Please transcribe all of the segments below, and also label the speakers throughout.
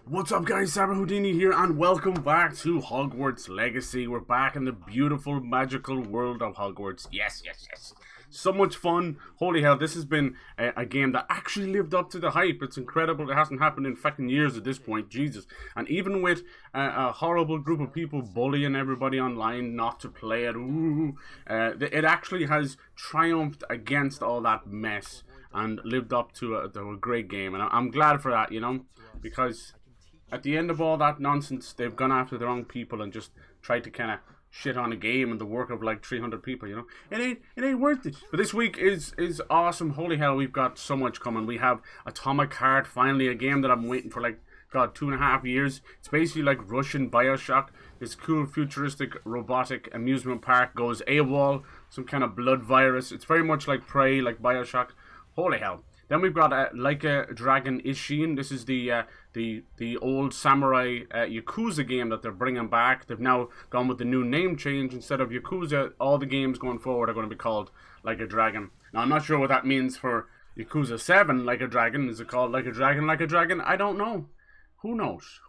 Speaker 1: What's up guys, Cyber Houdini here and welcome back to Hogwarts Legacy. We're back in the beautiful magical world of Hogwarts. Yes. So much fun. Holy hell, this has been a game that actually lived up to the hype. It's incredible. It hasn't happened in fucking years at this point. Jesus. And even with a horrible group of people bullying everybody online not to play it, it actually has triumphed against all that mess and lived up to a great game. And I'm glad for that, you know, because at the end of all that nonsense, they've gone after the wrong people and just tried to kind of shit on a game and the work of like 300 people, you know. It ain't worth it. But this week is awesome. Holy hell, we've got so much coming. We have Atomic Heart, finally, a game that I'm waiting for like, God, 2.5 years. It's basically like Russian Bioshock. This cool futuristic robotic amusement park goes AWOL, some kind of blood virus. It's very much like Prey, like Bioshock. Holy hell. Then we've got Like a Dragon Ishin. This is the old samurai Yakuza game that they're bringing back. They've now gone with the new name change. Instead of Yakuza, all the games going forward are going to be called Like a Dragon. Now, I'm not sure what that means for Yakuza 7 Like a Dragon. Is it called Like a Dragon, Like a Dragon? I don't know. Who knows?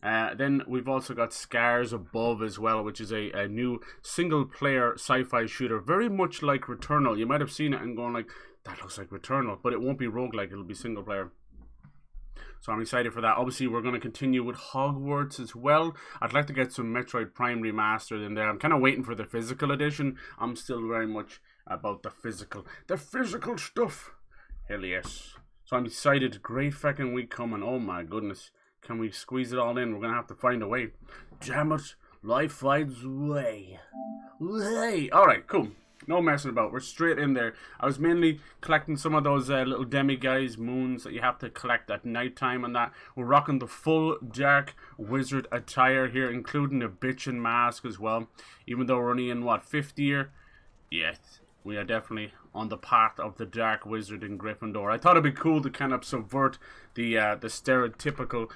Speaker 1: Then we've also got Scars Above as well, which is a new single-player sci-fi shooter. Very much like Returnal. You might have seen it and gone like, that looks like Returnal, but it won't be roguelike, it'll be single player. So I'm excited for that. Obviously, we're going to continue with Hogwarts as well. I'd like to get some Metroid Prime Remastered in there. I'm kind of waiting for the physical edition. I'm still very much about the physical stuff. Hell yes. So I'm excited. Great fucking week coming. Oh my goodness. Can we squeeze it all in? We're going to have to find a way. Damn it. Life finds a way. Alright, cool. No messing about. We're straight in there. I was mainly collecting some of those little demi-guise moons that you have to collect at night time and that. We're rocking the full dark wizard attire here, including a bitchin' mask as well. Even though we're only in, what, 5th year? Yes, we are definitely on the path of the dark wizard in Gryffindor. I thought it'd be cool to kind of subvert the stereotypical,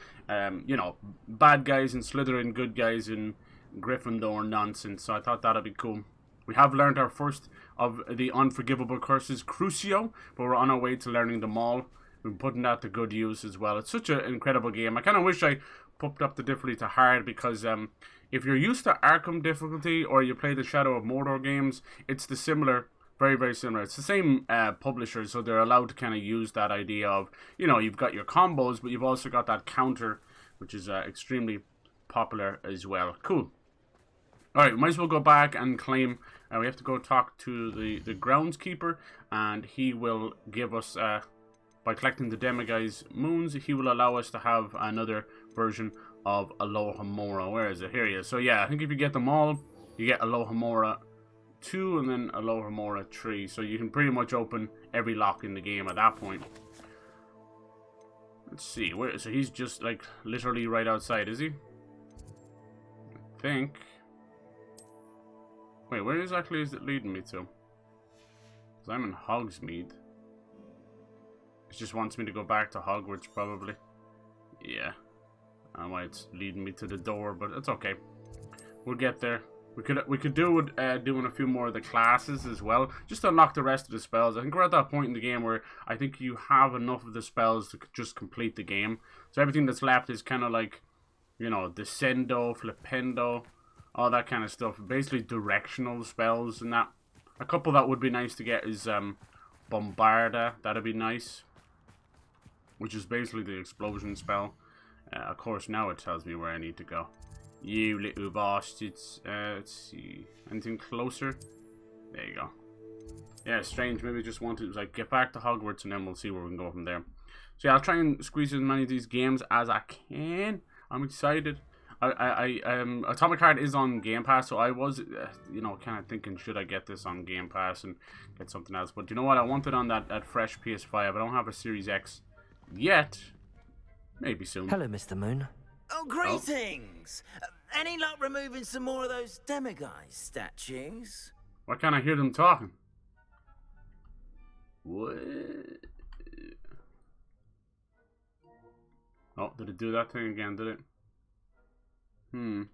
Speaker 1: you know, bad guys in Slytherin, good guys in Gryffindor nonsense. So I thought that'd be cool. We have learned our first of the unforgivable curses, Crucio, but we're on our way to learning them all. We're putting that to good use as well. It's such an incredible game. I kind of wish I popped up the difficulty to hard because if you're used to Arkham difficulty or you play the Shadow of Mordor games, it's the similar, very similar. It's the same publisher, so they're allowed to kind of use that idea of, you know, you've got your combos, but you've also got that counter, which is extremely popular as well. Cool. Alright, we might as well go back and claim. We have to go talk to the groundskeeper, and he will give us, by collecting the Demiguise moons, he will allow us to have another version of Alohomora. Where is it? Here he is. So yeah, I think if you get them all, you get Alohomora 2 and then Alohomora 3. So you can pretty much open every lock in the game at that point. Let's see. So he's just like literally right outside, is he? I think. Wait, where exactly is it leading me to? Because I'm in Hogsmeade. It just wants me to go back to Hogwarts, probably. Yeah. I don't know why it's leading me to the door, but it's okay. We'll get there. We could do with doing a few more of the classes as well, just to unlock the rest of the spells. I think we're at that point in the game where I think you have enough of the spells to just complete the game. So everything that's left is kind of like, you know, Descendo, Flipendo, all that kind of stuff. Basically directional spells and that. A couple that would be nice to get is Bombarda. That'd be nice. Which is basically the explosion spell. Of course, now it tells me where I need to go. You little bastards. Let's see. Anything closer? There you go. Yeah, strange. Maybe I just want to like get back to Hogwarts and then we'll see where we can go from there. So yeah, I'll try and squeeze as many of these games as I can. I'm excited. Atomic Heart is on Game Pass, so I was, you know, kind of thinking, should I get this on Game Pass and get something else? But you know what? I want it on that fresh PS5. I don't have a Series X yet. Maybe soon.
Speaker 2: Hello, Mr. Moon.
Speaker 3: Oh, greetings! Any luck removing some more of those Demiguise statues?
Speaker 1: Why can't I hear them talking? What? Oh, did it do that thing again, did it? It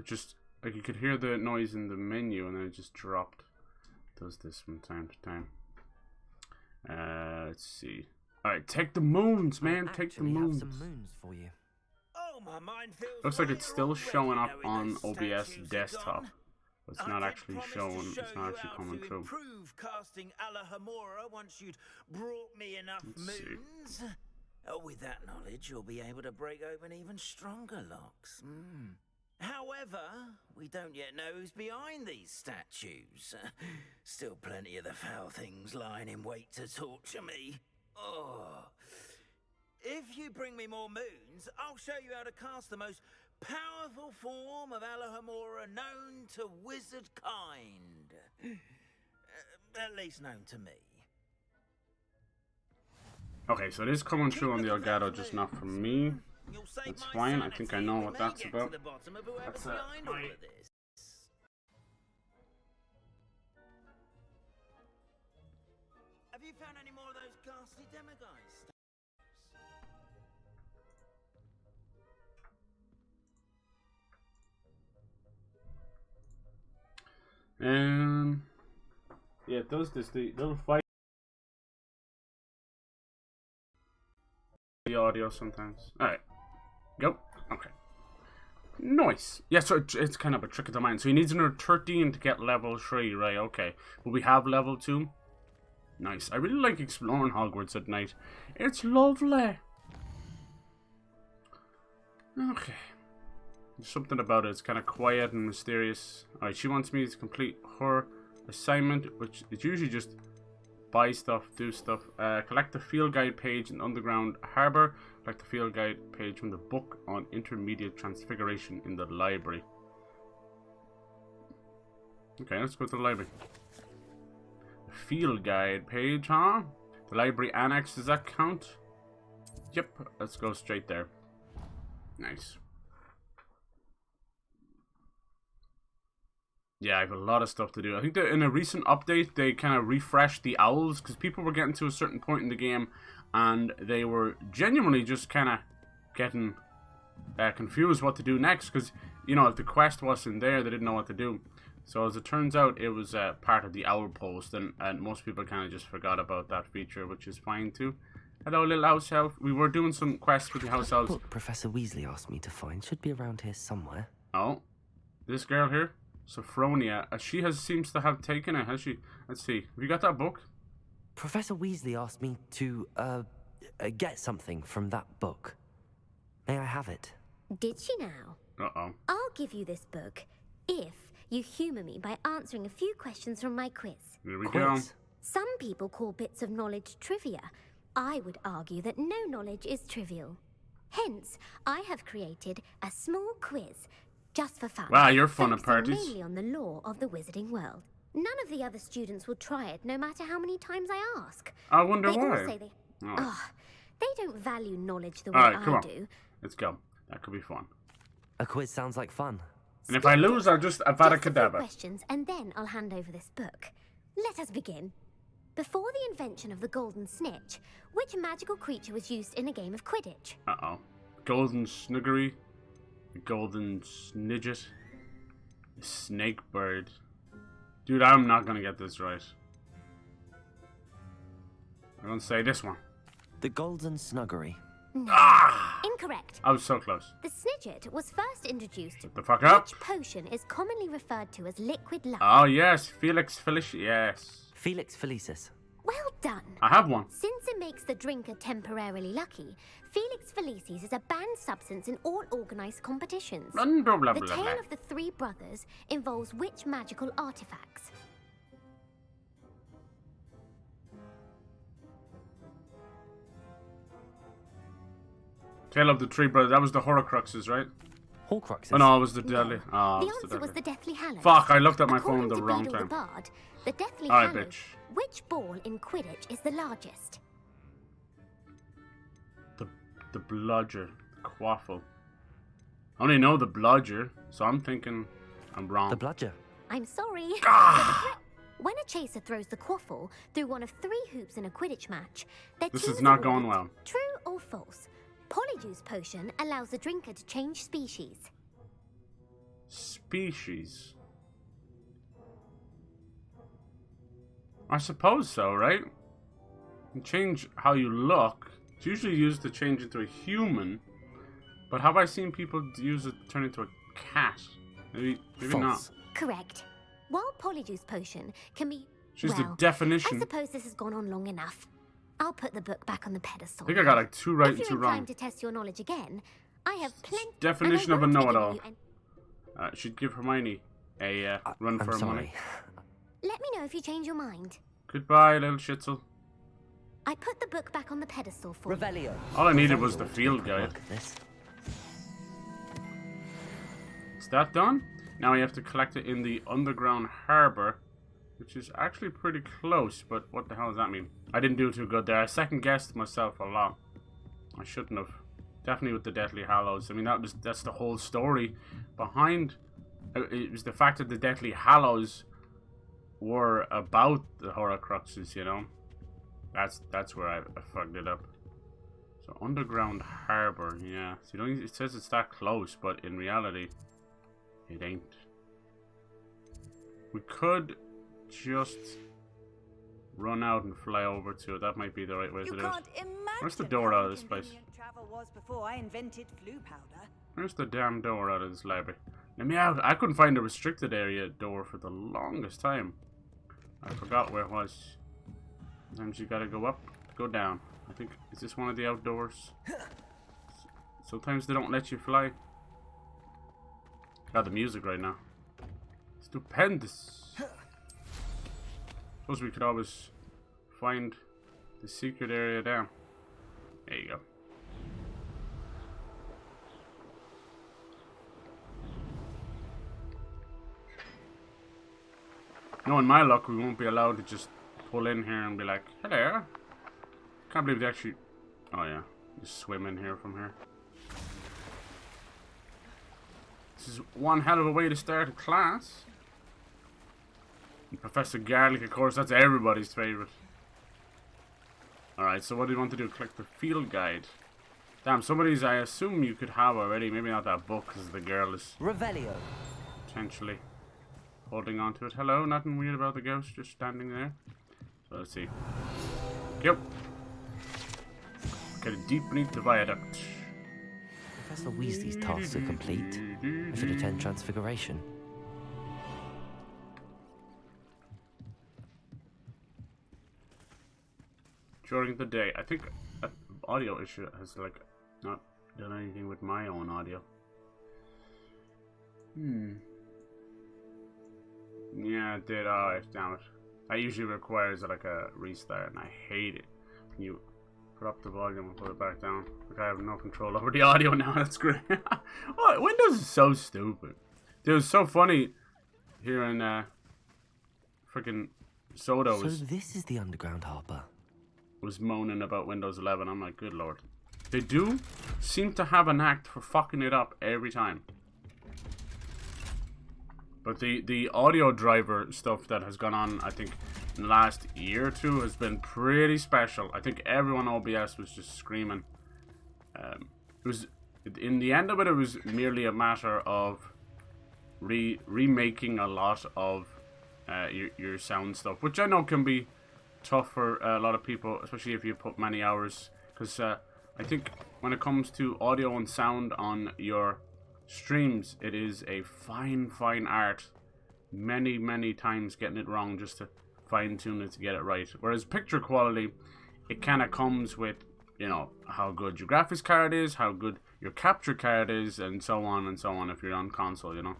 Speaker 1: just, like, you could hear the noise in the menu and then it just dropped. It does this from time to time. Let's see. Alright, take the moons, man.
Speaker 2: I
Speaker 1: Take the
Speaker 2: actually have
Speaker 1: moons.
Speaker 2: some moons for you.
Speaker 3: Oh, my mind feels
Speaker 1: Looks like
Speaker 3: lighter
Speaker 1: it's still
Speaker 3: already
Speaker 1: showing up
Speaker 3: knowing
Speaker 1: on
Speaker 3: those
Speaker 1: OBS
Speaker 3: statues are
Speaker 1: desktop.
Speaker 3: gone.
Speaker 1: It's
Speaker 3: I
Speaker 1: not
Speaker 3: did
Speaker 1: actually
Speaker 3: promise to
Speaker 1: showing.
Speaker 3: show
Speaker 1: It's not
Speaker 3: you
Speaker 1: actually
Speaker 3: how
Speaker 1: coming
Speaker 3: to
Speaker 1: through.
Speaker 3: improve casting Alohomora once you'd brought me enough
Speaker 1: Let's see.
Speaker 3: moons. With that knowledge, you'll be able to break open even stronger locks. However, we don't yet know who's behind these statues. Still plenty of the foul things lying in wait to torture me. Oh. If you bring me more moons, I'll show you how to cast the most powerful form of Alohomora known to wizard kind. At least known to me.
Speaker 1: Okay, so it is coming through on the Elgato, just not from me. That's fine. I think I know what that's about. That's my...
Speaker 3: Have you found any more of those ghastly demiguys?
Speaker 1: Yeah, it does this. The little fight. The audio sometimes. Alright. Go. Okay. Nice. Yeah, so it's kind of a trick of the mind. So he needs another 13 to get level 3, right? Okay. Will we have level 2? Nice. I really like exploring Hogwarts at night. It's lovely. Okay. There's something about it. It's kind of quiet and mysterious. Alright, she wants me to complete her assignment, which is usually just buy stuff, do stuff. Collect the field guide page in Underground Harbour. Collect the field guide page from the book on intermediate transfiguration in the library. Okay, let's go to the library. Field guide page, huh? The library annex, does that count? Yep, let's go straight there. Nice. Yeah, I have a lot of stuff to do. I think that in a recent update, they kind of refreshed the owls, because people were getting to a certain point in the game, and they were genuinely just kind of getting confused what to do next, because, you know, if the quest wasn't there, they didn't know what to do. So as it turns out, it was part of the owl post, and most people kind of just forgot about that feature, which is fine too. Hello, little house elf. We were doing some quests with the house elves.
Speaker 2: The book Professor Weasley asked me to find should be around here somewhere.
Speaker 1: Oh, this girl here? Sophronia, she seems to have taken it, has she? Let's see. Have you got that book?
Speaker 2: Professor Weasley asked me to, get something from that book. May I have it?
Speaker 4: Did she now?
Speaker 1: Uh-oh.
Speaker 4: I'll give you this book if you humour me by answering a few questions from my quiz.
Speaker 1: Here we go.
Speaker 4: Some people call bits of knowledge trivia. I would argue that no knowledge is trivial. Hence, I have created a small quiz just for fun.
Speaker 1: Wow, you're fun at
Speaker 4: focusing
Speaker 1: parties.
Speaker 4: mainly on the lore of the wizarding world. None of the other students will try it, no matter how many times I ask.
Speaker 1: I wonder
Speaker 4: They
Speaker 1: why.
Speaker 4: all say
Speaker 1: Oh.
Speaker 4: they don't value knowledge the way
Speaker 1: Alright, come
Speaker 4: I
Speaker 1: on.
Speaker 4: do.
Speaker 1: Let's go. That could be fun.
Speaker 2: A quiz sounds like fun.
Speaker 1: And if I lose, I'll just Avada
Speaker 4: Just a few
Speaker 1: Kedavra.
Speaker 4: questions, and then I'll hand over this book. Let us begin. Before the invention of the golden snitch, which magical creature was used in a game of Quidditch?
Speaker 1: Uh-oh. Golden Snuggery. The Golden Snidget. The Snake Bird. Dude, I'm not gonna get this right. I'm gonna say this one.
Speaker 2: The Golden Snuggery.
Speaker 4: No.
Speaker 1: Ah!
Speaker 4: Incorrect.
Speaker 1: I was so close.
Speaker 4: The snidget was first introduced.
Speaker 1: Shut the fuck up.
Speaker 4: Which potion is commonly referred to as liquid luck?
Speaker 1: Oh, yes. Felix Felicia. Yes.
Speaker 2: Felix Felicis.
Speaker 4: Well done.
Speaker 1: I have one.
Speaker 4: Since it makes the drinker temporarily lucky, Felix Felicis is a banned substance in all organized competitions.
Speaker 1: Blah, blah, blah,
Speaker 4: The
Speaker 1: blah,
Speaker 4: tale
Speaker 1: blah.
Speaker 4: of the three brothers involves which magical artifacts?
Speaker 1: Tale of the Three Brothers. That was the Horcruxes, right?
Speaker 2: Horcruxes.
Speaker 1: Oh, no, it was the Deadly. Oh,
Speaker 4: The
Speaker 1: it was
Speaker 4: answer was
Speaker 1: Deadly.
Speaker 4: the Deathly Hallows.
Speaker 1: Fuck, I looked at my phone
Speaker 4: According
Speaker 1: the
Speaker 4: to
Speaker 1: wrong
Speaker 4: Beedle
Speaker 1: time.
Speaker 4: the Bard, the Deathly
Speaker 1: Alright,
Speaker 4: Hallows.
Speaker 1: bitch.
Speaker 4: Which ball in Quidditch is the largest?
Speaker 1: The Bludger. Quaffle. I only know the Bludger, so I'm thinking I'm wrong.
Speaker 2: The Bludger.
Speaker 4: I'm sorry.
Speaker 1: Ah!
Speaker 4: When a chaser throws the quaffle through one of 3 hoops in a Quidditch match, their
Speaker 1: This
Speaker 4: team
Speaker 1: is not
Speaker 4: awarded
Speaker 1: going well.
Speaker 4: True or false? Polyjuice potion allows the drinker to change species.
Speaker 1: Species. I suppose so, right? can change how you look. It's usually used to change into a human. But have I seen people use it to turn into a cat? Maybe
Speaker 2: False.
Speaker 1: not.
Speaker 4: Correct. While Polyjuice Potion can be...
Speaker 1: She's
Speaker 4: well,
Speaker 1: the definition.
Speaker 4: I suppose this has gone on long enough. I'll put the book back on the pedestal.
Speaker 1: I think I got like 2 right
Speaker 4: if
Speaker 1: and 2
Speaker 4: you're
Speaker 1: wrong.
Speaker 4: inclined to test your knowledge again, I have plenty...
Speaker 1: Definition of a
Speaker 4: and I won't
Speaker 1: know-it-all.
Speaker 4: be giving you
Speaker 1: Should give Hermione a run
Speaker 2: I'm
Speaker 1: for her
Speaker 2: sorry.
Speaker 1: money.
Speaker 4: Let me know if you change your mind.
Speaker 1: Goodbye, little shitzel.
Speaker 4: I put the book back on the pedestal for you.
Speaker 2: Revelio.
Speaker 1: All I needed was the field guide.
Speaker 2: Look at this.
Speaker 1: Is that done? Now we have to collect it in the underground harbor, which is actually pretty close, but what the hell does that mean? I didn't do too good there. I second-guessed myself a lot. I shouldn't have. Definitely with the Deathly Hallows. I mean, that's the whole story behind... It was the fact that the Deathly Hallows were about the Horcruxes, you know? That's where I fucked it up. So, underground harbor, yeah. So, it says it's that close, but in reality... it ain't. We could just run out and fly over to it. That might be the right way to do it. Where's the door out of this place?
Speaker 5: Travel was before I invented flu powder.
Speaker 1: Where's the damn door out of this library? Let me out. I couldn't find a restricted area door for the longest time. I forgot where it was. Sometimes you gotta go up, go down. I think, is this one of the outdoors? Sometimes they don't let you fly. Got the music right now. Stupendous. Suppose we could always find the secret area down. There you go. Knowing my luck, we won't be allowed to just pull in here and be like, hello. Can't believe they actually... oh yeah, just swim in here from here. This is one hell of a way to start a class. And Professor Garlic, of course, that's everybody's favourite. Alright, so what do you want to do? Collect the field guide. Damn, some of these I assume you could have already. Maybe not that book, because the girl is
Speaker 2: Revelio.
Speaker 1: potentially holding on to it. Hello, nothing weird about the ghost, just standing there. So let's see. Yep. Get it deep beneath the viaduct.
Speaker 2: Professor Weasley's tasks are complete. I should attend Transfiguration.
Speaker 1: During the day, I think an audio issue has like not done anything with my own audio. Yeah, it did. Oh, damn it. That usually requires like a restart, and I hate it. Can you put up the volume and put it back down? Like I have no control over the audio now. That's great. Oh, Windows is so stupid. It was so funny here in freaking Soda
Speaker 2: So this is the underground harbor.
Speaker 1: was moaning about Windows 11. I'm like, good lord. They do seem to have an act for fucking it up every time. But the audio driver stuff that has gone on, I think, in the last year or two has been pretty special. I think everyone OBS was just screaming. It was, in the end of it, it was merely a matter of remaking a lot of your sound stuff, which I know can be tough for a lot of people, especially if you put many hours. Because I think when it comes to audio and sound on your streams, it is a fine art. Many times getting it wrong just to fine tune it to get it right. Whereas picture quality, it kind of comes with, you know, how good your graphics card is, how good your capture card is, and so on if you're on console, you know.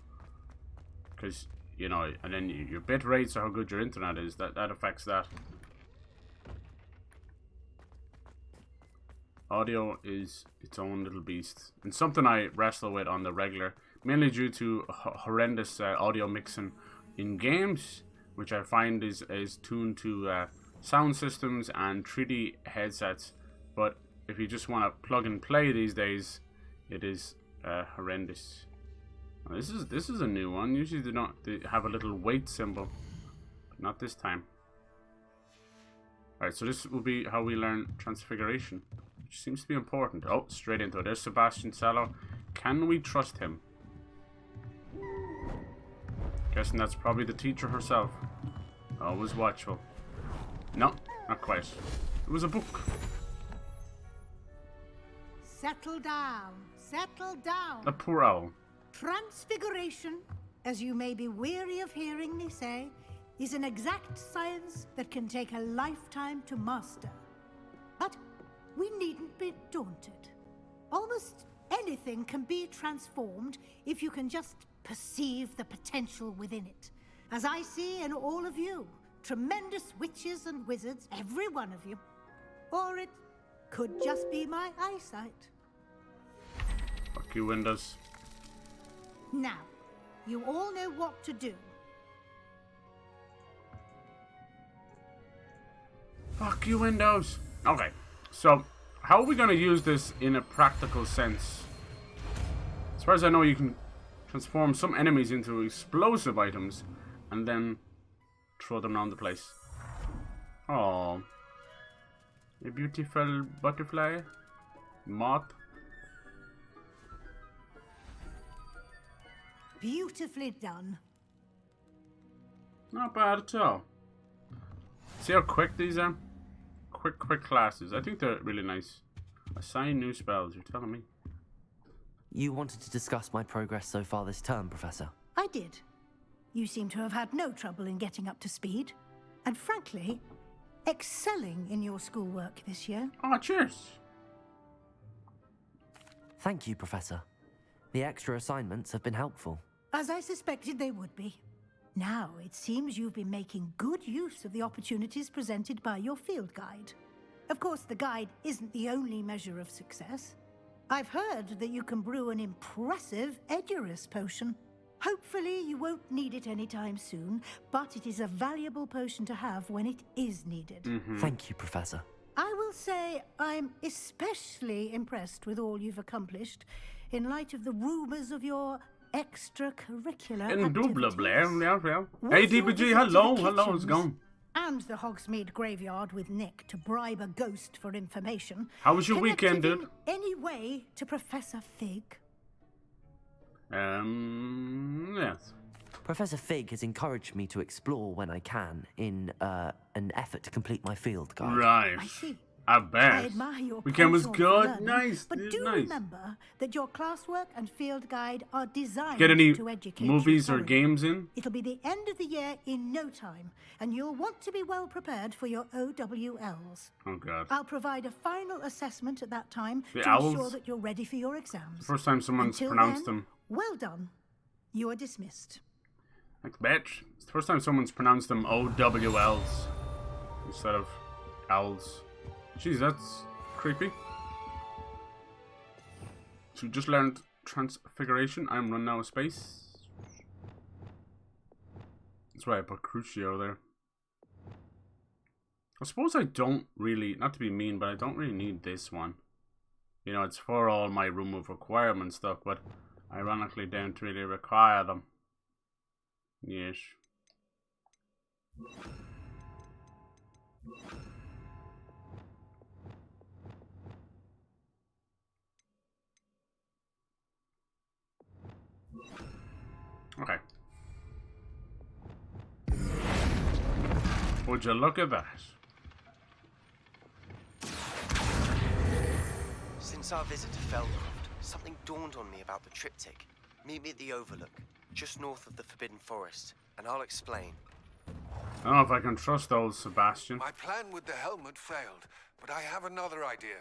Speaker 1: Because, you know, and then your bit rates or how good your internet is, that affects that. Audio is its own little beast, and something I wrestle with on the regular, mainly due to horrendous audio mixing in games, which I find is tuned to sound systems and 3D headsets. But if you just want to plug and play these days, it is horrendous. This is a new one. Usually they have a little weight symbol, but not this time. Alright, so this will be how we learn Transfiguration, which seems to be important. Oh, straight into it. There's Sebastian Sallow. Can we trust him? Guessing that's probably the teacher herself. Always watchful. No, not quite. It was a book.
Speaker 6: Settle down. Settle down.
Speaker 1: A poor owl.
Speaker 6: Transfiguration, as you may be weary of hearing me say, is an exact science that can take a lifetime to master. But we needn't be daunted. Almost anything can be transformed if you can just perceive the potential within it. As I see in all of you, tremendous witches and wizards, every one of you. Or it could just be my eyesight.
Speaker 1: Fuck you, Windows.
Speaker 6: Now, you all know what to do.
Speaker 1: Fuck you, Windows. Okay, so how are we going to use this in a practical sense? As far as I know, you can transform some enemies into explosive items and then throw them around the place. Oh, a beautiful butterfly, moth.
Speaker 6: Beautifully done.
Speaker 1: Not bad at all. See how quick these are? Quick classes. I think they're really nice. Assign new spells, you're telling me.
Speaker 2: You wanted to discuss my progress so far this term, Professor?
Speaker 6: I did. You seem to have had no trouble in getting up to speed. And frankly, excelling in your schoolwork this year.
Speaker 1: Oh, cheers.
Speaker 2: Thank you, Professor. The extra assignments have been helpful.
Speaker 6: As I suspected they would be. Now, it seems you've been making good use of the opportunities presented by your field guide. Of course, the guide isn't the only measure of success. I've heard that you can brew an impressive Edurus potion. Hopefully, you won't need it anytime soon, but it is a valuable potion to have when it is needed.
Speaker 2: Thank you, Professor.
Speaker 6: I will say I'm especially impressed with all you've accomplished in light of the rumors of your extracurricular
Speaker 1: Indubitably,
Speaker 6: activities.
Speaker 1: yeah.
Speaker 6: Was
Speaker 1: Hey,
Speaker 6: your
Speaker 1: DBG,
Speaker 6: visit to
Speaker 1: hello,
Speaker 6: the
Speaker 1: how's it
Speaker 6: kitchens
Speaker 1: going?
Speaker 6: And the Hogsmeade graveyard with Nick to bribe a ghost for information.
Speaker 1: How was your weekend,
Speaker 6: connected
Speaker 1: dude?
Speaker 6: in any way to Professor Fig?
Speaker 1: Yes.
Speaker 2: Professor Fig has encouraged me to explore when I can in an effort to complete my field guide.
Speaker 1: Right.
Speaker 6: I see.
Speaker 1: I
Speaker 6: I
Speaker 1: bet.
Speaker 6: admire your
Speaker 1: Weekend was
Speaker 6: penchant for
Speaker 1: good.
Speaker 6: learning,
Speaker 1: Nice.
Speaker 6: But do
Speaker 1: Nice.
Speaker 6: remember that your classwork and field guide are designed
Speaker 1: Get any
Speaker 6: to educate
Speaker 1: movies
Speaker 6: you
Speaker 1: or
Speaker 6: thoroughly.
Speaker 1: games in?
Speaker 6: It'll be the end of the year in no time, and you'll want to be well prepared for your OWLs.
Speaker 1: Oh, God.
Speaker 6: I'll provide a final assessment at that time
Speaker 1: The
Speaker 6: to
Speaker 1: owls?
Speaker 6: ensure that you're ready for your exams.
Speaker 1: First time someone's
Speaker 6: Until
Speaker 1: pronounced
Speaker 6: then,
Speaker 1: them.
Speaker 6: well done. You are dismissed.
Speaker 1: Like, bitch. It's the first time someone's pronounced them OWLs instead of owls. Jeez, that's creepy. So we just learned Transfiguration. I'm running out of space. That's why I put Crucio there. I suppose I don't really, not to be mean, but I don't really need this one. You know, it's for all my room of requirement stuff, but ironically don't really require them. Yes. Okay. Would you look at that?
Speaker 7: Since our visit to Feldcroft, something dawned on me about the triptych. Meet me at the Overlook, just north of the Forbidden Forest, and I'll explain.
Speaker 1: I don't know if I can trust old Sebastian.
Speaker 8: My plan with the helmet failed, but I have another idea.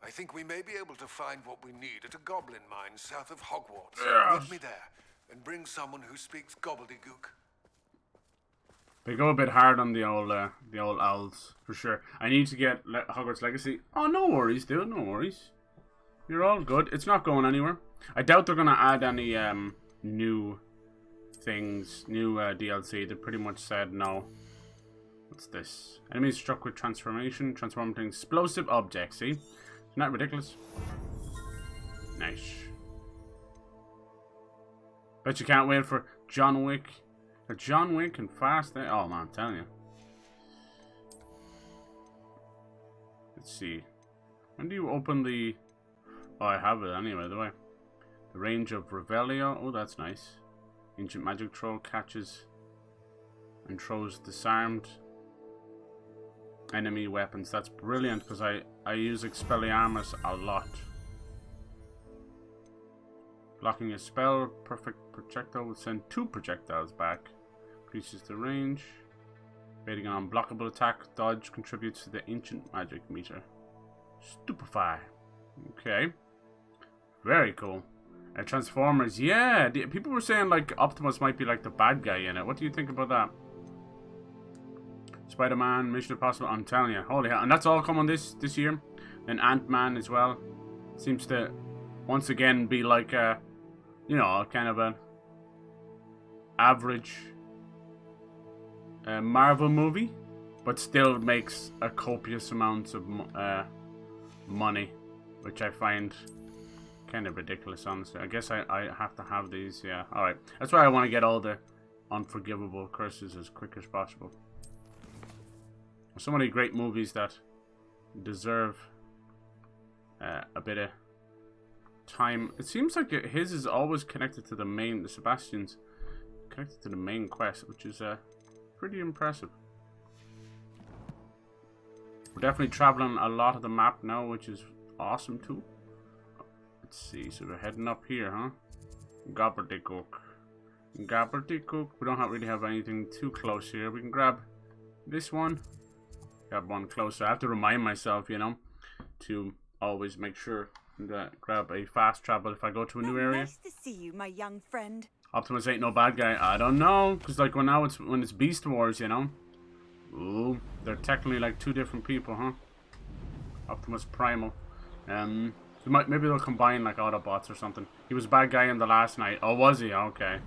Speaker 8: I think we may be able to find what we need at a goblin mine south of Hogwarts.
Speaker 1: Yes.
Speaker 8: Meet me there, and bring someone who speaks gobbledygook.
Speaker 1: They go a bit hard on the old owls, for sure. I need to get Hogwarts Legacy. Oh, no worries, dude, no worries. You're all good. It's not going anywhere. I doubt they're going to add any new things, new DLC. They pretty much said no. What's this? Enemies struck with transformation, transform into explosive objects, see? Isn't that ridiculous? Nice. Bet you can't wait for John Wick. John Wick and Fast. Oh man, I'm telling you. Let's see. When do you open the... Oh, I have it anyway, do I? The range of Revelio. Oh, that's nice. Ancient magic troll catches and throws disarmed. enemy weapons. That's brilliant because I use Expelliarmus a lot. Blocking a spell, perfect projectile will send 2 projectiles back. Increases the range. Waiting on unblockable attack, dodge contributes to the ancient magic meter. Stupefy. Okay. Very cool. Transformers, yeah. People were saying like Optimus might be like the bad guy in it. What do you think about that? Spider-Man, Mission Impossible. I'm telling you, holy hell! And that's all coming this year. And Ant-Man as well. Seems to once again be like a, you know, kind of a average Marvel movie, but still makes a copious amount of money, which I find kind of ridiculous, honestly. I guess I have to have these, yeah. Alright, that's why I want to get all the unforgivable curses as quick as possible. So many great movies that deserve a bit of time. It seems like his is always connected to the Sebastian's connected to the main quest, which is pretty impressive. We're definitely traveling a lot of the map now, which is awesome too. Let's see, so we're heading up here, huh? Gobbledygook. Gobbledygook. We don't really have anything too close here. We can grab this one. Grab one closer. I have to remind myself, you know, to always make sure that grab a fast travel if I go to a new area.
Speaker 5: Nice to see you, my young friend.
Speaker 1: Optimus ain't no bad guy. I don't know, cause like when it's Beast Wars, you know. Ooh, they're technically like 2 different people, huh? Optimus Primal. Maybe they'll combine like Autobots or something. He was a bad guy in the last night. Oh, was he? Okay.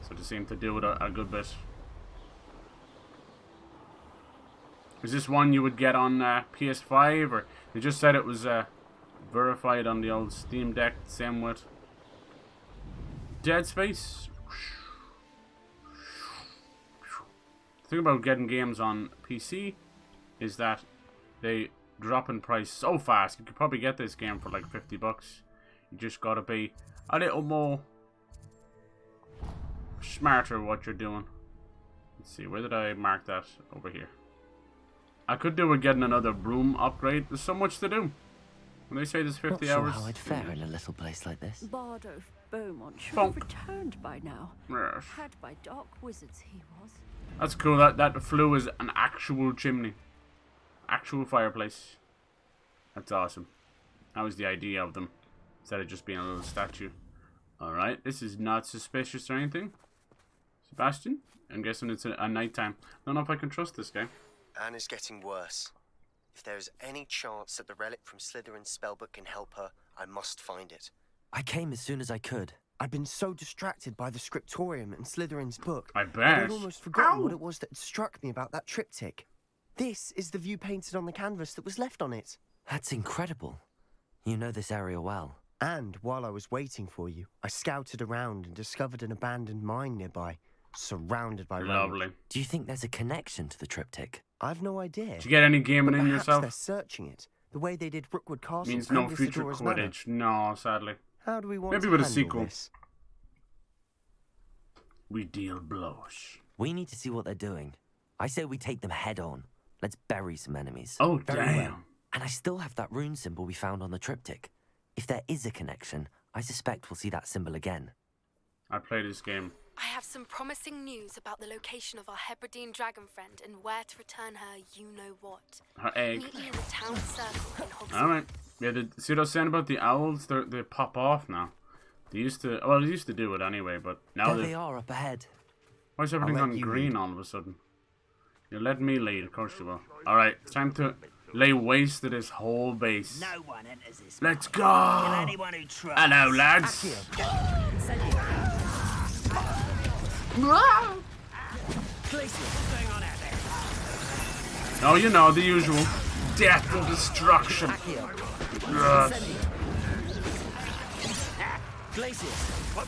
Speaker 1: So they seem to do it a good bit. Is this one you would get on PS5, or they just said it was verified on the old Steam Deck? Same with Dead Space. The thing about getting games on PC is that they drop in price so fast. You could probably get this game for like $50. You just gotta be a little more smarter what you're doing. Let's see, where did I mark that? Over here. I could do with getting another broom upgrade. There's so much to do. When they say there's 50
Speaker 2: Not sure
Speaker 1: hours.
Speaker 2: how I'd fare in a little place like this.
Speaker 9: Bardolph Beaumont should have returned by now.
Speaker 1: Yes.
Speaker 9: Had by dark wizards he was.
Speaker 1: That's cool. That flue is an actual chimney. Actual fireplace. That's awesome. That was the idea of them. Instead of just being a little statue. Alright, this is not suspicious or anything. Sebastian? I'm guessing it's a nighttime. I don't know if I can trust this guy.
Speaker 7: Anna's getting worse. If there is any chance that the relic from Slytherin's spellbook can help her, I must find it.
Speaker 2: I came as soon as I could.
Speaker 10: I'd been so distracted by the scriptorium and Slytherin's book.
Speaker 1: I bet.
Speaker 10: I'd almost forgotten what it was that had struck me about that triptych. This is the view painted on the canvas that was left on it.
Speaker 2: That's incredible. You know this area well.
Speaker 10: And while I was waiting for you, I scouted around and discovered an abandoned mine nearby, surrounded by
Speaker 1: Lovely.
Speaker 10: relic.
Speaker 2: Do you think there's a connection to the triptych?
Speaker 10: I've no idea.
Speaker 1: Did you get any gaming
Speaker 10: but
Speaker 1: in
Speaker 10: perhaps
Speaker 1: yourself?
Speaker 10: they're searching it, the way they did Rookwood Castle.
Speaker 1: Means no
Speaker 10: and
Speaker 1: future
Speaker 10: Isidora's Manor.
Speaker 1: Quidditch. No, sadly.
Speaker 10: How do we want
Speaker 1: Maybe
Speaker 10: to
Speaker 1: with a
Speaker 10: handle
Speaker 1: sequel.
Speaker 10: this?
Speaker 1: We deal blows.
Speaker 2: We need to see what they're doing. I say we take them head on. Let's bury some enemies.
Speaker 1: Oh,
Speaker 10: Very
Speaker 1: damn.
Speaker 10: well.
Speaker 2: And I still have that rune symbol we found on the triptych. If there is a connection, I suspect we'll see that symbol again.
Speaker 1: I play this game.
Speaker 11: I have some promising news about the location of our Hebridean dragon friend and where to return her you-know-what.
Speaker 1: Her egg.
Speaker 11: Meet me in the town circle in Hogsmeade.
Speaker 1: Alright. Yeah, see what I was saying about the owls? They pop off now. They used to... Well, they used to do it anyway, but now
Speaker 2: There they are up ahead.
Speaker 1: Why is everything
Speaker 10: I'll
Speaker 1: on
Speaker 10: let you
Speaker 1: green
Speaker 10: lead.
Speaker 1: all of a sudden? You let me lead, of course you will. Alright, time to lay waste to this whole base.
Speaker 3: No one enters this
Speaker 1: Let's
Speaker 3: mine.
Speaker 1: go!
Speaker 3: Kill anyone who tries.
Speaker 1: Hello, lads! Oh, you know, the usual. Death and destruction. Ugh.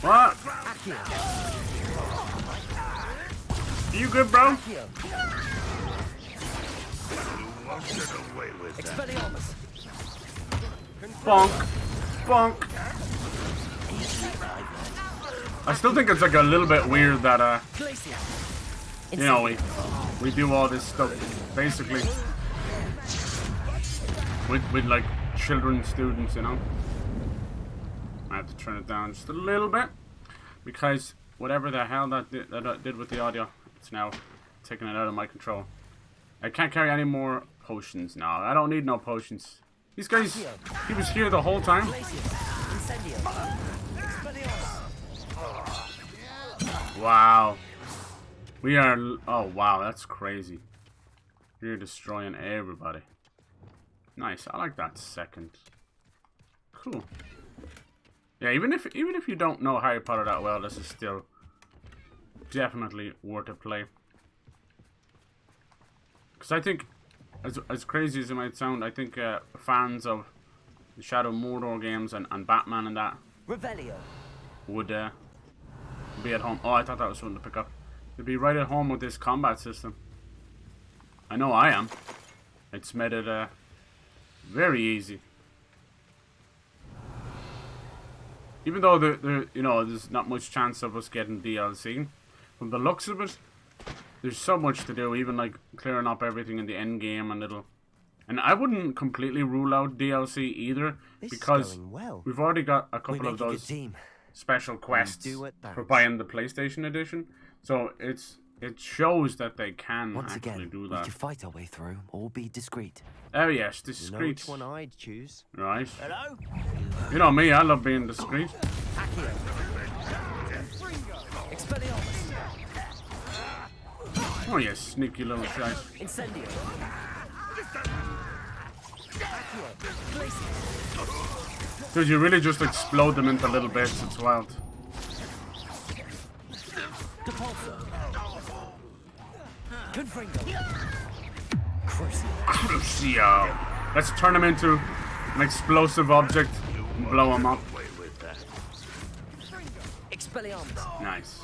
Speaker 1: What? You good, bro? Bonk. Bonk. I still think it's like a little bit weird that, you know, we do all this stuff basically with like children students, you know. I have to turn it down just a little bit because whatever the hell that did with the audio, it's now taking it out of my control. I can't carry any more potions now. I don't need no potions. These guys, he was here the whole time. Wow. We are, oh wow, that's crazy. We're destroying everybody. Nice, I like that second. Cool. Yeah, even if you don't know Harry Potter that well, this is still definitely worth a play. Because I think, as crazy as it might sound, I think fans of the Shadow Mordor games and Batman and that would be at home. Oh, I thought that was something to pick up. They'd be right at home with this combat system. I know I am. It's made it very easy. Even though there's not much chance of us getting DLC, from the looks of it, there's so much to do. Even like clearing up everything in the end game and I wouldn't completely rule out DLC either because we've already got a couple of those special quests for buying the PlayStation edition. So it shows that they can actually do that.
Speaker 2: We can fight our way through or be discreet.
Speaker 1: Oh yes, discreet.
Speaker 10: You know which one I'd choose.
Speaker 1: Right.
Speaker 3: Hello?
Speaker 1: You know me, I love being discreet. Oh you sneaky little shite. Dude, you really just explode them into little bits, it's wild. Crucio. Let's turn him into an explosive object and blow him up. Nice.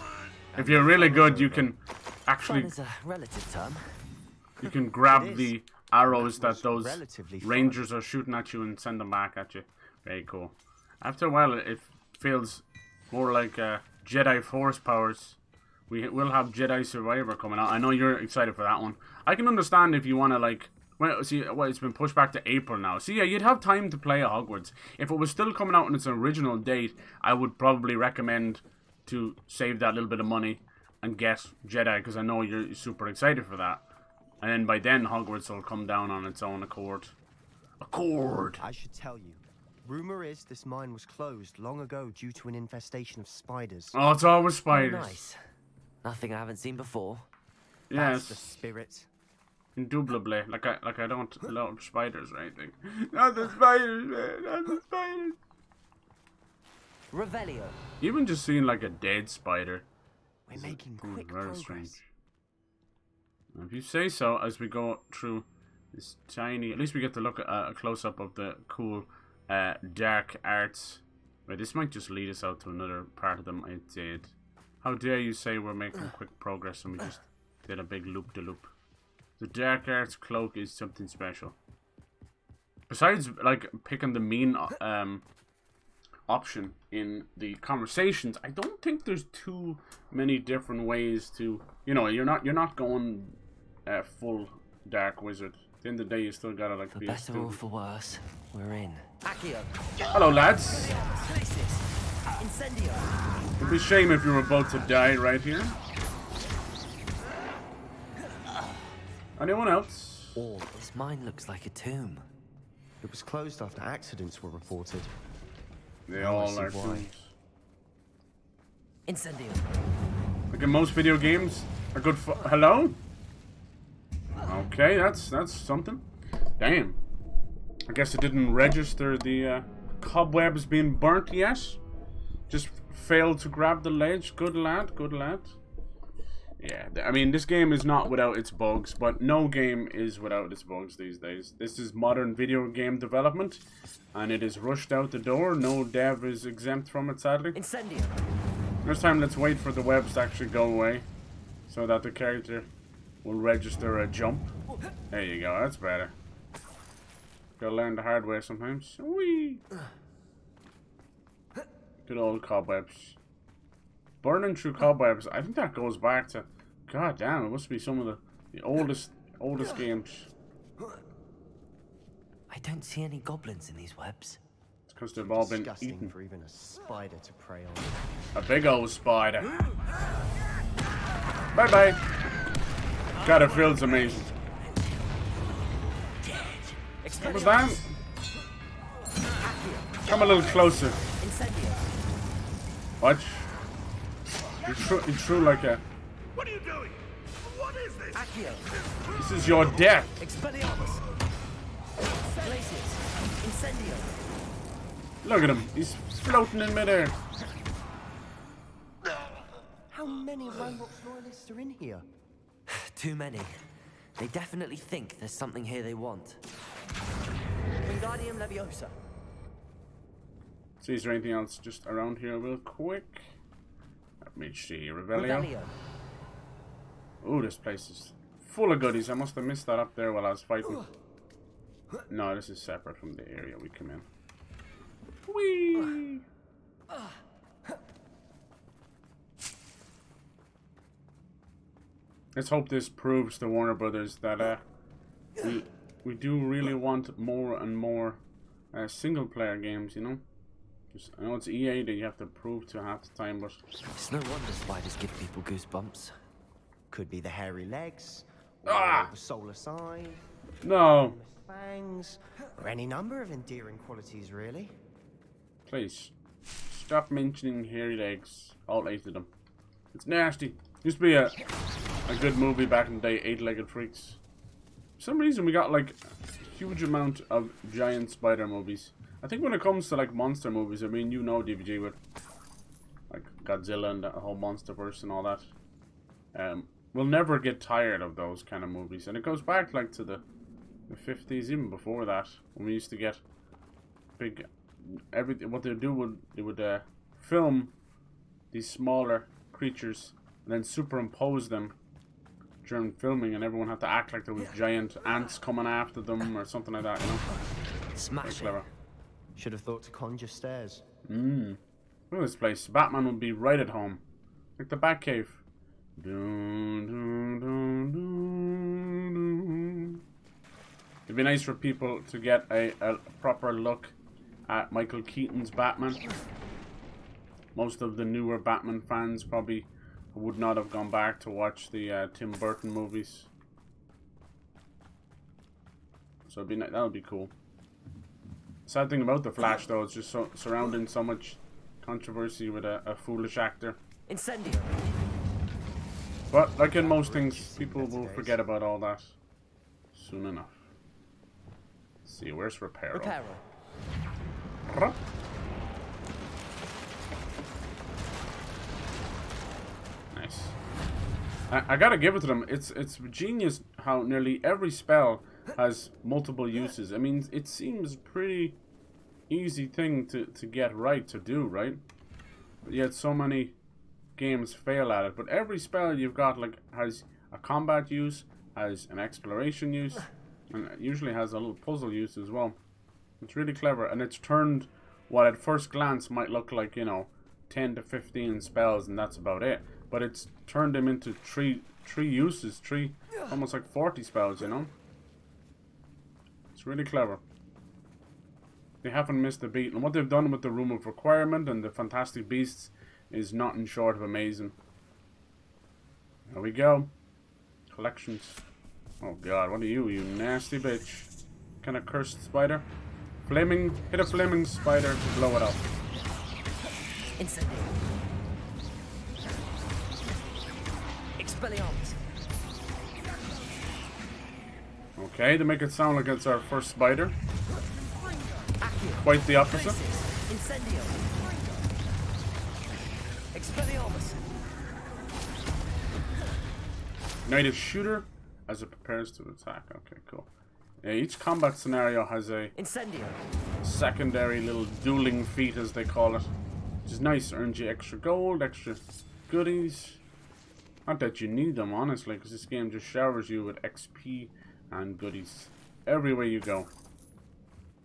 Speaker 1: If you're really good, you can actually you can grab the arrows that those rangers are shooting at you and send them back at you. Very cool. After a while, it feels more like Jedi Force powers. We will have Jedi Survivor coming out. I know you're excited for that one. I can understand if you want to like. Well, see, it's been pushed back to April now. So yeah, you'd have time to play Hogwarts. If it was still coming out on its original date, I would probably recommend to save that little bit of money and get Jedi, because I know you're super excited for that. And then by then, Hogwarts will come down on its own accord.
Speaker 10: I should tell you. Rumor is this mine was closed long ago due to an infestation of spiders.
Speaker 1: Oh, it's always spiders.
Speaker 2: Oh, nice. Nothing I haven't seen before.
Speaker 1: Yes.
Speaker 10: That's the spirit.
Speaker 1: Indubitably. Like I don't love spiders or anything. Not the spiders, man. Not the spiders.
Speaker 2: Revelio.
Speaker 1: Even just seeing like a dead spider.
Speaker 10: We're making quick
Speaker 1: very
Speaker 10: progress.
Speaker 1: strange. If you say so, as we go through this tiny, at least we get to look at a close-up of the cool dark arts. Wait, this might just lead us out to another part of them. It did. How dare you say we're making quick progress and we just did a big loop-de-loop. The dark arts cloak is something special. Besides, like, picking the mean option in the conversations, I don't think there's too many different ways to, you know, you're not going full dark wizard. At the end of the day, you still gotta like be a
Speaker 2: better or for worse, we're in.
Speaker 1: Hello, lads. It'd be a shame if you were about to die right here. Anyone else?
Speaker 2: This mine looks like a tomb.
Speaker 10: It was closed after accidents were reported.
Speaker 1: They all are tombs.
Speaker 2: Incendio.
Speaker 1: Like in most video games, are good for. Hello? Okay, that's something. Damn. I guess it didn't register the cobwebs being burnt yet. Just failed to grab the ledge. Good lad, good lad. Yeah, I mean, this game is not without its bugs, but no game is without its bugs these days. This is modern video game development, and it is rushed out the door. No dev is exempt from it, sadly.
Speaker 2: Incendio.
Speaker 1: This time, let's wait for the webs to actually go away, so that the character will register a jump. There you go, that's better. Gotta learn the hard way sometimes. Whee! Good old cobwebs. Burning through cobwebs, I think that goes back to... God damn, it must be some of the oldest games.
Speaker 2: I don't see any goblins in these webs.
Speaker 1: It's because they've all been
Speaker 10: Disgusting
Speaker 1: eaten.
Speaker 10: for even a spider to prey on.
Speaker 1: A big old spider. Bye bye. God, it feels amazing. What was that? Come a little closer. Watch. You threw like a.
Speaker 8: What are you doing? What is this?
Speaker 1: This is your death. Look at him. He's floating in midair.
Speaker 10: How many Ranrock's loyalists are in here?
Speaker 2: Too many. They definitely think there's something here they want.
Speaker 10: Wingardium Leviosa.
Speaker 1: See, is there anything else just around here real quick? Let me see. Revelio. Ooh, this place is full of goodies. I must have missed that up there while I was fighting. No, this is separate from the area we come in. Whee! Let's hope this proves to Warner Brothers that we do really want more and more single-player games, you know? I know it's EA that you have to prove to half the time, but...
Speaker 2: It's no wonder spiders give people goosebumps.
Speaker 10: Could be the hairy legs, or the solar side,
Speaker 1: No!
Speaker 10: fangs, or any number of endearing qualities, really.
Speaker 1: Please. Stop mentioning hairy legs. All 8 of them. It's nasty. Used to be a good movie back in the day, 8-Legged Freaks. For some reason we got like a huge amount of giant spider movies. I think when it comes to like monster movies, I mean, you know, DVG with like Godzilla and the whole MonsterVerse and all that. We'll never get tired of those kind of movies, and it goes back like to the 50s, even before that, when we used to get big. What they would film these smaller creatures and then superimpose them during filming, and everyone had to act like there was giant ants coming after them or something like that, you know.
Speaker 2: Smash it.
Speaker 10: Should have thought to conjure stairs.
Speaker 1: Look at this place. Batman would be right at home. Like the Batcave. Dun, dun, dun, dun, dun. It'd be nice for people to get a proper look at Michael Keaton's Batman. Most of the newer Batman fans probably would not have gone back to watch the Tim Burton movies. So it'd be that would be cool. Sad thing about the Flash, though, it's just surrounding so much controversy with a foolish actor.
Speaker 2: Incendio.
Speaker 1: But like in most things, people will forget about all that soon enough. Let's see, where's Reparo? Nice. I gotta give it to them. It's genius how nearly every spell has multiple uses. I mean, it seems pretty easy thing to get right, to do, right? But yet so many games fail at it. But every spell you've got like has a combat use, has an exploration use, and it usually has a little puzzle use as well. It's really clever, and it's turned what at first glance might look like, you know, 10 to 15 spells and that's about it. But it's turned them into three uses, almost like 40 spells, you know? It's really clever. They haven't missed a beat. And what they've done with the Room of Requirement and the Fantastic Beasts is nothing short of amazing. There we go. Collections. Oh god, what are you nasty bitch. Kind of cursed spider. Hit a flaming spider to blow it up.
Speaker 2: Incendio. Expelliarmus.
Speaker 1: Okay, to make it sound like it's our first spider. Quite the opposite.
Speaker 2: Incendio. Expelliarmus.
Speaker 1: Ignited shooter as it prepares to attack. Okay, cool. Yeah, each combat scenario has a
Speaker 2: Incendio.
Speaker 1: secondary little dueling feat, as they call it, which is nice. Earns you extra gold, extra goodies. Not that you need them, honestly, because this game just showers you with XP and goodies everywhere you go.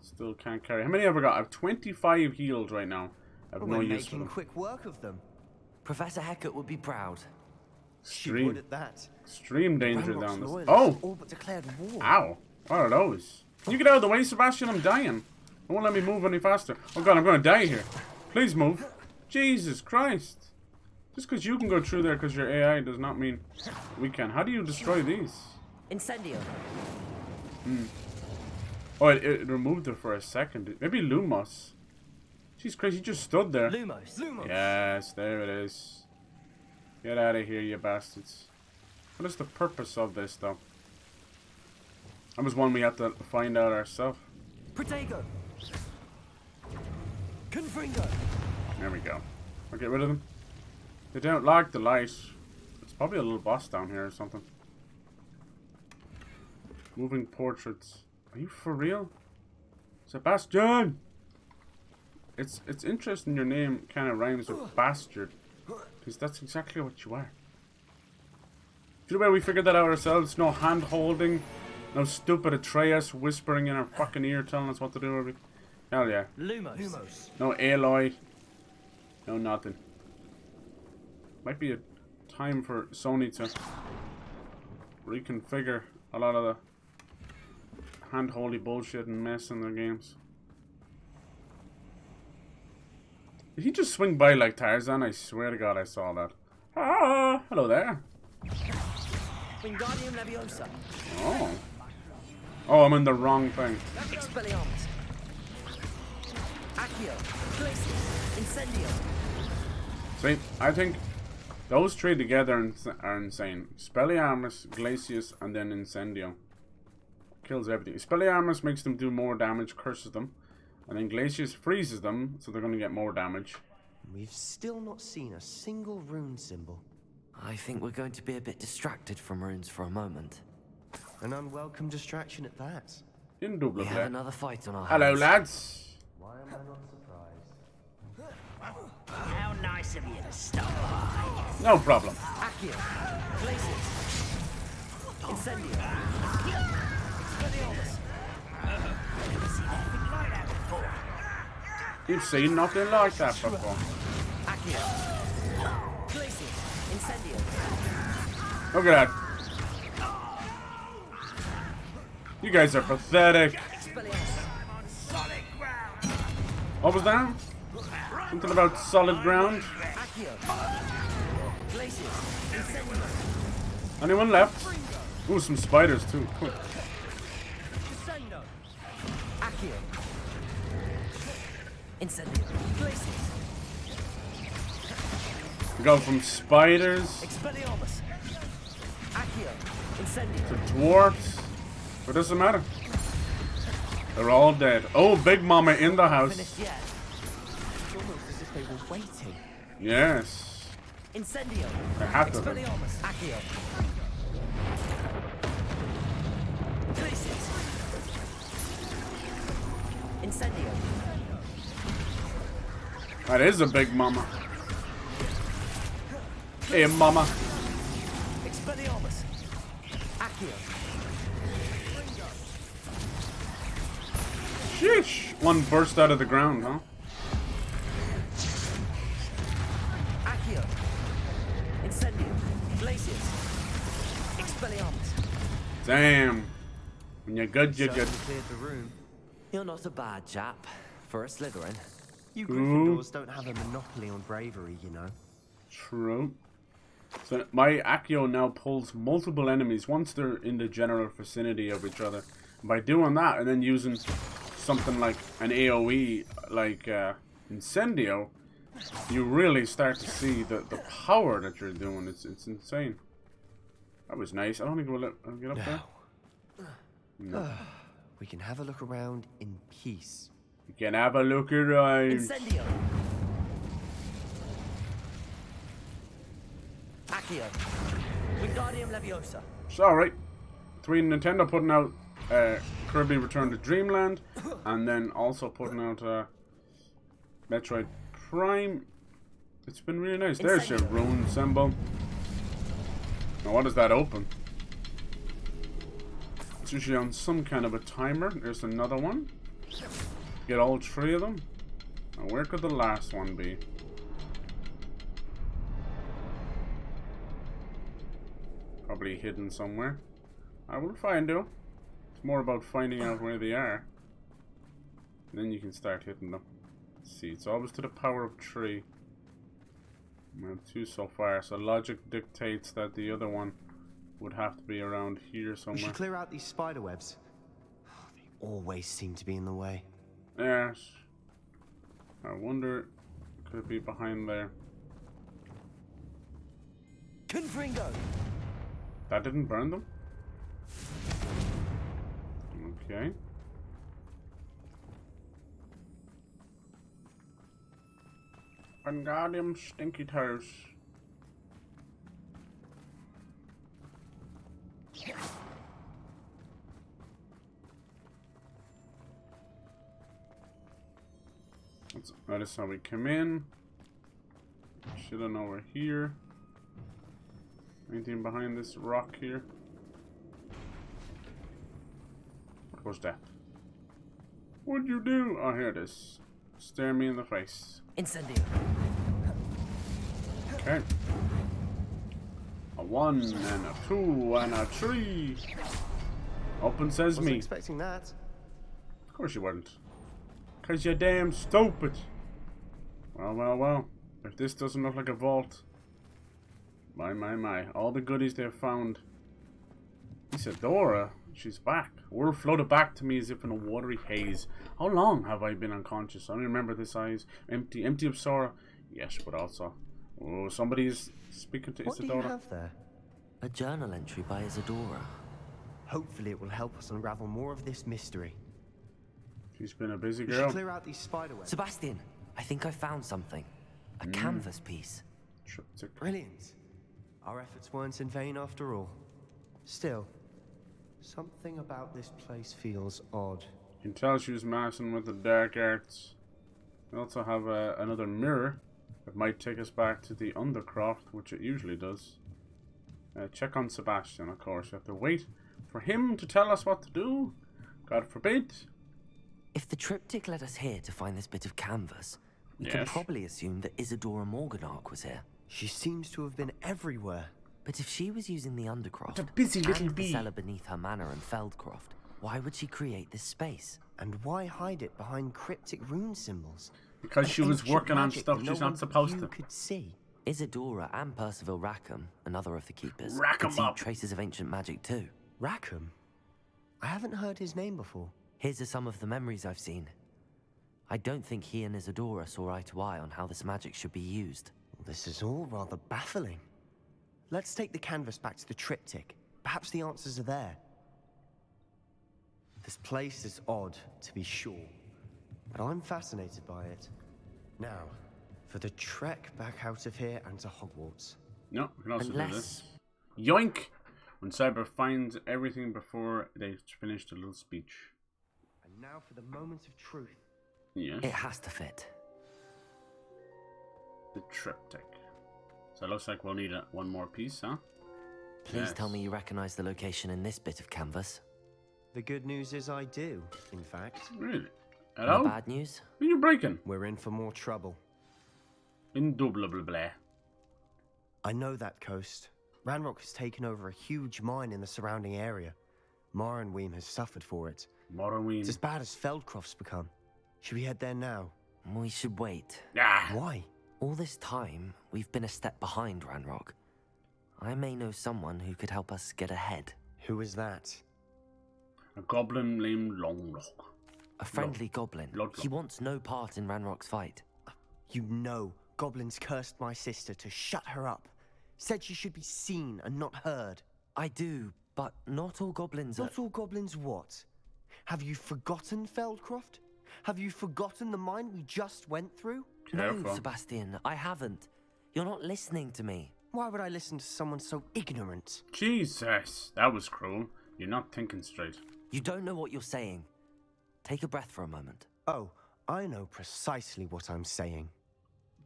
Speaker 1: Still can't carry. How many have I got? I have 25 healed right now. I have no use for them.
Speaker 10: Quick work of them.
Speaker 2: Professor Hecat would be proud.
Speaker 10: She would at that.
Speaker 1: Extreme danger
Speaker 10: Ranrock's
Speaker 1: down this.
Speaker 10: loyalists
Speaker 1: Oh!
Speaker 10: all but declared war.
Speaker 1: Ow! What are those? Can you get out of the way, Sebastian? I'm dying. It won't let me move any faster. Oh god, I'm gonna die here. Please move. Jesus Christ. Just because you can go through there because you're AI does not mean we can. How do you destroy these?
Speaker 2: Incendio.
Speaker 1: Oh, it removed it for a second. Maybe Lumos. Jeez Christ, he just stood there.
Speaker 2: Lumos.
Speaker 1: Yes, there it is. Get out of here, you bastards. What is the purpose of this, though? That was one we had to find out ourselves.
Speaker 2: Protego. Confringo.
Speaker 1: There we go. I'll get rid of them. They don't like the light. It's probably a little boss down here or something. Moving portraits. Are you for real? Sebastian! It's interesting your name kind of rhymes with bastard. Because that's exactly what you are. See the way we figured that out ourselves? No hand holding. No stupid Atreus whispering in our fucking ear telling us what to do. Hell yeah.
Speaker 2: Lumos.
Speaker 1: No Aloy. No nothing. Might be a time for Sony to reconfigure a lot of the hand-holdy bullshit and mess in their games. Did he just swing by like Tarzan? I swear to God I saw that. Ah, hello there.
Speaker 2: Wingardium Leviosa.
Speaker 1: Oh. Oh, I'm in the wrong thing.
Speaker 2: Expelliarmus. Accio. Glacius. Incendio.
Speaker 1: See, I think those three together are insane. Expelliarmus, Glacius, and then Incendio. Kills everything. Expelliarmus makes them do more damage, curses them. And then Glacius freezes them, so they're going to get more damage.
Speaker 10: We've still not seen a single rune symbol.
Speaker 2: I think we're going to be a bit distracted from runes for a moment.
Speaker 10: An unwelcome distraction at that.
Speaker 1: Indubitably.
Speaker 2: We have another fight on our hands.
Speaker 1: Hello, lads.
Speaker 10: Why am I not surprised?
Speaker 3: How nice of you to stop by.
Speaker 1: No problem.
Speaker 2: Accio. Glacius. Incendio. Expelliarmus.
Speaker 1: You've seen nothing like that before.
Speaker 2: Accio. Glacius. Incendio.
Speaker 1: Look at that. You guys are pathetic. What was that? Something about solid ground? Anyone left? Ooh, some spiders too. Cool. We go from spiders to dwarfs. But it doesn't matter. They're all dead. Oh, Big Mama in the house.
Speaker 10: It's almost as if they were waiting.
Speaker 1: Yes.
Speaker 2: Incendio.
Speaker 1: I have to.
Speaker 2: Expelliarmus. Accio. Glacius. Incendio.
Speaker 1: That is a Big Mama. Hey, Mama.
Speaker 2: Expelliarmus. Accio.
Speaker 1: Sheesh. One burst out of the ground, huh?
Speaker 2: Accio. Incendio. Glacius. Expelliarmus.
Speaker 1: Damn. When you're good, you're good.
Speaker 10: Cleared the room.
Speaker 2: You're not a bad chap for a Slytherin.
Speaker 10: You Gryffindors don't have a monopoly on bravery, you know.
Speaker 1: True. So my Accio now pulls multiple enemies once they're in the general vicinity of each other. And by doing that and then using something like an AoE like Incendio, you really start to see the power that you're doing. It's insane. That was nice. I don't think we'll get up there. No.
Speaker 10: We can have a look around in peace.
Speaker 1: You can have a look around.
Speaker 2: Incendio. Accio. Wingardium Leviosa.
Speaker 1: It's alright. Nintendo putting out Kirby Return to Dreamland, and then also putting out Metroid Prime. It's been really nice. There's your rune symbol. Now what does that open? It's usually on some kind of a timer. There's another one. Get all three of them. Now where could the last one be? Probably hidden somewhere. I will find you. It's more about finding out where they are. And then you can start hitting them. Let's see, it's always to the power of 3. We have 2 so far, so logic dictates that the other one would have to be around here somewhere.
Speaker 10: We should clear out these spider webs. They always seem to be in the way.
Speaker 1: Yes. I wonder, could it be behind there?
Speaker 10: Confringo!
Speaker 1: That didn't burn them? Okay. Wingardium stinky toes. Let's notice how we come in. Should I know we're here? Anything behind this rock here? What was that? What'd you do? Oh, here it is. Stare me in the face.
Speaker 2: Incendio.
Speaker 1: Okay. A 1 and a 2 and a 3. Open sesame.
Speaker 10: Wasn't expecting that.
Speaker 1: Of course you weren't. Cause you're damn stupid. Well, well, well. If this doesn't look like a vault. My. All the goodies they've found. Isadora. She's back. World floated back to me as if in a watery haze. How long have I been unconscious? I don't remember this eyes. Empty of sorrow. Yes, but also. Oh, somebody's speaking to Isadora.
Speaker 10: What do you have there?
Speaker 2: A journal entry by Isadora.
Speaker 10: Hopefully it will help us unravel more of this mystery.
Speaker 1: She's been a busy
Speaker 10: We
Speaker 1: girl.
Speaker 10: should clear out these spider webs.
Speaker 2: Sebastian, I think I found something. A canvas piece.
Speaker 1: Triptych.
Speaker 10: Brilliant. Our efforts weren't in vain after all. Still, something about this place feels odd.
Speaker 1: You can tell she was messing with the dark arts. We also have another mirror that might take us back to the Undercroft, which it usually does. Check on Sebastian, of course. You have to wait for him to tell us what to do. God forbid.
Speaker 2: If the triptych led us here to find this bit of canvas, we can
Speaker 1: Yes.
Speaker 2: probably assume that Isadora Morganark was here.
Speaker 10: She seems to have been everywhere.
Speaker 2: But if she was using the Undercroft
Speaker 1: What a busy little
Speaker 2: and
Speaker 1: bee.
Speaker 2: the cellar beneath her manor in Feldcroft, why would she create this space?
Speaker 10: And why hide it behind cryptic rune symbols?
Speaker 1: Because she was
Speaker 10: Ancient
Speaker 1: working on
Speaker 10: magic
Speaker 1: stuff
Speaker 10: that no
Speaker 1: she's
Speaker 10: one
Speaker 1: not supposed
Speaker 10: but you
Speaker 1: to.
Speaker 10: could see.
Speaker 2: Isadora and Percival Rackham, another of the keepers,
Speaker 1: Rack 'em
Speaker 2: could see
Speaker 1: up.
Speaker 2: traces of ancient magic too.
Speaker 10: Rackham? I haven't heard his name before.
Speaker 2: Here's some of the memories I've seen. I don't think he and Isadora saw eye to eye on how this magic should be used.
Speaker 10: This is all rather baffling. Let's take the canvas back to the triptych. Perhaps the answers are there. This place is odd, to be sure, but I'm fascinated by it. Now, for the trek back out of here and to Hogwarts.
Speaker 1: No, we can also
Speaker 2: Unless-
Speaker 1: do this. Yoink! When Cyber finds everything before they finish the little speech.
Speaker 10: And now for the moment of truth.
Speaker 1: Yes.
Speaker 2: It has to fit.
Speaker 1: The triptych. So it looks like we'll need one more piece, huh?
Speaker 2: Please tell
Speaker 1: Yes.
Speaker 2: me you recognize the location in this bit of canvas.
Speaker 10: The good news is I do, in fact.
Speaker 1: Really?
Speaker 2: And
Speaker 1: Hello?
Speaker 2: the bad news?
Speaker 1: Are you breaking?
Speaker 10: We're in for more trouble.
Speaker 1: Indubitably.
Speaker 10: I know that coast. Ranrock has taken over a huge mine in the surrounding area. Morrowind has suffered for it.
Speaker 1: Morrowind.
Speaker 10: It's as bad as Feldcroft's become. Should we head there now?
Speaker 2: We should wait.
Speaker 1: Ah!
Speaker 10: Why?
Speaker 2: All this time, we've been a step behind Ranrock. I may know someone who could help us get ahead.
Speaker 10: Who is that?
Speaker 1: A goblin named Longlock.
Speaker 2: A friendly goblin.
Speaker 1: Bloodlock.
Speaker 2: He wants no part in Ranrock's fight.
Speaker 10: You know, goblins cursed my sister to shut her up. Said she should be seen and not heard.
Speaker 2: I do, but not all goblins are...
Speaker 10: Not all goblins what? Have you forgotten Feldcroft? Have you forgotten the mine we just went through?
Speaker 2: No,
Speaker 1: Careful.
Speaker 2: Sebastian, I haven't. You're not listening to me.
Speaker 10: Why would I listen to someone so ignorant?
Speaker 1: Jesus, that was cruel. You're not thinking straight.
Speaker 2: You don't know what you're saying. Take a breath for a moment.
Speaker 10: Oh, I know precisely what I'm saying.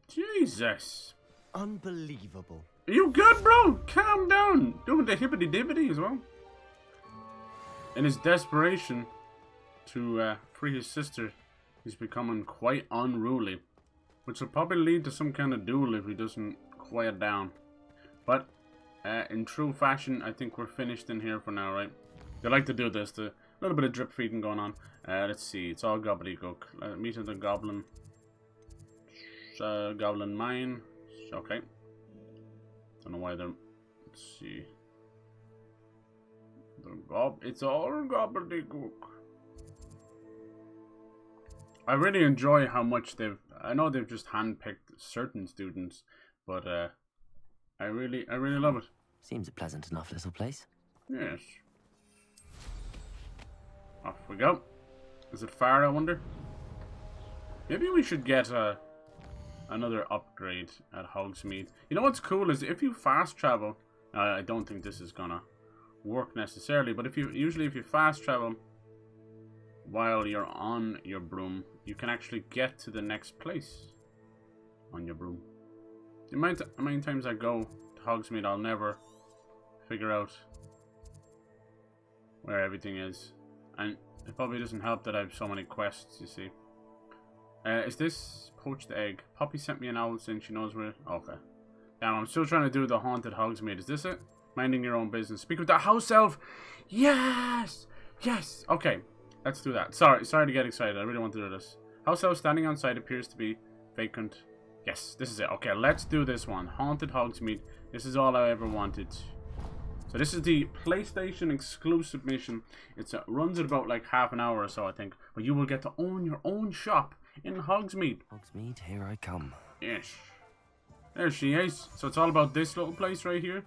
Speaker 1: Jesus.
Speaker 10: Unbelievable.
Speaker 1: Are you good, bro? Calm down. Doing the hippity-dippity as well. In his desperation to free his sister, he's becoming quite unruly. Which will probably lead to some kind of duel if he doesn't quiet down. But, in true fashion, I think we're finished in here for now, right? They like to do this. We little bit of drip feeding going on. Let's see. It's all gobbledygook. Meet at the goblin. Goblin mine. Okay. Don't know why they're. Let's see. It's all gobbledygook. I really enjoy how much they've. I know they've just handpicked certain students, but I really love it.
Speaker 2: Seems a pleasant enough little place.
Speaker 1: Yes. Off we go. Is it far, I wonder? Maybe we should get another upgrade at Hogsmeade. You know what's cool is if you fast travel. I don't think this is gonna work necessarily, but if you fast travel while you're on your broom, you can actually get to the next place on your broom. The amount how many times I go to Hogsmeade, I'll never figure out where everything is, and it probably doesn't help that I have so many quests. You see, is this poached egg? Poppy sent me an owl saying she knows where. Okay, damn, I'm still trying to do the haunted Hogsmeade. Is this it? Minding your own business. Speak with the house elf. Yes, yes. Okay, let's do that. Sorry to get excited. I really want to do this. House elf standing on site appears to be vacant. Yes, this is it. Okay, let's do this one. Haunted Hogsmeade. This is all I ever wanted. So this is the PlayStation exclusive mission. It runs at about like half an hour or so, I think. But you will get to own your own shop in Hogsmeade.
Speaker 2: Hogsmeade, here I come.
Speaker 1: Yes. There she is. So it's all about this little place right here.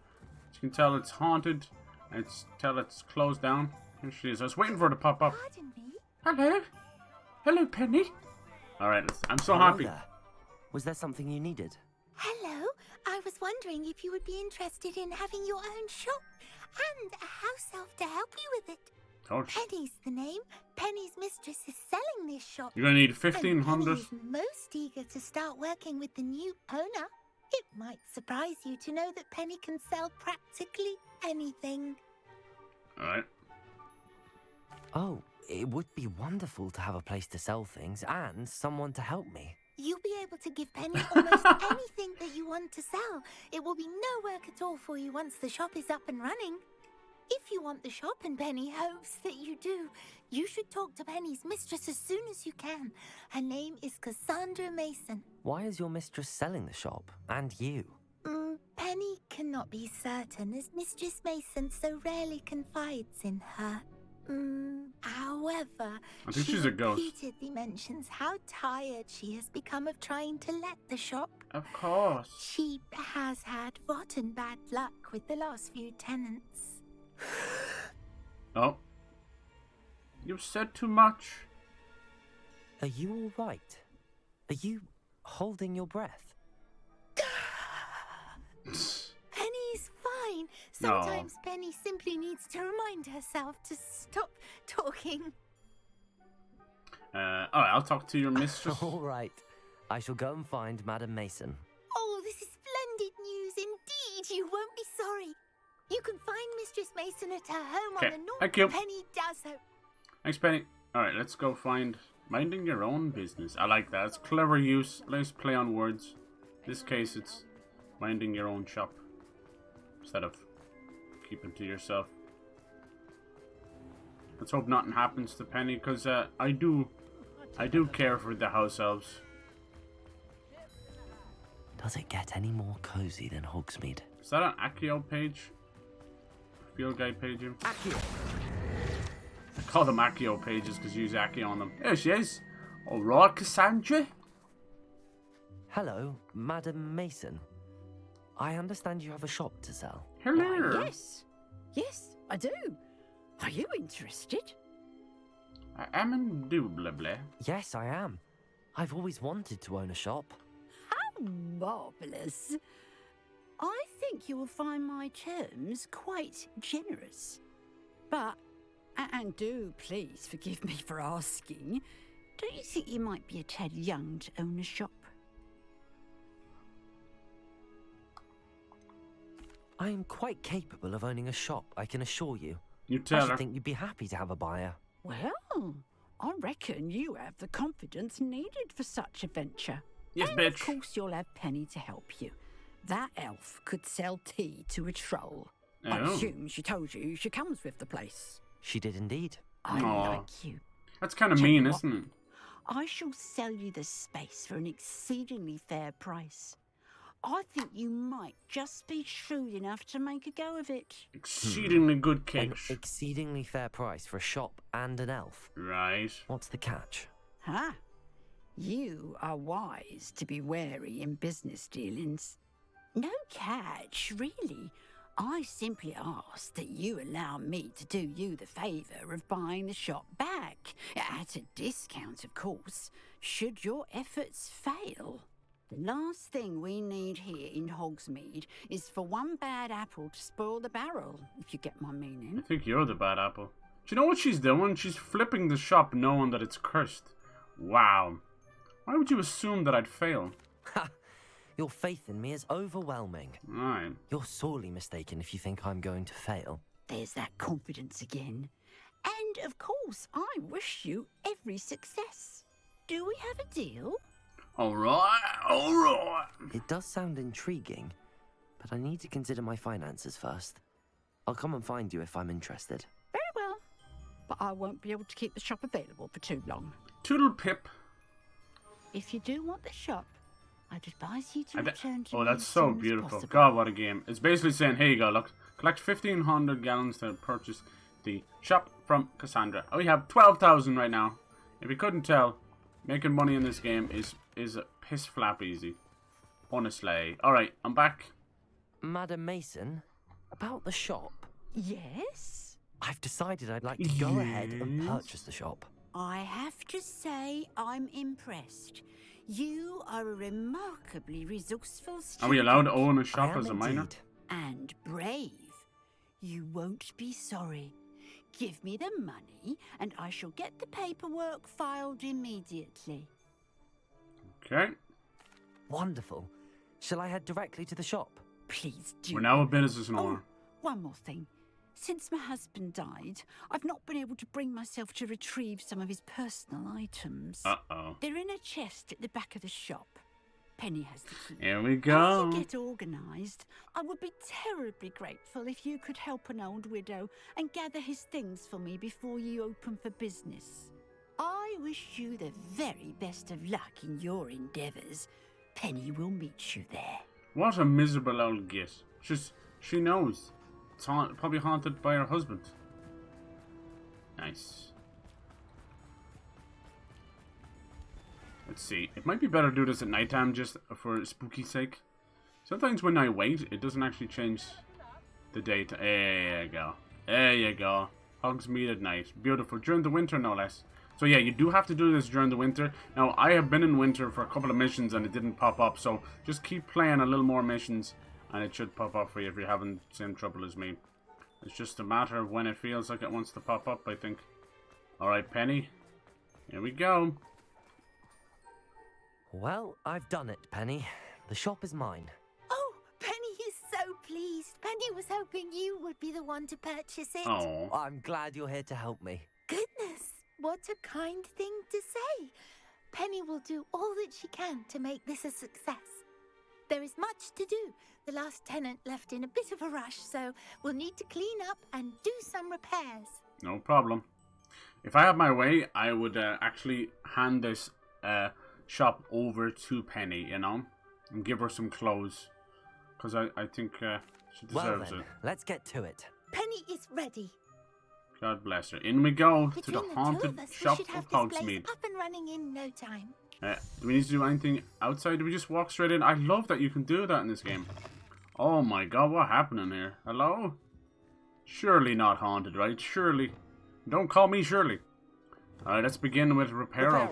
Speaker 1: You can tell it's haunted. And it's closed down. Here she is. I was waiting for her to pop up.
Speaker 4: Pardon me?
Speaker 1: Hello. Hello, Penny. Alright, I'm so
Speaker 2: Hello
Speaker 1: happy.
Speaker 2: there. Was there something you needed?
Speaker 4: Hello. I was wondering if you would be interested in having your own shop and a house elf to help you with it. Penny's the name. Penny's mistress is selling this shop.
Speaker 1: You're gonna need
Speaker 4: And
Speaker 1: 1,500.
Speaker 4: Penny is most eager to start working with the new owner. It might surprise you to know that Penny can sell practically anything.
Speaker 1: Alright.
Speaker 2: Oh, it would be wonderful to have a place to sell things and someone to help me.
Speaker 4: You'll be able to give Penny almost anything that you want to sell. It will be no work at all for you once the shop is up and running. If you want the shop and Penny hopes that you do, you should talk to Penny's mistress as soon as you can. Her name is Cassandra Mason.
Speaker 2: Why is your mistress selling the shop? And you?
Speaker 4: Penny cannot be certain as Mistress Mason so rarely confides in her. However,
Speaker 1: I think
Speaker 4: she
Speaker 1: she's a ghost.
Speaker 4: repeatedly mentions how tired she has become of trying to let the shop.
Speaker 1: Of course.
Speaker 4: She has had rotten bad luck with the last few tenants.
Speaker 1: Oh. You've said too much.
Speaker 2: Are you all right? Are you holding your breath?
Speaker 4: Penny's fine. Sometimes Penny simply needs to remind herself to stop talking.
Speaker 1: Alright, I'll talk to your mistress.
Speaker 2: All right. I shall go and find Madam Mason.
Speaker 4: Oh, this is splendid news indeed. You won't be sorry. You can find Mistress Mason at her home on the north.
Speaker 1: Thank you.
Speaker 4: Penny does so.
Speaker 1: Thanks, Penny. Alright, let's go find minding your own business. I like that. It's clever use. Let's play on words. In this case, it's minding your own shop instead of keeping to yourself. Let's hope nothing happens to Penny, because I do care for the house elves.
Speaker 2: Does it get any more cozy than Hogsmeade?
Speaker 1: Is that an Accio page? Field guide page?
Speaker 2: Accio!
Speaker 1: I call them Accio pages because you use Accio on them. There she is. Alright, Cassandra.
Speaker 2: Hello, Madam Mason. I understand you have a shop to sell.
Speaker 1: Hello.
Speaker 9: Yes, I do. Are you interested?
Speaker 1: I am indubitably.
Speaker 2: Yes, I am. I've always wanted to own a shop.
Speaker 9: How marvellous. I think you will find my terms quite generous. But, and do please forgive me for asking, don't you think you might be a tad young to own a shop?
Speaker 2: I am quite capable of owning a shop, I can assure you.
Speaker 1: You tell
Speaker 2: I
Speaker 1: her.
Speaker 2: think you'd be happy to have a buyer.
Speaker 9: Well, I reckon you have the confidence needed for such a venture.
Speaker 1: Yes,
Speaker 9: and
Speaker 1: bitch.
Speaker 9: of course you'll have Penny to help you. That elf could sell tea to a troll. I
Speaker 1: Oh.
Speaker 9: assume she told you she comes with the place.
Speaker 2: She did indeed.
Speaker 9: I
Speaker 1: Aw.
Speaker 9: like you.
Speaker 1: That's kind of
Speaker 9: Tell
Speaker 1: mean,
Speaker 9: you what.
Speaker 1: isn't it?
Speaker 9: I shall sell you the space for an exceedingly fair price. I think you might just be shrewd enough to make a go of it.
Speaker 1: Exceedingly good
Speaker 2: An
Speaker 1: cakes.
Speaker 2: exceedingly fair price for a shop and an elf.
Speaker 1: Right.
Speaker 2: What's the catch?
Speaker 9: Huh? You are wise to be wary in business dealings. No catch, really. I simply ask that you allow me to do you the favour of buying the shop back, at a discount, of course, should your efforts fail. The last thing we need here in Hogsmeade is for one bad apple to spoil the barrel, if you get my
Speaker 1: I
Speaker 9: meaning.
Speaker 1: think you're the bad apple. Do you know what she's doing? She's flipping the shop knowing that it's cursed. Wow. Why would you assume that I'd fail?
Speaker 2: Ha! Your faith in me is overwhelming.
Speaker 1: Right.
Speaker 2: You're sorely mistaken if you think I'm going to fail.
Speaker 9: There's that confidence again. And, of course, I wish you every success. Do we have a deal?
Speaker 1: Alright, alright.
Speaker 2: It does sound intriguing, but I need to consider my finances first. I'll come and find you if I'm interested.
Speaker 9: Very well. But I won't be able to keep the shop available for too long.
Speaker 1: Toodle pip.
Speaker 9: If you do want the shop, I'd advise you to return to
Speaker 1: Oh,
Speaker 9: me
Speaker 1: that's
Speaker 9: as
Speaker 1: so
Speaker 9: soon as
Speaker 1: beautiful.
Speaker 9: possible.
Speaker 1: God, what a game. It's basically saying, here you go, look. Collect 1,500 gallons to purchase the shop from Cassandra. Oh, we have 12,000 right now. If you couldn't tell, making money in this game is a piss flap easy. Honestly. Alright, I'm back.
Speaker 2: Madam Mason, about the shop.
Speaker 9: Yes?
Speaker 2: I've decided I'd like to go ahead and purchase the shop.
Speaker 9: I have to say I'm impressed. You are a remarkably resourceful student.
Speaker 1: Are we allowed to own a
Speaker 2: I
Speaker 1: shop
Speaker 2: am
Speaker 1: as a minor?
Speaker 2: indeed.
Speaker 9: And brave. You won't be sorry. Give me the money, and I shall get the paperwork filed immediately.
Speaker 1: Okay.
Speaker 2: Wonderful. Shall I head directly to the shop?
Speaker 9: Please do.
Speaker 1: We're now a business
Speaker 9: Oh,
Speaker 1: owner.
Speaker 9: one more thing. Since my husband died, I've not been able to bring myself to retrieve some of his personal items.
Speaker 1: Uh-oh.
Speaker 9: They're in a chest at the back of the shop. Penny has the key.
Speaker 1: Here we
Speaker 9: As
Speaker 1: go.
Speaker 9: you get organised, I would be terribly grateful if you could help an old widow and gather his things for me before you open for business. I wish you the very best of luck in your endeavours. Penny will meet you there.
Speaker 1: What a miserable old git. She knows. It's probably haunted by her husband. Nice. Let's see. It might be better to do this at nighttime just for spooky's sake. Sometimes when I wait, it doesn't actually change the date. There you go. There you go. Hogsmeade at night. Beautiful. During the winter, no less. So yeah, you do have to do this during the winter. Now, I have been in winter for a couple of missions and it didn't pop up. So just keep playing a little more missions and it should pop up for you if you're having the same trouble as me. It's just a matter of when it feels like it wants to pop up, I think. Alright, Penny. Here we go.
Speaker 2: Well, I've done it, Penny. The shop is mine.
Speaker 4: Oh, Penny is so pleased. Penny was hoping you would be the one to purchase it.
Speaker 1: Oh.
Speaker 2: I'm glad you're here to help me.
Speaker 4: Goodness, what a kind thing to say. Penny will do all that she can to make this a success. There is much to do. The last tenant left in a bit of a rush, so we'll need to clean up and do some repairs.
Speaker 1: No problem. If I had my way, I would actually hand this shop over to Penny, you know, and give her some clothes, because I think she deserves
Speaker 2: Well then,
Speaker 1: it.
Speaker 2: let's get to it.
Speaker 4: Penny is ready.
Speaker 1: God bless her. In we go to
Speaker 4: Between
Speaker 1: the
Speaker 4: the
Speaker 1: haunted
Speaker 4: two of us, we
Speaker 1: shop
Speaker 4: should have
Speaker 1: of
Speaker 4: this place
Speaker 1: Hogsmeade.
Speaker 4: up and running in no time.
Speaker 1: Do we need to do anything outside? Do we just walk straight in? I love that you can do that in this game. Oh my god, what happened in here? Hello? Surely not haunted, right? Surely. Don't call me Shirley. Alright, let's begin with Reparo.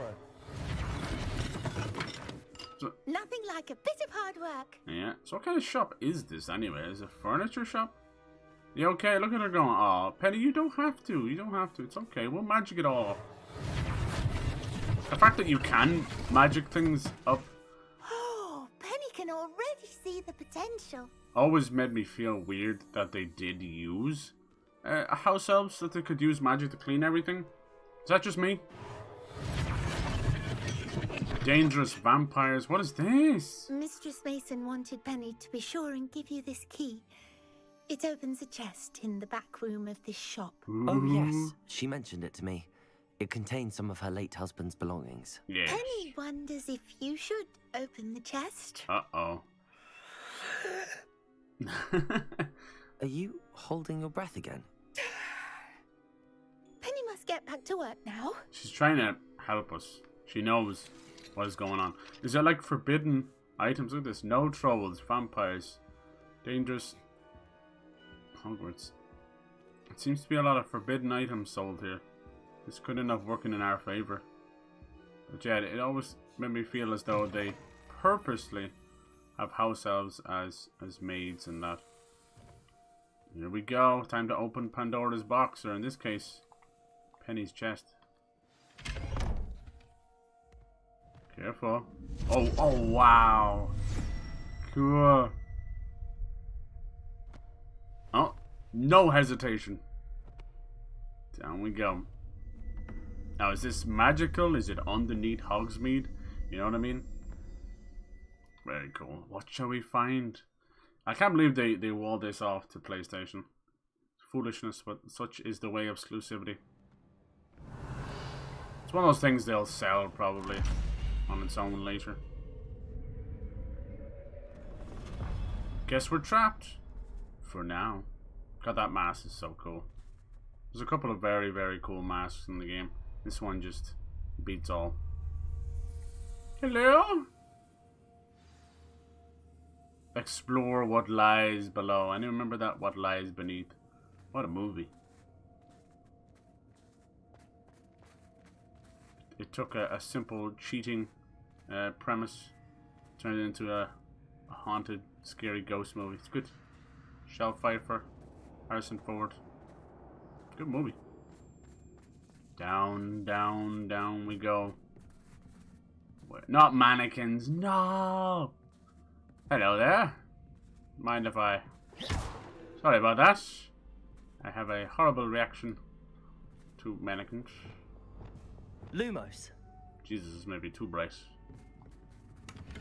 Speaker 4: Nothing like a bit of hard work.
Speaker 1: Yeah, so what kind of shop is this anyway? Is it a furniture shop? You okay? Look at her going, aw, Penny, you don't have to. You don't have to. It's okay. We'll magic it all up. The fact that you can magic things up
Speaker 4: Oh, Penny can already see the potential.
Speaker 1: always made me feel weird that they did use house elves, that they could use magic to clean everything. Is that just me? Dangerous vampires. What is this?
Speaker 4: Mistress Mason wanted Penny to be sure and give you this key. It opens a chest in the back room of this shop.
Speaker 2: Oh, yes. She mentioned it to me. It contains some of her late husband's belongings.
Speaker 1: Yes.
Speaker 4: Penny wonders if you should open the chest.
Speaker 1: Uh-oh.
Speaker 2: Are you holding your breath again?
Speaker 4: Penny must get back to work now.
Speaker 1: She's trying to help us. She knows what is going on. Is there like forbidden items? Look at this. No trolls, vampires, dangerous. Hogwarts. It seems to be a lot of forbidden items sold here. This could end up working in our favor. But yeah, it always made me feel as though they purposely have house elves as maids and that. Here we go. Time to open Pandora's box, or in this case, Penny's chest. Careful. Oh, wow. Cool. Oh, no hesitation. Down we go. Now, is this magical? Is it underneath Hogsmeade? You know what I mean? Very cool. What shall we find? I can't believe they walled this off to PlayStation. Foolishness, but such is the way of exclusivity. It's one of those things they'll sell, probably, on its own later. Guess we're trapped. For now. God, that mask is so cool. There's a couple of very, very cool masks in the game. This one just beats all. Hello? Explore what lies below. I didn't remember that. What lies beneath. What a movie. It took a simple cheating premise, turned it into a haunted, scary ghost movie. It's good. Shel Pfeiffer, Harrison Ford. Good movie. Down, down, down we go. Not mannequins. No. Hello there. Mind if I... Sorry about that. I have a horrible reaction to mannequins.
Speaker 2: Lumos.
Speaker 1: Jesus, this may be too bright.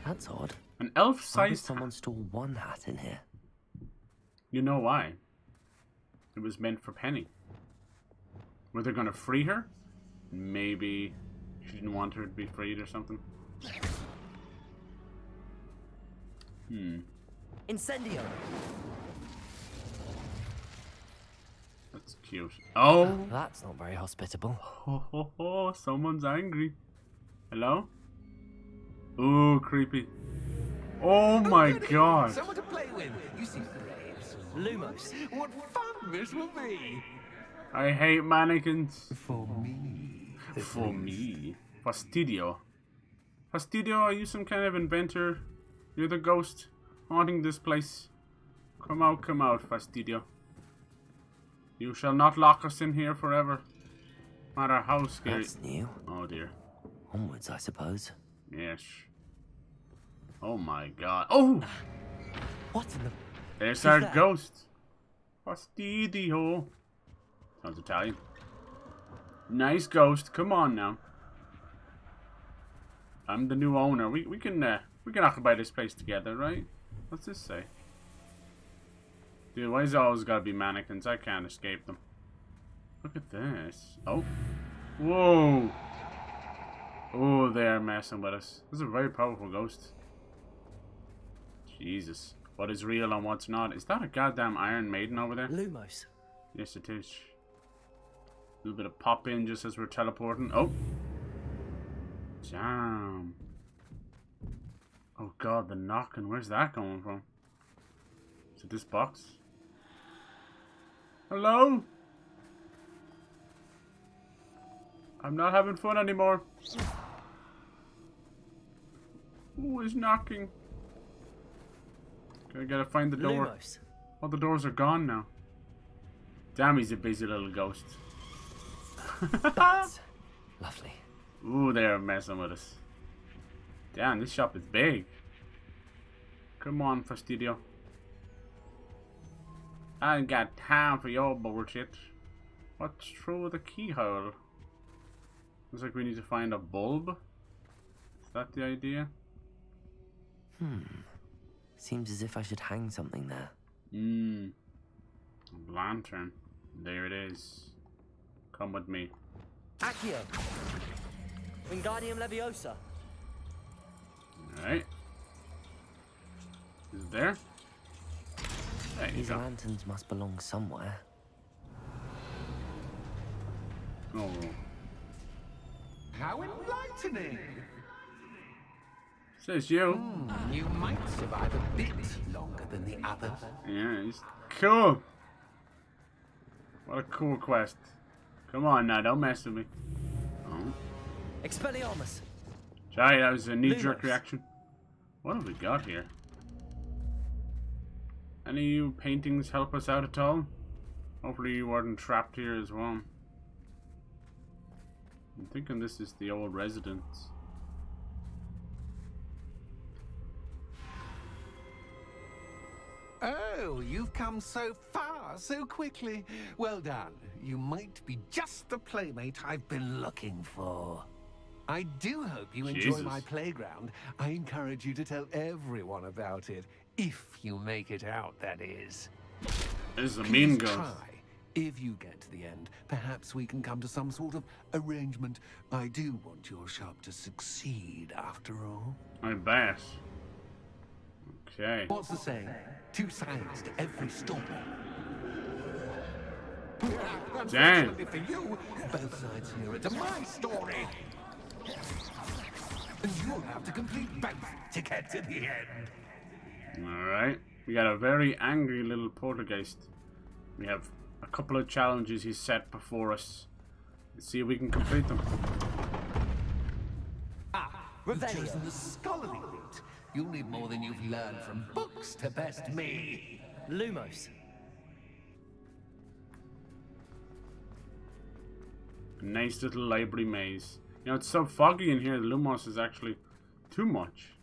Speaker 2: That's odd.
Speaker 1: An
Speaker 2: Why would
Speaker 1: elf-sized...
Speaker 2: someone store one hat in here?
Speaker 1: You know why? It was meant for Penny. Were they going to free her? Maybe she didn't want her to be freed or something.
Speaker 2: Incendio.
Speaker 1: That's cute. Oh!
Speaker 2: That's not very hospitable.
Speaker 1: Ho ho ho, someone's angry. Hello? Ooh, creepy. Oh my god.
Speaker 12: Someone to play with. You seem brave.
Speaker 2: Lumos.
Speaker 12: What fun this will be.
Speaker 1: I hate mannequins.
Speaker 12: For me.
Speaker 1: For me. Fastidio. Fastidio, are you some kind of inventor? You're the ghost haunting this place. Come out, Fastidio. You shall not lock us in here forever. No matter how scary.
Speaker 2: That's new.
Speaker 1: Oh dear.
Speaker 2: Onwards, I suppose.
Speaker 1: Yes. Oh my god. Oh!
Speaker 2: What in the...
Speaker 1: There's our ghost. Fastidio. Sounds Italian. Nice ghost. Come on now. I'm the new owner. We can occupy this place together, right? What's this say? Dude, why is it always gotta be mannequins? I can't escape them. Look at this. Oh. Whoa. Oh, they're messing with us. This is a very powerful ghost. Jesus. What is real and what's not? Is that a goddamn Iron Maiden over there?
Speaker 2: Lumos.
Speaker 1: Yes, it is. A little bit of pop in just as we're teleporting. Oh. Damn. Oh god, the knocking. Where's that coming from? Is it this box? Hello? I'm not having fun anymore. Who is knocking? I gotta find the door.
Speaker 2: Lumos.
Speaker 1: All the doors are gone now. Damn, he's a busy little ghost.
Speaker 2: Bats. Lovely.
Speaker 1: Ooh, they're messing with us. Damn, this shop is big. Come on, Fastidio. I ain't got time for your bullshit. What's through the keyhole? Looks like we need to find a bulb. Is that the idea?
Speaker 2: Seems as if I should hang something there.
Speaker 1: Lantern. There it is. Come with me.
Speaker 2: Accio. Wingardium Leviosa.
Speaker 1: Alright. Is it there? There you
Speaker 2: These
Speaker 1: go.
Speaker 2: lanterns must belong somewhere.
Speaker 1: Oh.
Speaker 12: How enlightening!
Speaker 1: Says you.
Speaker 12: You might survive a bit longer than the others.
Speaker 1: Yeah, he's cool. What a cool quest. Come on now, don't mess with me. Oh.
Speaker 2: Expelliarmus.
Speaker 1: Sorry, that was a knee-jerk
Speaker 2: Lumos.
Speaker 1: reaction. What have we got here? Any of you paintings help us out at all? Hopefully you weren't trapped here as well. I'm thinking this is the old residence.
Speaker 12: Oh, you've come so far, so quickly. Well done. You might be just the playmate I've been looking for. I do hope you enjoy
Speaker 1: Jesus.
Speaker 12: my playground. I encourage you to tell everyone about it. If you make it out, that is.
Speaker 1: This is a
Speaker 12: Please
Speaker 1: mean ghost.
Speaker 12: try. If you get to the end, perhaps we can come to some sort of arrangement. I do want your shop to succeed, after all.
Speaker 1: I bet. Okay.
Speaker 12: What's the saying? Two sides to every story.
Speaker 1: Damn.
Speaker 12: Unfortunately for you, both sides hear it to my story. And you'll have to complete both to get to the end.
Speaker 1: Alright. We got a very angry little poltergeist. We have a couple of challenges he's set before us. Let's see if we can complete them.
Speaker 12: You've chosen the scholarly route. You'll need more than you've learned from books to best me.
Speaker 2: Lumos.
Speaker 1: A nice little library maze. You know, it's so foggy in here, the Lumos is actually too much.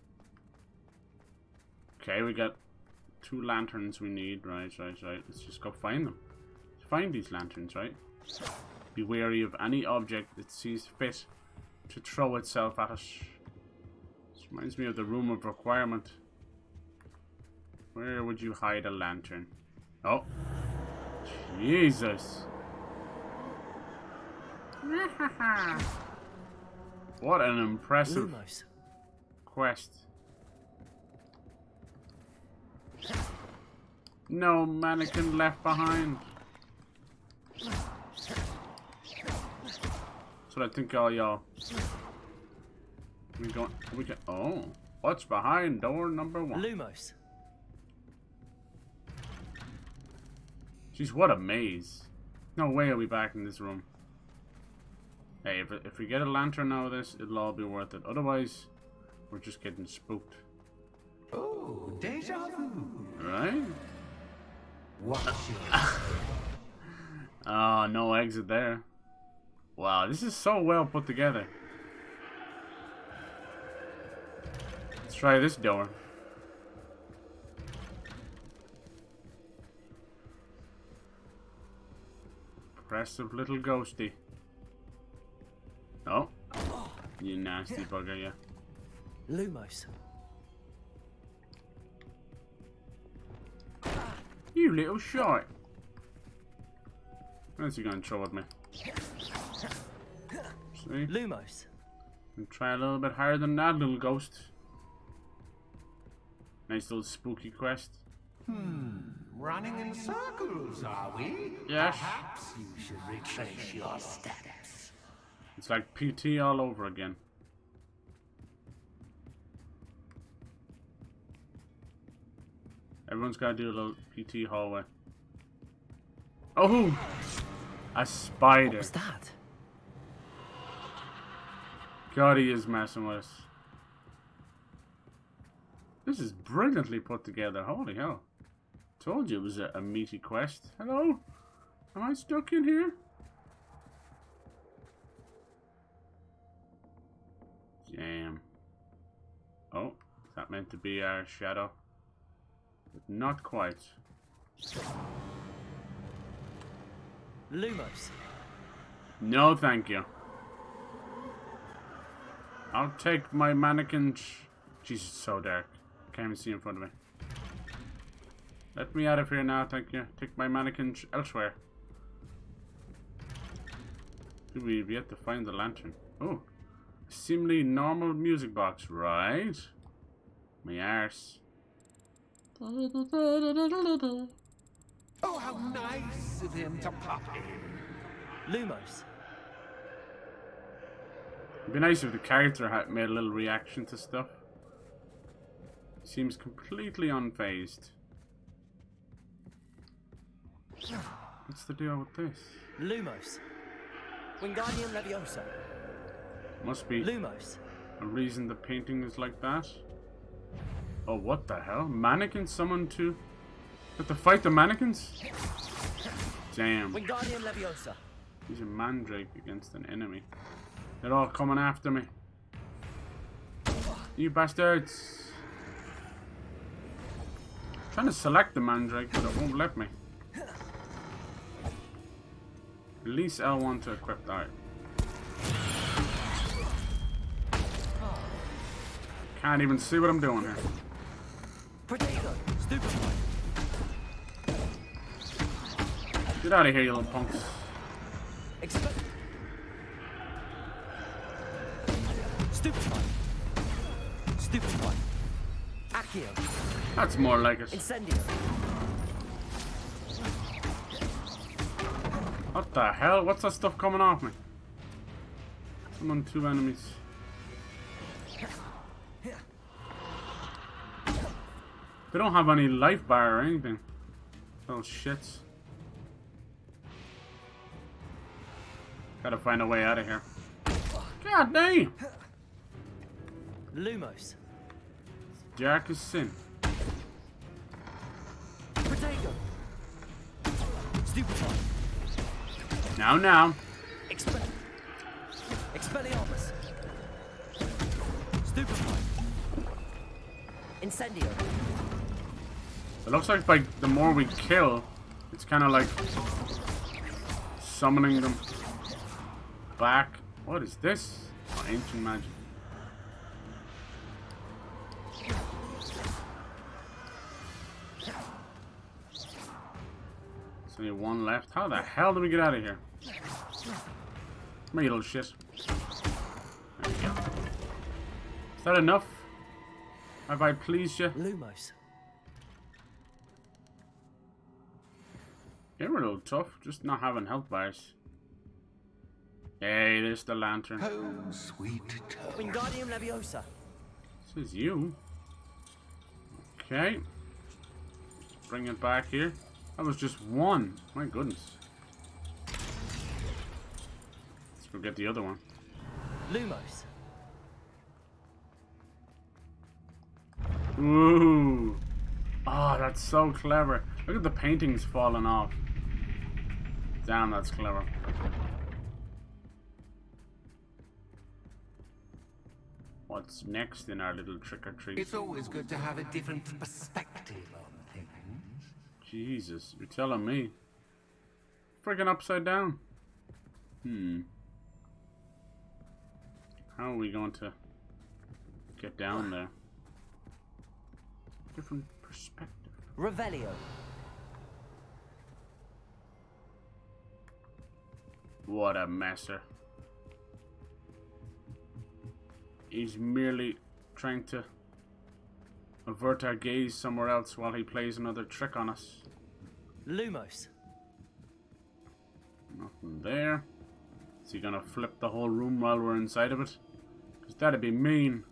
Speaker 1: Okay, we got 2 lanterns we need. Right. Let's just go find them. Find these lanterns, right? Be wary of any object that sees fit to throw itself at us. This reminds me of the room of requirement. Where would you hide a lantern? Oh. Jesus. What an impressive
Speaker 2: Lumos.
Speaker 1: quest. No mannequin left behind. That's what I think all y'all. We can. Oh, what's behind door number 1?
Speaker 2: Lumos.
Speaker 1: Jeez, what a maze. No way are we back in this room. Hey, if we get a lantern out of this, it'll all be worth it. Otherwise, we're just getting spooked.
Speaker 12: Oh, deja vu.
Speaker 1: Right?
Speaker 12: What's your...
Speaker 1: Oh, no exit there. Wow, this is so well put together. Let's try this door. Impressive little ghosty. Oh, you nasty bugger, yeah.
Speaker 2: Lumos.
Speaker 1: You little shite. What's he gonna throw at me? See?
Speaker 2: Lumos.
Speaker 1: And try a little bit higher than that, little ghost. Nice little spooky quest.
Speaker 12: Running in circles, are we?
Speaker 1: Yes.
Speaker 12: Perhaps you should retrace your steps.
Speaker 1: It's like PT all over again. Everyone's gotta do a little PT hallway. Oh! A spider.
Speaker 2: What was that?
Speaker 1: God, he is messing with us. This is brilliantly put together. Holy hell. Told you it was a meaty quest. Hello? Am I stuck in here? Damn. Oh, is that meant to be our shadow? But not quite.
Speaker 2: Lumos.
Speaker 1: No, thank you. I'll take my mannequin. Jesus, it's so dark. Can't even see in front of me. Let me out of here now, thank you. Take my mannequin elsewhere. We've yet to find the lantern. Oh, a seemingly normal music box, right? My arse.
Speaker 12: Oh, how nice of him to pop in.
Speaker 2: Lumos.
Speaker 1: It'd be nice if the character had made a little reaction to stuff. Seems completely unfazed. What's the deal with this?
Speaker 2: Lumos. Wingardium Leviosa.
Speaker 1: Must be
Speaker 2: Lumos.
Speaker 1: a reason the painting is like that. Oh, what the hell? Mannequins summoned to... Have to fight the mannequins? Damn.
Speaker 2: Wingardium Leviosa.
Speaker 1: He's a mandrake against an enemy. They're all coming after me. You bastards! I'm trying to select the mandrake, but it won't let me. Release L1 to equip that. Can't even see what I'm doing here.
Speaker 2: Potato. Stupefy.
Speaker 1: Get out of here, you little punks.
Speaker 2: Stupefy. Stupefy. Accio.
Speaker 1: That's more like it.
Speaker 2: Incendio.
Speaker 1: What the hell? What's that stuff coming off me? I'm on 2 enemies. They don't have any life bar or anything. Oh shits. Gotta find a way out of here. God damn!
Speaker 2: Lumos.
Speaker 1: Dark as sin.
Speaker 2: Potato. Stupefy.
Speaker 1: Now.
Speaker 2: Expelliarmus. Stupefy. Incendio.
Speaker 1: It looks like by the more we kill, it's kind of like summoning them back. What is this? Oh, ancient magic. There's only one left. How the hell do we get out of here? Come here, you little shit. There we go. Is that enough? Have I pleased you?
Speaker 2: Lumos.
Speaker 1: They were a little tough, just not having health bars. Hey, there's the lantern.
Speaker 12: Home, sweet toe.
Speaker 2: Wingardium Leviosa.
Speaker 1: This is you. Okay. Bring it back here. That was just one. My goodness. Let's go get the other one.
Speaker 2: Lumos.
Speaker 1: Ooh. Oh, that's so clever. Look at the paintings falling off. Damn, that's clever. What's next in our little trick-or-treat?
Speaker 12: It's always good to have a different perspective on things.
Speaker 1: Jesus, you're telling me. Friggin' upside down. How are we going to get down there? Different perspective.
Speaker 2: Revelio.
Speaker 1: What a messer. He's merely trying to avert our gaze somewhere else while he plays another trick on us.
Speaker 2: Lumos.
Speaker 1: Nothing there. Is he gonna flip the whole room while we're inside of it? Because that'd be mean.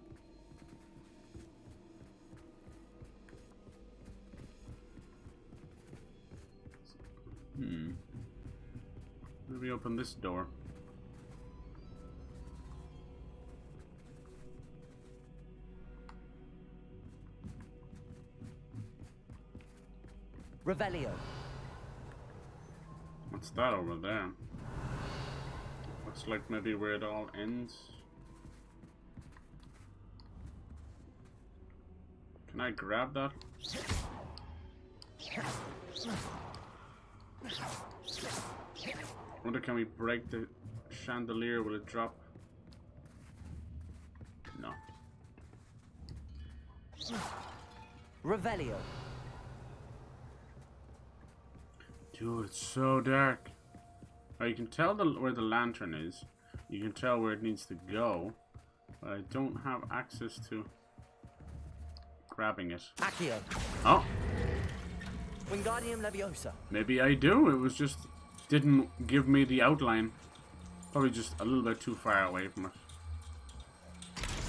Speaker 1: Maybe open this door.
Speaker 2: Revelio.
Speaker 1: What's that over there? Looks like maybe where it all ends. Can I grab that? I wonder, can we break the chandelier? Will it drop? No.
Speaker 2: Revelio.
Speaker 1: Dude, it's so dark. Oh, you can tell where the lantern is. You can tell where it needs to go. But I don't have access to grabbing it.
Speaker 2: Accio.
Speaker 1: Oh.
Speaker 2: Wingardium Leviosa.
Speaker 1: Maybe I do. It was just didn't give me the outline. Probably just a little bit too far away from it.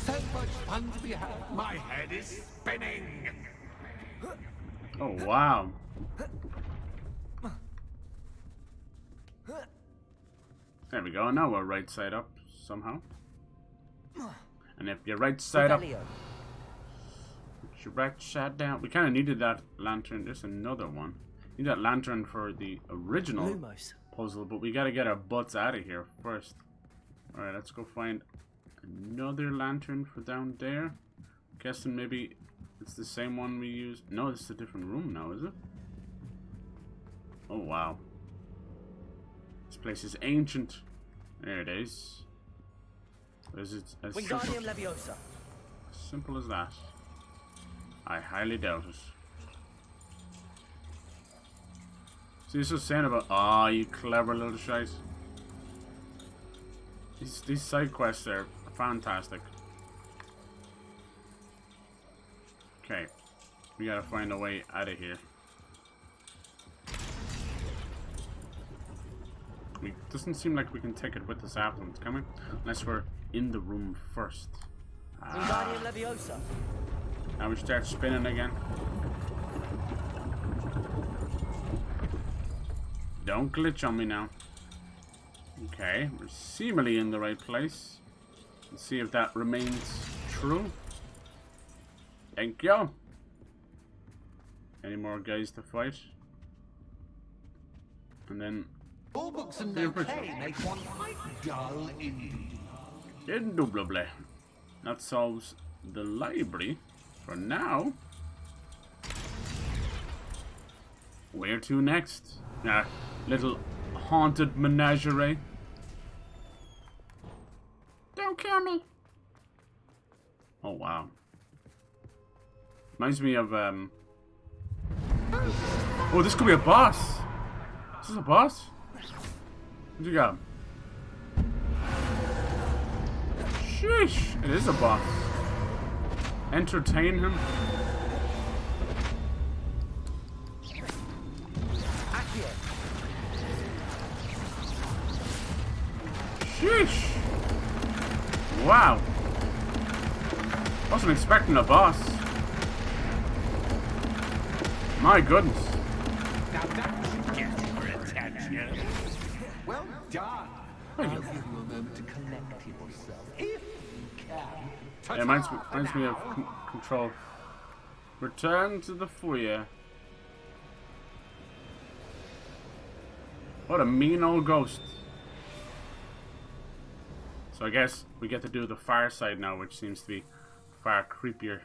Speaker 12: So much fun to be had. My head is spinning.
Speaker 1: Oh, wow. There we go. Now we're right side up somehow. And if you're right side up,
Speaker 2: Revelio.
Speaker 1: put your right side down. We kind of needed that lantern. There's another one. Need that lantern for the original
Speaker 2: Lumos.
Speaker 1: puzzle, but we got to get our butts out of here first. All right, let's go find another lantern for down there. Guessing maybe it's the same one we used. No, this is a different room now, is it? Oh, wow. This place is ancient. There it is. Is it as
Speaker 2: Wingardium Leviosa.
Speaker 1: simple as that? I highly doubt it. See, this was saying about, ah, you clever little shite. These side quests are fantastic. Okay, we gotta find a way out of here. Doesn't seem like we can take it with us afterwards, can we? Unless we're in the room first.
Speaker 2: Wingardium Leviosa.
Speaker 1: Now we start spinning again. Don't glitch on me now. Okay, we're seemingly in the right place. Let's see if that remains true. Thank you. Any more guys to fight? And then
Speaker 12: All books and no play make one quite dull indeed.
Speaker 1: indubitably. That solves the library for now. Where to next? Little haunted menagerie. Don't kill me. Oh wow. Reminds me of oh, this could be a boss. Is this a boss? What you got? Sheesh, it is a boss. Entertain him.
Speaker 2: Accio.
Speaker 1: Sheesh. Wow. Wasn't expecting a boss. My goodness.
Speaker 12: Now that should get your attention. Well done. I'll give you a moment to collect yourself, if you can.
Speaker 1: It reminds me of Control. Return to the foyer. What a mean old ghost. So I guess we get to do the far side now, which seems to be far creepier.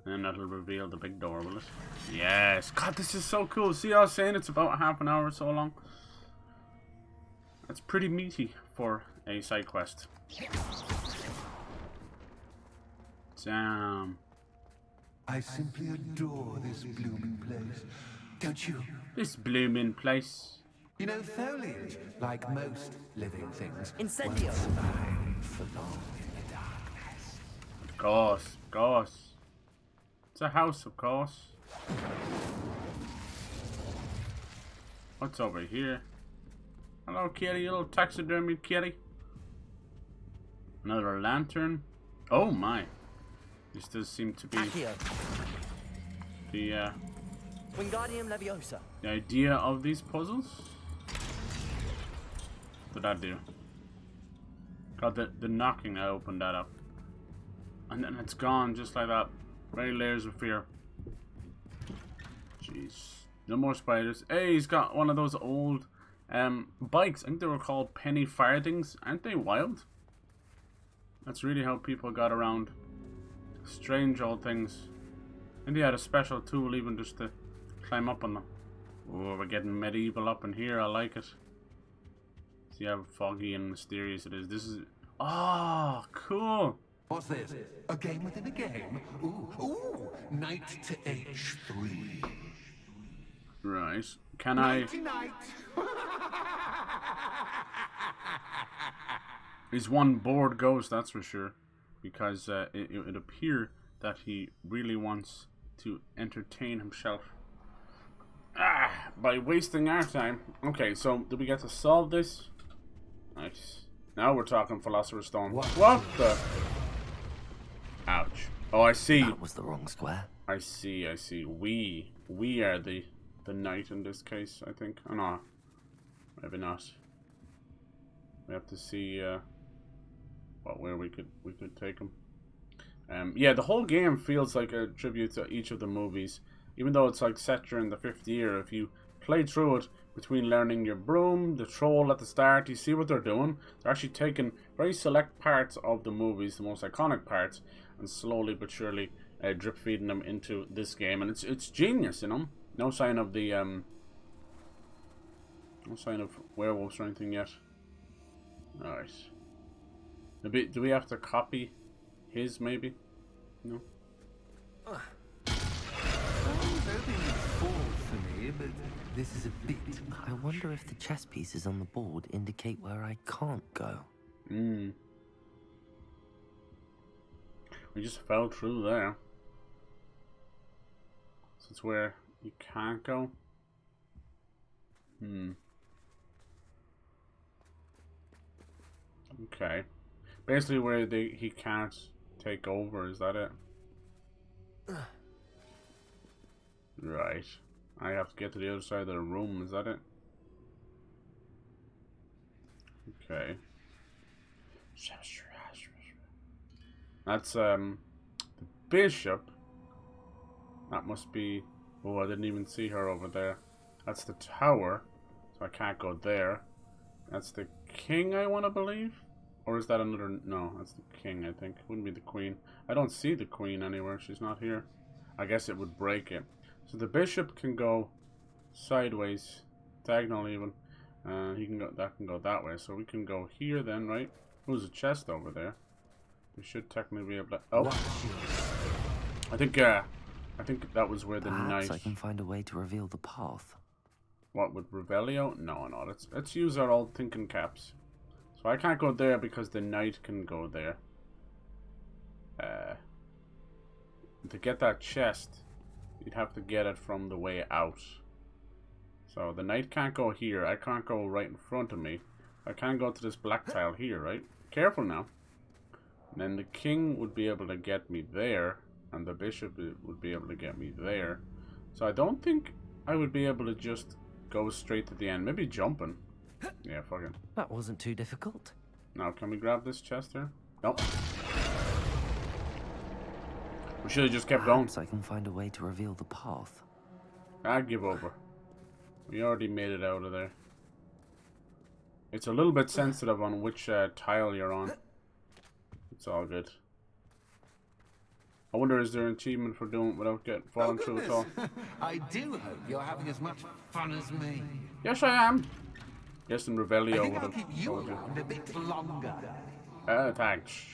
Speaker 1: And then that'll reveal the big door, will it? Yes. God, this is so cool. See, I was saying it's about half an hour or so long. That's pretty meaty for a side quest. Damn.
Speaker 12: I simply adore this blooming place. Don't you?
Speaker 1: This blooming place.
Speaker 12: You know, foliage, like most living things,
Speaker 2: Incendio.
Speaker 12: won't survive for long in the darkness.
Speaker 1: Of course. It's a house, of course. What's over here? Hello, kitty, you little taxidermy kitty. Another lantern. Oh my. This does seem to be
Speaker 2: Accio.
Speaker 1: the
Speaker 2: Wingardium Leviosa.
Speaker 1: idea of these puzzles. What did that do? God, the knocking, I opened that up. And then it's gone just like that. Very layers of fear. Jeez. No more spiders. Hey, he's got one of those old bikes. I think they were called penny farthings. Aren't they wild? That's really how people got around strange old things. And he had a special tool even just to climb up on them. Oh, we're getting medieval up in here. I like it. See how foggy and mysterious it is. This is... Oh, cool.
Speaker 12: What's this? A game within a game? Ooh, knight to H3.
Speaker 1: Right. Can I... He's one bored ghost, that's for sure. Because it appears that he really wants to entertain himself. By wasting our time. Okay, so did we get to solve this? Nice. Now we're talking Philosopher's Stone. What the? Ouch. Oh, I see.
Speaker 2: That was the wrong square.
Speaker 1: I see. We are the knight in this case, I think. Oh no. Maybe not. We have to see where we could take him. Yeah, the whole game feels like a tribute to each of the movies. Even though it's like set during the 5th year, if you play through it between learning your broom, the troll at the start, you see what they're doing. They're actually taking very select parts of the movies, the most iconic parts, and slowly but surely drip feeding them into this game. And it's genius, you know. No sign of the no sign of werewolves or anything yet. Alright. Do we have to copy his maybe? No.
Speaker 12: But this is a bit much.
Speaker 2: I wonder if the chess pieces on the board indicate where I can't go.
Speaker 1: We just fell through there. So it's where you can't go. Okay. Basically where he can't take over, is that it? Right. I have to get to the other side of the room, is that it? Okay. That's the bishop. That must be... Oh, I didn't even see her over there. That's the tower, so I can't go there. That's the king, I want to believe? Or is that another... No, that's the king, I think. Wouldn't be the queen. I don't see the queen anywhere. She's not here. I guess it would break it. So the bishop can go sideways, diagonal even. He can go. That can go that way. So we can go here then, right? There's a chest over there. We should technically be able to. Oh, I think that was where the
Speaker 2: Perhaps
Speaker 1: knight.
Speaker 2: I can find a way to reveal the path.
Speaker 1: What with Revelio? No. Let's use our old thinking caps. So I can't go there because the knight can go there. To get that chest, you'd have to get it from the way out. So the knight can't go here. I can't go right in front of me. I can't go to this black tile here, right? Careful now. And then the king would be able to get me there, and the bishop would be able to get me there. So I don't think I would be able to just go straight to the end. Maybe jumping. Yeah, fuck it.
Speaker 2: That wasn't too difficult.
Speaker 1: Now, can we grab this chest here? Nope. We should have just kept going.
Speaker 2: Perhaps I can find a way to reveal the path.
Speaker 1: I give over. We already made it out of there. It's a little bit sensitive on which tile you're on. It's all good. I wonder, is there an achievement for doing it without getting falling through at all?
Speaker 12: I do hope you're having as much fun as me.
Speaker 1: Yes, I am. Yes, and Revelio
Speaker 12: I think
Speaker 1: would
Speaker 12: I'll
Speaker 1: have
Speaker 12: keep you
Speaker 1: told you.
Speaker 12: around a bit longer.
Speaker 1: Thanks.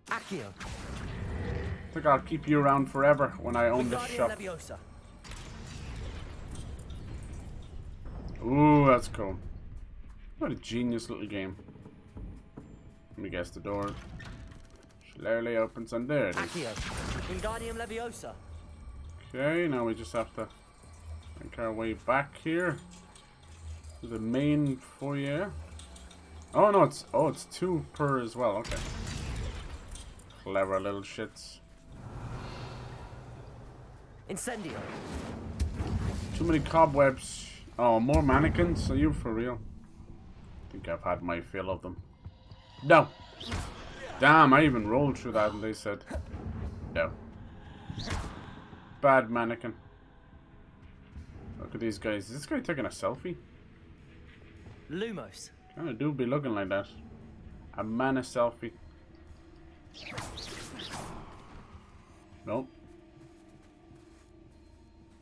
Speaker 2: Accio.
Speaker 1: I think I'll keep you around forever when I own this shop.
Speaker 2: Leviosa.
Speaker 1: Ooh, that's cool. What a genius little game. Let me guess, the door slowly opens, and there it is.
Speaker 2: Accio. Wingardium Leviosa.
Speaker 1: Okay, now we just have to make our way back here to the main foyer. Oh no, it's 2 per as well. Okay, clever little shits.
Speaker 2: Incendio.
Speaker 1: Too many cobwebs. Oh, more mannequins? Are you for real? I think I've had my fill of them. No! Damn, I even rolled through that and they said no. Bad mannequin. Look at these guys. Is this guy taking a selfie?
Speaker 2: Lumos.
Speaker 1: Kinda do be looking like that. A man a selfie. Nope.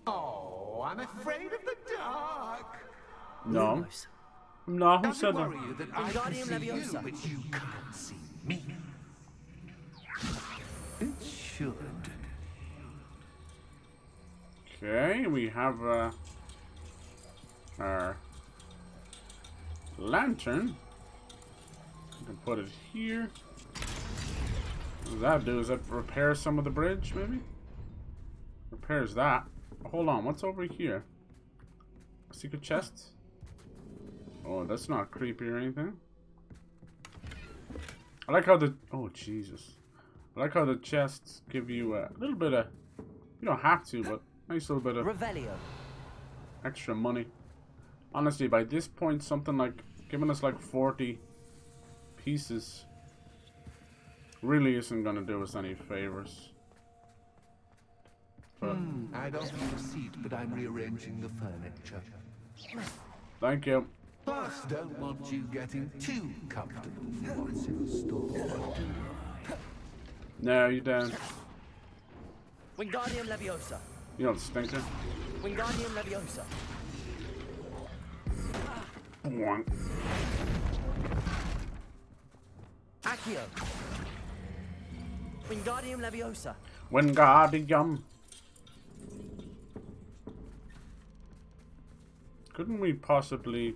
Speaker 12: Oh, I'm afraid of the dark.
Speaker 1: No.
Speaker 2: Lumos.
Speaker 1: No, who
Speaker 12: Does it
Speaker 1: said that?
Speaker 12: worry you that I can
Speaker 2: Wingardium
Speaker 12: see you,
Speaker 2: Leviosa.
Speaker 12: but you can't see me? It should.
Speaker 1: Okay, we have our lantern. We can put it here. What does that do? Does that repair some of the bridge, maybe? Repairs that. Hold on, what's over here? A secret chest? Oh, that's not creepy or anything. I like how the... Oh, Jesus. I like how the chests give you a little bit of... You don't have to, but nice little bit of...
Speaker 2: Revelio.
Speaker 1: Extra money. Honestly, by this point, something like... Giving us like 40 pieces really isn't going to do us any favors. But,
Speaker 12: I'd offer you a seat, but I'm rearranging the furniture.
Speaker 1: thank you.
Speaker 12: Plus, don't want you getting too comfortable for what's in store.
Speaker 1: No, you don't.
Speaker 2: Wingardium Leviosa.
Speaker 1: You don't stinker.
Speaker 2: Wingardium Leviosa.
Speaker 1: One.
Speaker 2: Accio. Wingardium Leviosa.
Speaker 1: Wingardium. Couldn't we possibly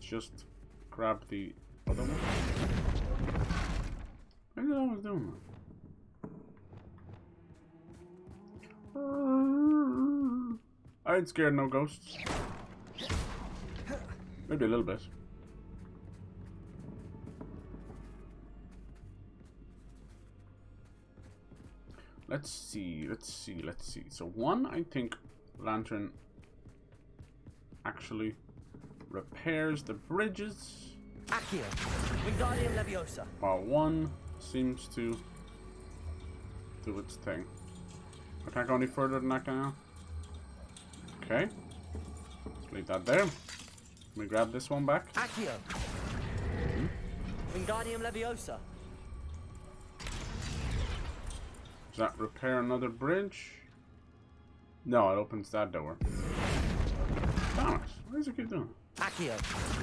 Speaker 1: just grab the other one? I did I was doing that. I ain't scared of no ghosts. Maybe a little bit. Let's see. So one, I think, lantern actually repairs the bridges.
Speaker 2: Accio. Wingardium Leviosa.
Speaker 1: While one seems to do its thing. I can't go any further than that now. Okay. Leave that there. Let me grab this one back.
Speaker 2: Accio. Wingardium Leviosa.
Speaker 1: Does that repair another bridge? No, it opens that door. Damn it. What does it keep doing?
Speaker 2: Accio.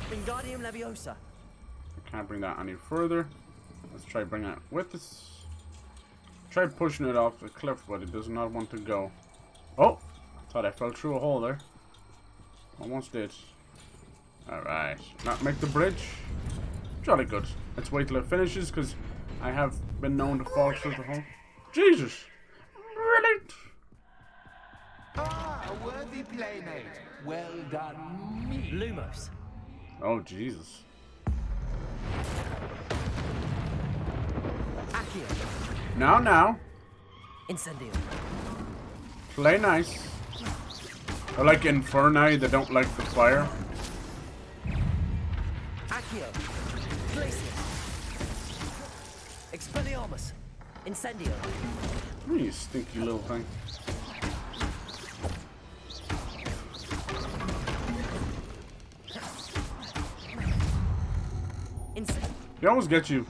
Speaker 2: Wingardium Leviosa.
Speaker 1: I can't bring that any further. Let's try bringing it with us. Try pushing it off the cliff, but it does not want to go. Oh! Thought I fell through a hole there. Almost did. Alright. Now make the bridge. Jolly good. Let's wait till it finishes, because I have been known to fall through the hole. Jesus! Brilliant!
Speaker 12: Ah, a worthy playmate. Well done, me.
Speaker 2: Lumos.
Speaker 1: Oh, Jesus.
Speaker 2: Accio.
Speaker 1: Now.
Speaker 2: Incendio.
Speaker 1: Play nice. They're like Inferni, they don't like the fire.
Speaker 2: Accio. Glacius. Expelliarmus. Incendio.
Speaker 1: You stinky little thing. He always gets you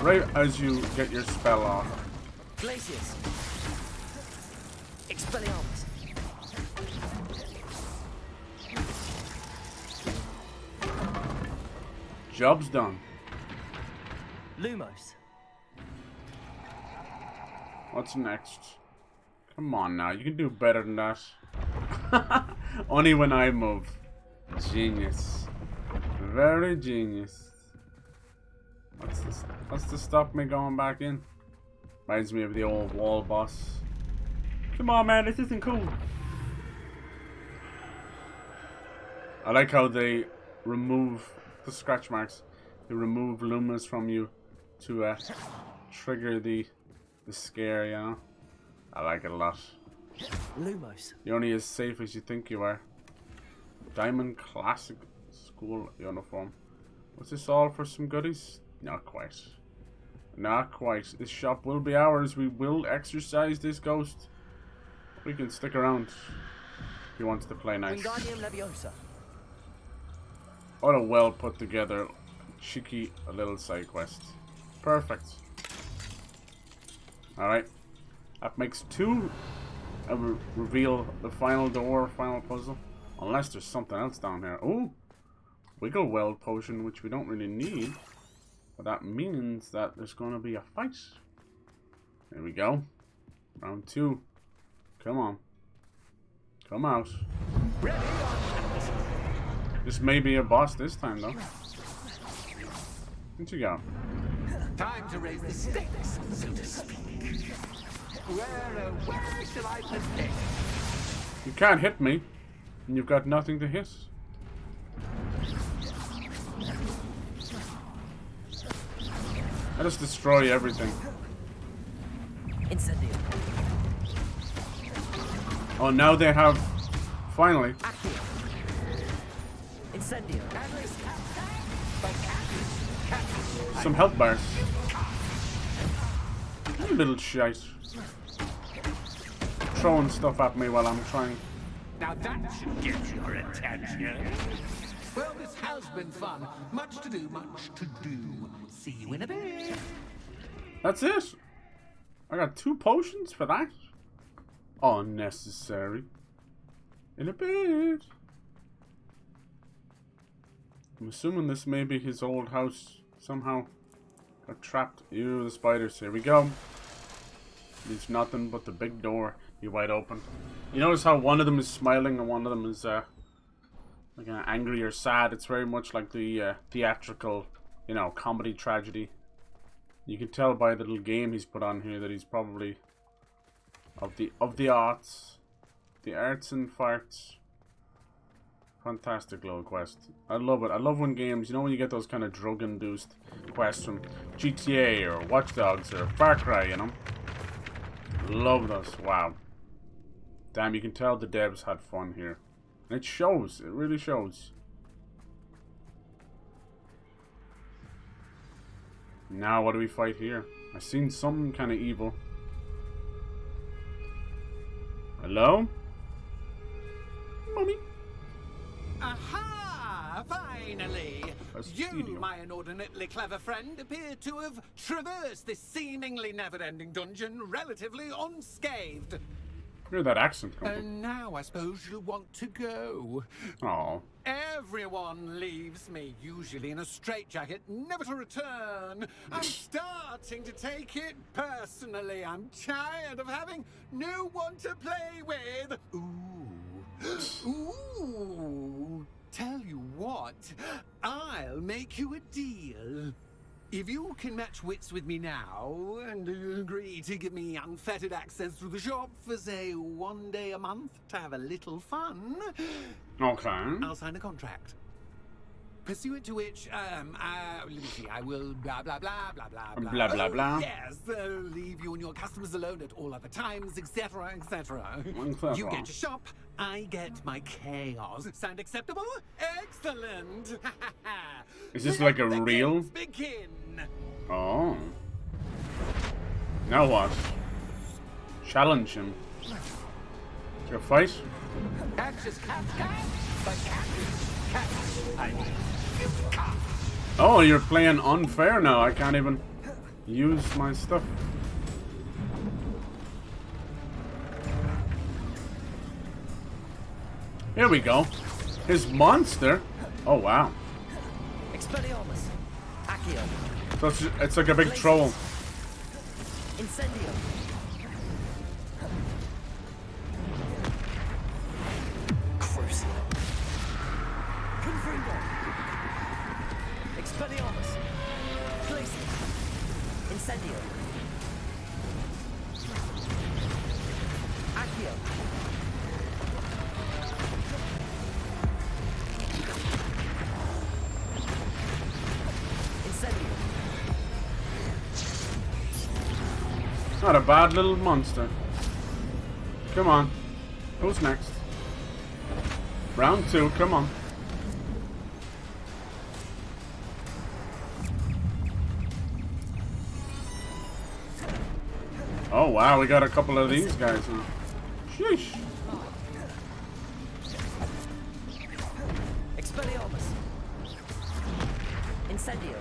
Speaker 1: right as you get your spell off.
Speaker 2: Glacius. Expelliarmus.
Speaker 1: Job's done.
Speaker 2: Lumos.
Speaker 1: What's next? Come on now, you can do better than that. Only when I move. Genius. Very genius. What's to stop me going back in? Reminds me of the old wall boss. Come on, man, this isn't cool. I like how they remove the scratch marks. They remove lumens from you to trigger the scare, you know? I like it a lot.
Speaker 2: Lumos.
Speaker 1: You're only as safe as you think you are. Diamond Classic School uniform. Was this all for some goodies? Not quite. Not quite. This shop will be ours. We will exercise this ghost. We can stick around if he wants to play nice.
Speaker 2: Wingardium Leviosa.
Speaker 1: What a well put together, cheeky little side quest. Perfect. Alright. That makes two. I will reveal the final door, final puzzle. Unless there's something else down here. Oh! Wiggle Well potion, which we don't really need. But that means that there's going to be a fight. There we go. Round 2. Come on. Come out. This may be a boss this time, though. Where'd you go?
Speaker 12: Time to raise the stakes, so to speak. Where shall I put this?
Speaker 1: You can't hit me, and you've got nothing to hit. I just destroy everything.
Speaker 2: Incendio.
Speaker 1: Oh, now they have... Finally.
Speaker 2: Incendio.
Speaker 1: Some health bars. You little shite. Throwing stuff at me while I'm trying.
Speaker 12: Now that should get your attention. Well, this has been fun. Much to do, much to do. See you in a bit.
Speaker 1: That's it. I got 2 potions for that. Unnecessary. In a bit. I'm assuming this may be his old house. Somehow got trapped. Ew, the spiders. Here we go. Leaves nothing but the big door be wide open. You notice how one of them is smiling and one of them is like angry or sad. It's very much like the theatrical, you know, comedy tragedy. You can tell by the little game he's put on here that he's probably of the arts, the arts and farts. Fantastic little quest. I love it. I love when games, you know, when you get those kind of drug-induced quests from GTA or Watch Dogs or Far Cry, you know. Love those. Wow. Damn, you can tell the devs had fun here. And it shows. It really shows. Now, what do we fight here? I seen something kind of evil. Hello? Mommy?
Speaker 12: Aha! Finally! You, my inordinately clever friend, appear to have traversed this seemingly never-ending dungeon relatively unscathed.
Speaker 1: Where'd that accent come from?
Speaker 12: And now I suppose you'll want to go.
Speaker 1: Oh.
Speaker 12: Everyone leaves me, usually in a straitjacket, never to return. I'm starting to take it personally. I'm tired of having no one to play with. Ooh. Ooh. Tell you what, I'll make you a deal. If you can match wits with me now, and agree to give me unfettered access to the shop for, say, 1 day a month to have a little fun,
Speaker 1: okay,
Speaker 12: I'll sign a contract. Pursuant to which, let me see, I will blah, blah, blah, blah, blah, blah.
Speaker 1: Blah, blah, blah.
Speaker 12: Yes, leave you and your customers alone at all other times, etc., etc. You get your shop, I get my chaos. Sound acceptable? Excellent!
Speaker 1: Is this like a real?
Speaker 12: Begin.
Speaker 1: Oh. Now what? Challenge him. To a fight? Oh, you're playing unfair now. I can't even use my stuff. Here we go. His monster. Oh wow.
Speaker 2: Expelliarmus. Accio.
Speaker 1: So it's like a big troll.
Speaker 2: Incendio. Crucible. Confringo. Expelliarmus. Glacius. Incendio. Accio.
Speaker 1: Not a bad little monster. Come on. Who's next? Round 2, come on. Oh wow, we got a couple of these guys. Sheesh.
Speaker 2: Expelliarmus. Incendio.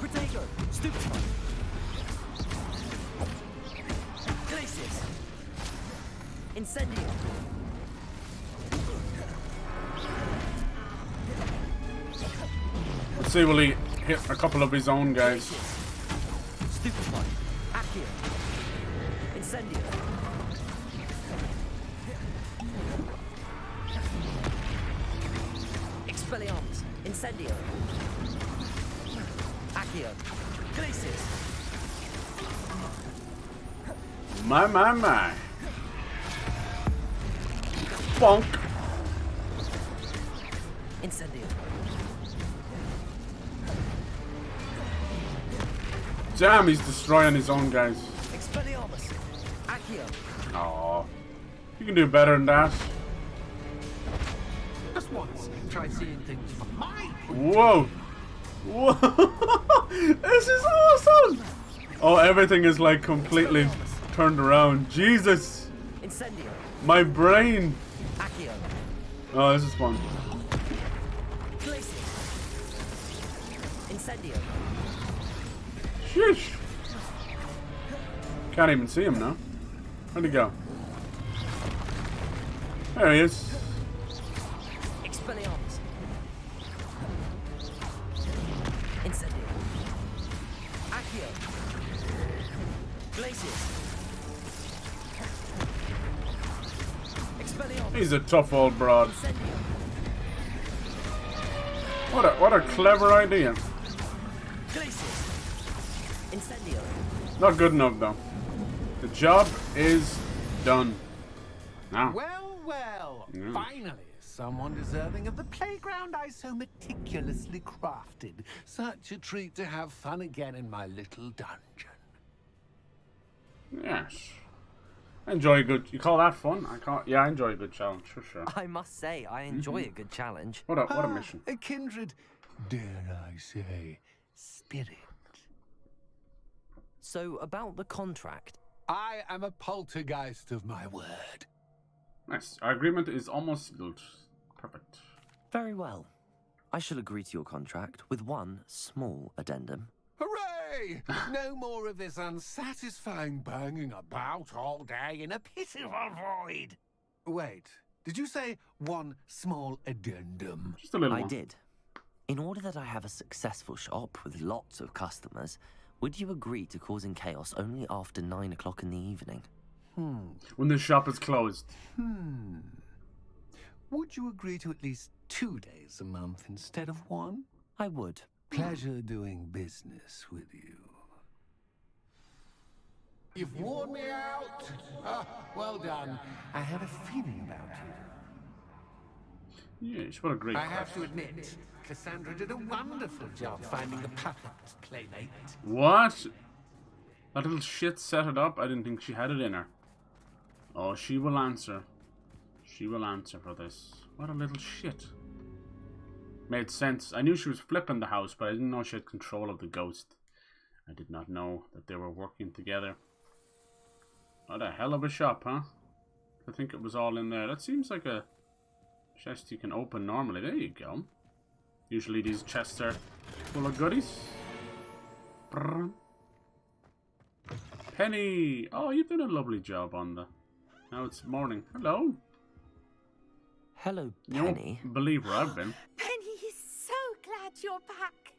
Speaker 2: Protego. Stupefy. Glacius. Incendio.
Speaker 1: Let's see, will he hit a couple of his own guys?
Speaker 2: Stupefy. Accio. Incendio. Incendio. Accio. Glacius.
Speaker 1: My. Bonk.
Speaker 2: Incendio.
Speaker 1: Damn, he's destroying his own guys.
Speaker 2: Expelliarmus. Accio.
Speaker 1: Aww. You can do better than that.
Speaker 12: Just once, try seeing things from my
Speaker 1: Whoa. Whoa. This is awesome. Oh, everything is like completely turned around. Jesus.
Speaker 2: Incendio.
Speaker 1: My brain.
Speaker 2: Accio.
Speaker 1: Oh, this is fun.
Speaker 2: Glacius. Incendio.
Speaker 1: Sheesh. Can't even see him now. Where'd he go? There he is.
Speaker 2: Expelliarmus. Incendio. Accio. Glacius. Expelliarmus.
Speaker 1: He's a tough old broad.
Speaker 2: Incendio.
Speaker 1: What a clever idea.
Speaker 2: Glacius. Incendio.
Speaker 1: Not good enough though. The job is done. Now.
Speaker 12: Well,
Speaker 1: Yeah.
Speaker 12: finally, someone deserving of the playground I so meticulously crafted. Such a treat to have fun again in my little dungeon.
Speaker 1: Yes. I enjoy a good. You call that fun? Yeah, I enjoy a good challenge for sure.
Speaker 2: I must say, I enjoy a good challenge.
Speaker 1: What a mission.
Speaker 12: A kindred, dare I say, spirit.
Speaker 2: So, about the contract.
Speaker 12: I am a poltergeist of my word.
Speaker 1: Nice. Our agreement is almost sealed. Perfect.
Speaker 2: Very well. I shall agree to your contract with one small addendum.
Speaker 12: Hooray! No more of this unsatisfying banging about all day in a pitiful void. Wait, did you say one small addendum?
Speaker 1: Just a little
Speaker 2: I
Speaker 1: one.
Speaker 2: did. In order that I have a successful shop with lots of customers, would you agree to causing chaos only after 9 o'clock in the evening?
Speaker 1: When the shop is closed.
Speaker 12: Would you agree to at least 2 days a month instead of one?
Speaker 2: I would.
Speaker 12: Pleasure doing business with you. You've worn me out. Ah, well done. I had a feeling about you.
Speaker 1: Yes, what a great
Speaker 12: I have
Speaker 1: quest.
Speaker 12: to admit, Cassandra did a wonderful job finding the perfect playmate.
Speaker 1: What? That little shit set it up? I didn't think she had it in her. Oh, she will answer. She will answer for this. What a little shit. Made sense. I knew she was flipping the house, but I didn't know she had control of the ghost. I did not know that they were working together. What a hell of a shop, huh? I think it was all in there. That seems like a chest you can open normally. There you go. Usually these chests are full of goodies. Brrr. Penny! Oh, you did a lovely job on the... Now it's morning. Hello.
Speaker 2: Hello,
Speaker 1: You
Speaker 2: Penny.
Speaker 1: won't believe where I've been.
Speaker 4: Penny is so glad you're back.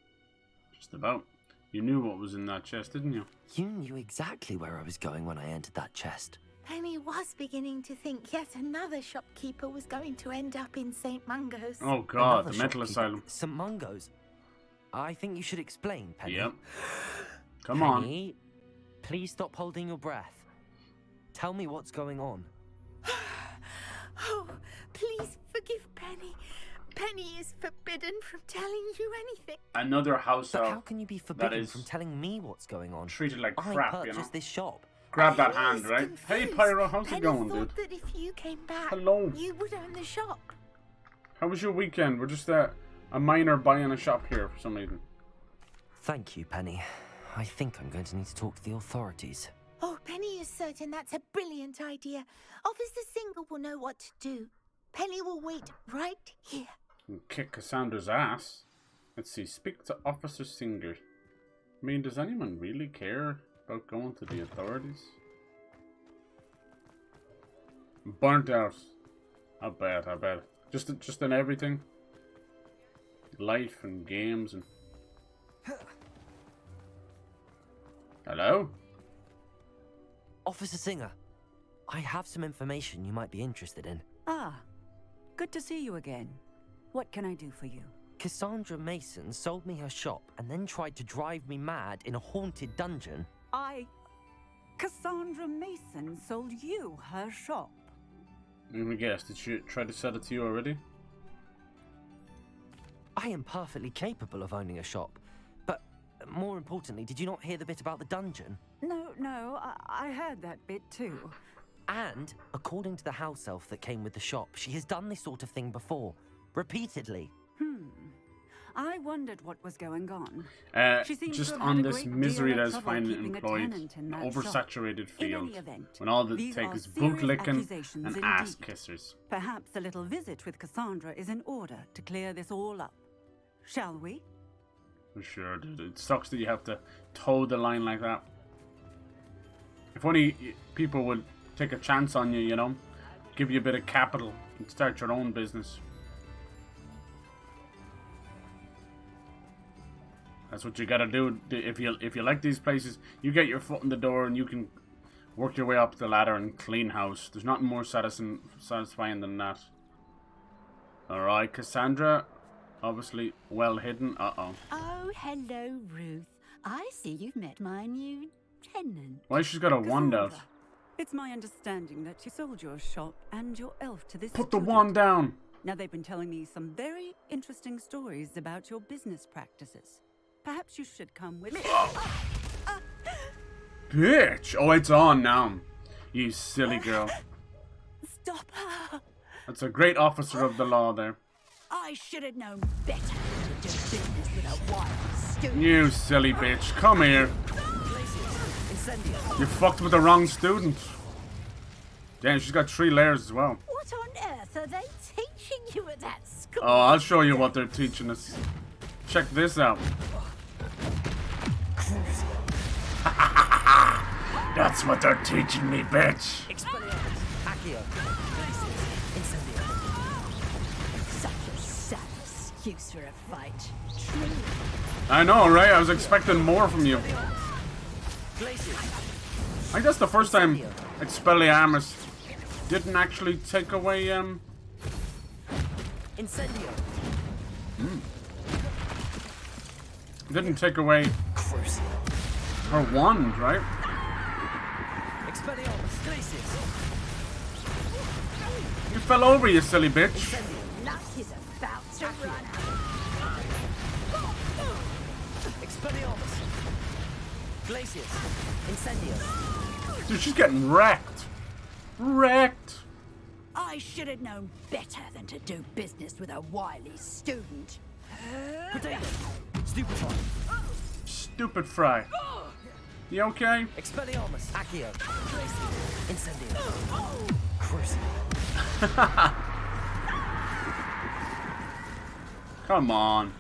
Speaker 1: Just about. You knew what was in that chest, didn't you?
Speaker 2: You knew exactly where I was going when I entered that chest.
Speaker 4: Penny was beginning to think yet another shopkeeper was going to end up in St. Mungo's.
Speaker 1: Oh god,
Speaker 2: Another
Speaker 1: the mental
Speaker 2: shopkeeper.
Speaker 1: asylum.
Speaker 2: St. Mungo's. I think you should explain, Penny.
Speaker 1: Yep. Come on.
Speaker 2: Penny, please stop holding your breath. Tell me what's going on.
Speaker 4: Oh, please forgive Penny. Penny is forbidden from telling you anything.
Speaker 1: Another house
Speaker 2: But how
Speaker 1: elf
Speaker 2: can you be
Speaker 1: that
Speaker 2: forbidden
Speaker 1: is
Speaker 2: from telling me what's going on?
Speaker 1: treated like
Speaker 2: I
Speaker 1: crap,
Speaker 2: purchased
Speaker 1: you know?
Speaker 2: this shop.
Speaker 1: Grab that
Speaker 4: Penny
Speaker 1: hand,
Speaker 4: is
Speaker 1: right? Hey,
Speaker 4: confused.
Speaker 1: Pyro, how's
Speaker 4: Penny
Speaker 1: it going, dude?
Speaker 4: thought that if you came back,
Speaker 1: Hello.
Speaker 4: you would own the shop.
Speaker 1: How was your weekend? We're just a miner buying a shop here for some reason.
Speaker 2: Thank you, Penny. I think I'm going to need to talk to the authorities.
Speaker 4: Oh, Penny is certain that's a brilliant idea. Officer Singer will know what to do. Penny will wait right here.
Speaker 1: And kick Cassandra's ass. Let's see, speak to Officer Singer. I mean, does anyone really care about going to the authorities? Burnt out. I bet. Just in everything. Life and games and... Hello?
Speaker 2: Officer Singer, I have some information you might be interested in.
Speaker 5: Ah, good to see you again. What can I do for you?
Speaker 2: Cassandra Mason sold me her shop and then tried to drive me mad in a haunted dungeon.
Speaker 5: Cassandra Mason sold you her shop.
Speaker 1: Let me guess, did she try to sell it to you already?
Speaker 2: I am perfectly capable of owning a shop, but more importantly, did you not hear the bit about the dungeon?
Speaker 5: No, I heard that bit too.
Speaker 2: And, according to the house elf that came with the shop, she has done this sort of thing before. Repeatedly.
Speaker 5: I wondered what was going on.
Speaker 1: Just on this misery that's finding employed, an oversaturated field, when all they take is book licking and ass kissers.
Speaker 5: Perhaps a little visit with Cassandra is in order to clear this all up. Shall we?
Speaker 1: For sure, dude. It sucks that you have to toe the line like that. If only people would take a chance on you, you know? Give you a bit of capital and start your own business. That's what you gotta do. If you like these places, you get your foot in the door and you can work your way up the ladder and clean house. There's nothing more satisfying than that. Alright, Cassandra. Obviously well hidden. Uh-oh.
Speaker 9: Oh, hello, Ruth. I see you've met my new tenant.
Speaker 1: Why she's got a wand out?
Speaker 5: It's my understanding that you sold your shop and your elf to this
Speaker 1: Put the
Speaker 5: student.
Speaker 1: wand down!
Speaker 5: Now, they've been telling me some very interesting stories about your business practices. Perhaps you should come with me.
Speaker 1: Bitch! Oh, it's on now. You silly girl.
Speaker 9: Stop her!
Speaker 1: That's a great officer of the law there.
Speaker 9: I should have known better than to do business with a wild student.
Speaker 1: You silly bitch. Come here. You fucked with the wrong student. Damn, she's got 3 layers as well.
Speaker 9: What on earth are they teaching you at that school?
Speaker 1: Oh, I'll show you what they're teaching us. Check this out. That's what they're teaching me, bitch.
Speaker 9: Such a sad excuse for a fight.
Speaker 1: I know, right? I was expecting more from you. I think that's the first time Expelliarmus didn't actually take away,
Speaker 2: Incendio.
Speaker 1: Didn't take away her wand, right? You fell over, you silly bitch.
Speaker 9: Luck is about to run out.
Speaker 1: Dude, she's getting wrecked. Wrecked.
Speaker 9: I should have known better than to do business with a wily student.
Speaker 1: Stupid fry. You okay?
Speaker 2: Expelliarmus. Accio. Incendio.
Speaker 1: Come on.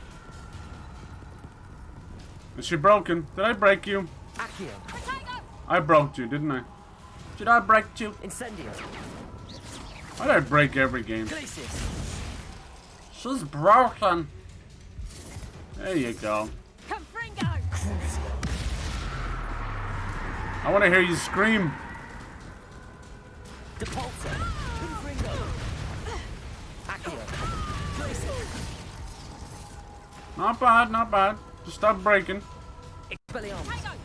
Speaker 1: Is she broken? Did I break you?
Speaker 2: Accio.
Speaker 1: I broke you, didn't I? Did I break you?
Speaker 2: Incendio.
Speaker 1: Why did I break every game? She's broken. There you go.
Speaker 9: Confringo!
Speaker 1: I want to hear you scream.
Speaker 2: Depulso. Confringo. Accio.
Speaker 1: Not bad, not bad. Just stop breaking.
Speaker 2: Expelliarmus.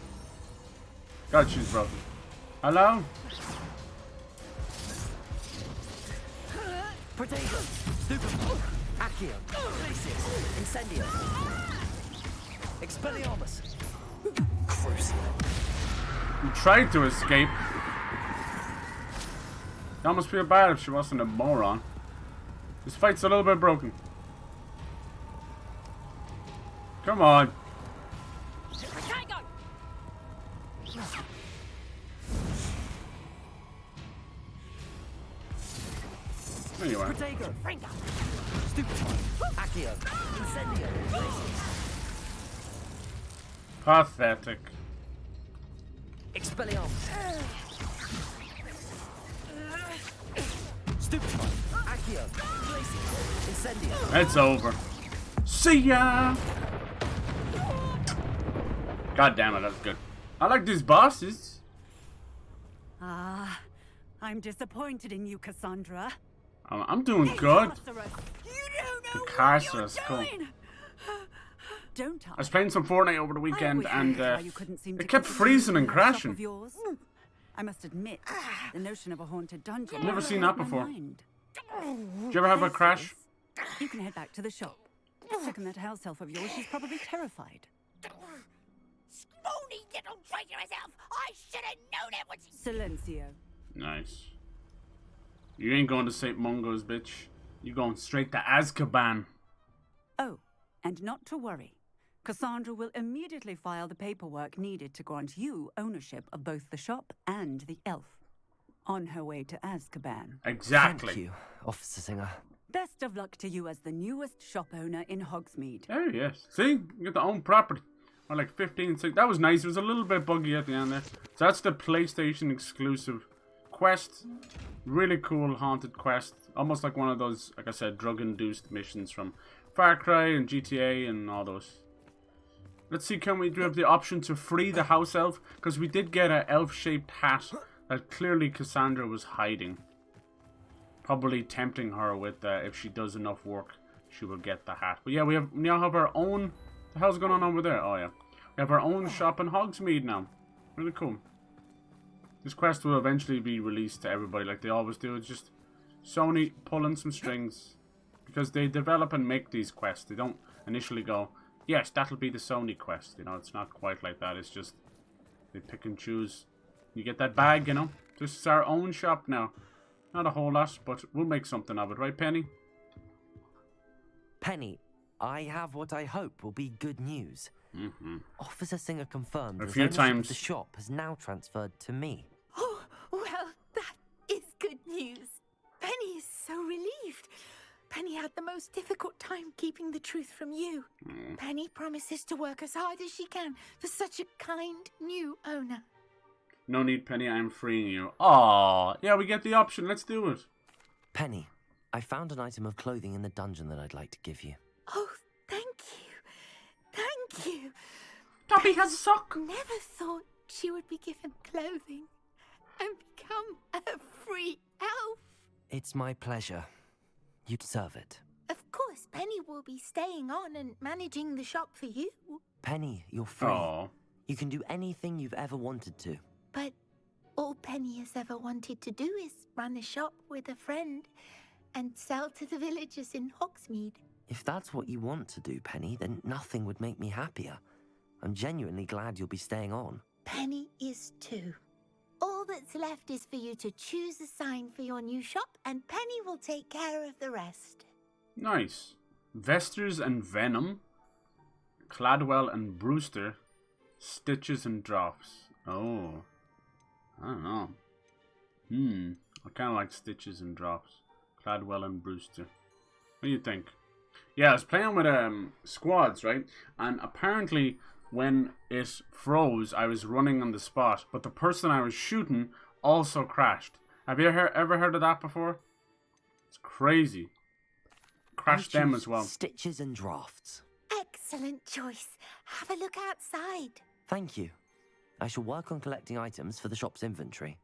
Speaker 1: God, she's broken. Hello?
Speaker 2: Protego. Stupid. Accio. Incendio. Expelliarmus.
Speaker 1: You tried to escape. You almost feel bad if she wasn't a moron. This fight's a little bit broken. Come on. There you are.
Speaker 2: Protego. Stupid. Accio. Incendio.
Speaker 1: Pathetic.
Speaker 2: Expelliarmus. Stupid. Accio. Incendio.
Speaker 1: It's over. See ya! God damn it, that's good. I like these bosses.
Speaker 5: I'm disappointed in you, Cassandra.
Speaker 1: I'm doing good.
Speaker 5: You don't know
Speaker 1: Carcerous, cool.
Speaker 5: doing. Don't
Speaker 1: I was playing some Fortnite over the weekend, and it kept freezing and crashing.
Speaker 5: I must admit, the notion of a haunted dungeon.
Speaker 1: I've never seen that before.
Speaker 5: Mind.
Speaker 1: Did you ever have a crash?
Speaker 5: You can head back to the shop. Second that house elf of yours, she's probably terrified.
Speaker 4: Scrawny little traitorous elf! I should have known it was...
Speaker 5: Silencio.
Speaker 1: Nice. You ain't going to St. Mungo's, bitch. You going straight to Azkaban.
Speaker 5: Oh, and not to worry. Cassandra will immediately file the paperwork needed to grant you ownership of both the shop and the elf. On her way to Azkaban.
Speaker 1: Exactly.
Speaker 2: Thank you, Officer Singer.
Speaker 5: Best of luck to you as the newest shop owner in Hogsmeade.
Speaker 1: Oh, yes. See? You get the own property. Or like 15, 6. That was nice. It was a little bit buggy at the end there. So that's the PlayStation exclusive quest. Really cool haunted quest. Almost like one of those, like I said, drug-induced missions from Far Cry and GTA and all those. Let's see, do we have the option to free the house elf? Because we did get an elf-shaped hat that clearly Cassandra was hiding. Probably tempting her with, if she does enough work, she will get the hat. But yeah, we now have our own... The hell's going on over there? Oh yeah. We have our own shop in Hogsmeade now. Really cool. This quest will eventually be released to everybody like they always do. It's just Sony pulling some strings. Because they develop and make these quests. They don't initially go, yes, that'll be the Sony quest. You know, it's not quite like that. It's just, they pick and choose. You get that bag, you know. This is our own shop now. Not a whole lot, but we'll make something of it. Right, Penny?
Speaker 2: Penny, I have what I hope will be good news. Officer Singer confirmed
Speaker 1: a
Speaker 2: that
Speaker 1: few
Speaker 2: ownership
Speaker 1: times.
Speaker 2: of the shop has now transferred to me.
Speaker 4: Oh, well, that is good news. Penny is so relieved. Penny had the most difficult time keeping the truth from you. Penny promises to work as hard as she can for such a kind new owner.
Speaker 1: No need, Penny. I am freeing you. Aww. Yeah, we get the option. Let's do it.
Speaker 2: Penny, I found an item of clothing in the dungeon that I'd like to give you.
Speaker 4: Oh, thank you. Thank you.
Speaker 1: Dobby has a sock.
Speaker 4: Never thought she would be given clothing and become a free elf.
Speaker 2: It's my pleasure. You deserve it.
Speaker 4: Of course, Penny will be staying on and managing the shop for you.
Speaker 2: Penny, you're free.
Speaker 1: Aww.
Speaker 2: You can do anything you've ever wanted to.
Speaker 4: But all Penny has ever wanted to do is run a shop with a friend and sell to the villagers in Hogsmeade.
Speaker 2: If that's what you want to do, Penny, then nothing would make me happier. I'm genuinely glad you'll be staying on.
Speaker 4: Penny is too. All that's left is for you to choose a sign for your new shop, and Penny will take care of the rest.
Speaker 1: Nice. Vesters and Venom. Cladwell and Brewster. Stitches and Drops. Oh. I don't know. I kind of like Stitches and Drops. Cladwell and Brewster. What do you think? Yeah, I was playing with squads, right? And apparently when it froze, I was running on the spot, but the person I was shooting also crashed. Have you ever heard of that before? It's crazy. Crashed them as well.
Speaker 2: Stitches and Drafts.
Speaker 4: Excellent choice. Have a look outside.
Speaker 2: Thank you. I shall work on collecting items for the shop's inventory.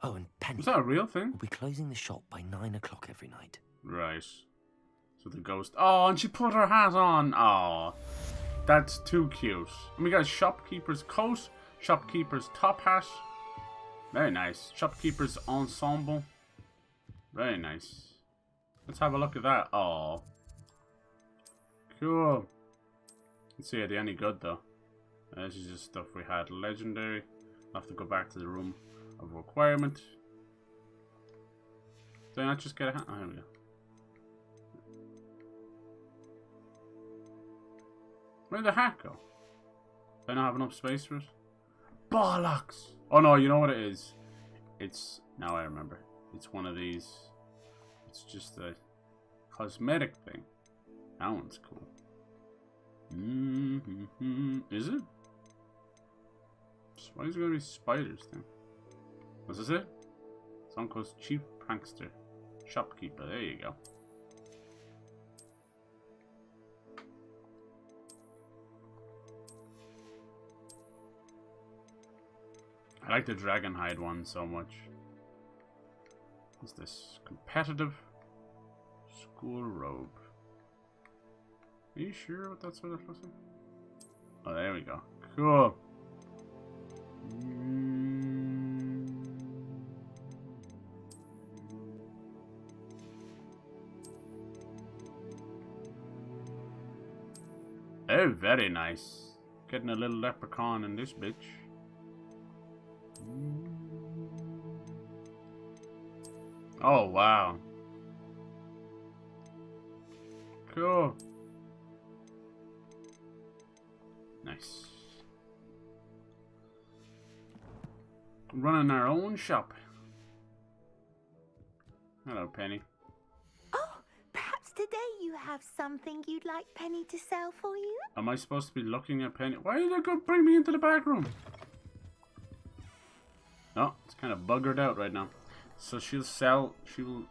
Speaker 2: Oh, and Penny.
Speaker 1: Is that a real thing?
Speaker 2: We'll be closing the shop by 9 o'clock every night.
Speaker 1: Right. So the ghost... Oh, and she put her hat on. Oh, that's too cute. And we got shopkeeper's coat, shopkeeper's top hat. Very nice. Shopkeeper's ensemble. Very nice. Let's have a look at that. Oh. Cool. Let's see, are they any good though? This is just stuff we had. Legendary. I'll have to go back to the room of requirement. Did I not just get a hat? Oh, here we go. Where'd the hat go? Do I not have enough space for it? Bollocks! Oh no, you know what it is? It's... Now I remember. It's one of these. It's just a cosmetic thing. That one's cool. Is it? Why is there gonna be spiders then? Was this it? Song calls Chief Prankster. Shopkeeper, there you go. I like the Dragonhide one so much. What's this? Competitive school robe. Are you sure what that's what it looks like? Oh, there we go. Cool. Oh, very nice. Getting a little leprechaun in this bitch. Oh, wow. Cool. Nice. Running our own shop. Hello, Penny.
Speaker 4: Oh, perhaps today you have something you'd like Penny to sell for you?
Speaker 1: Am I supposed to be looking at Penny? Why are they going to bring me into the back room? Oh, it's kind of buggered out right now. So she'll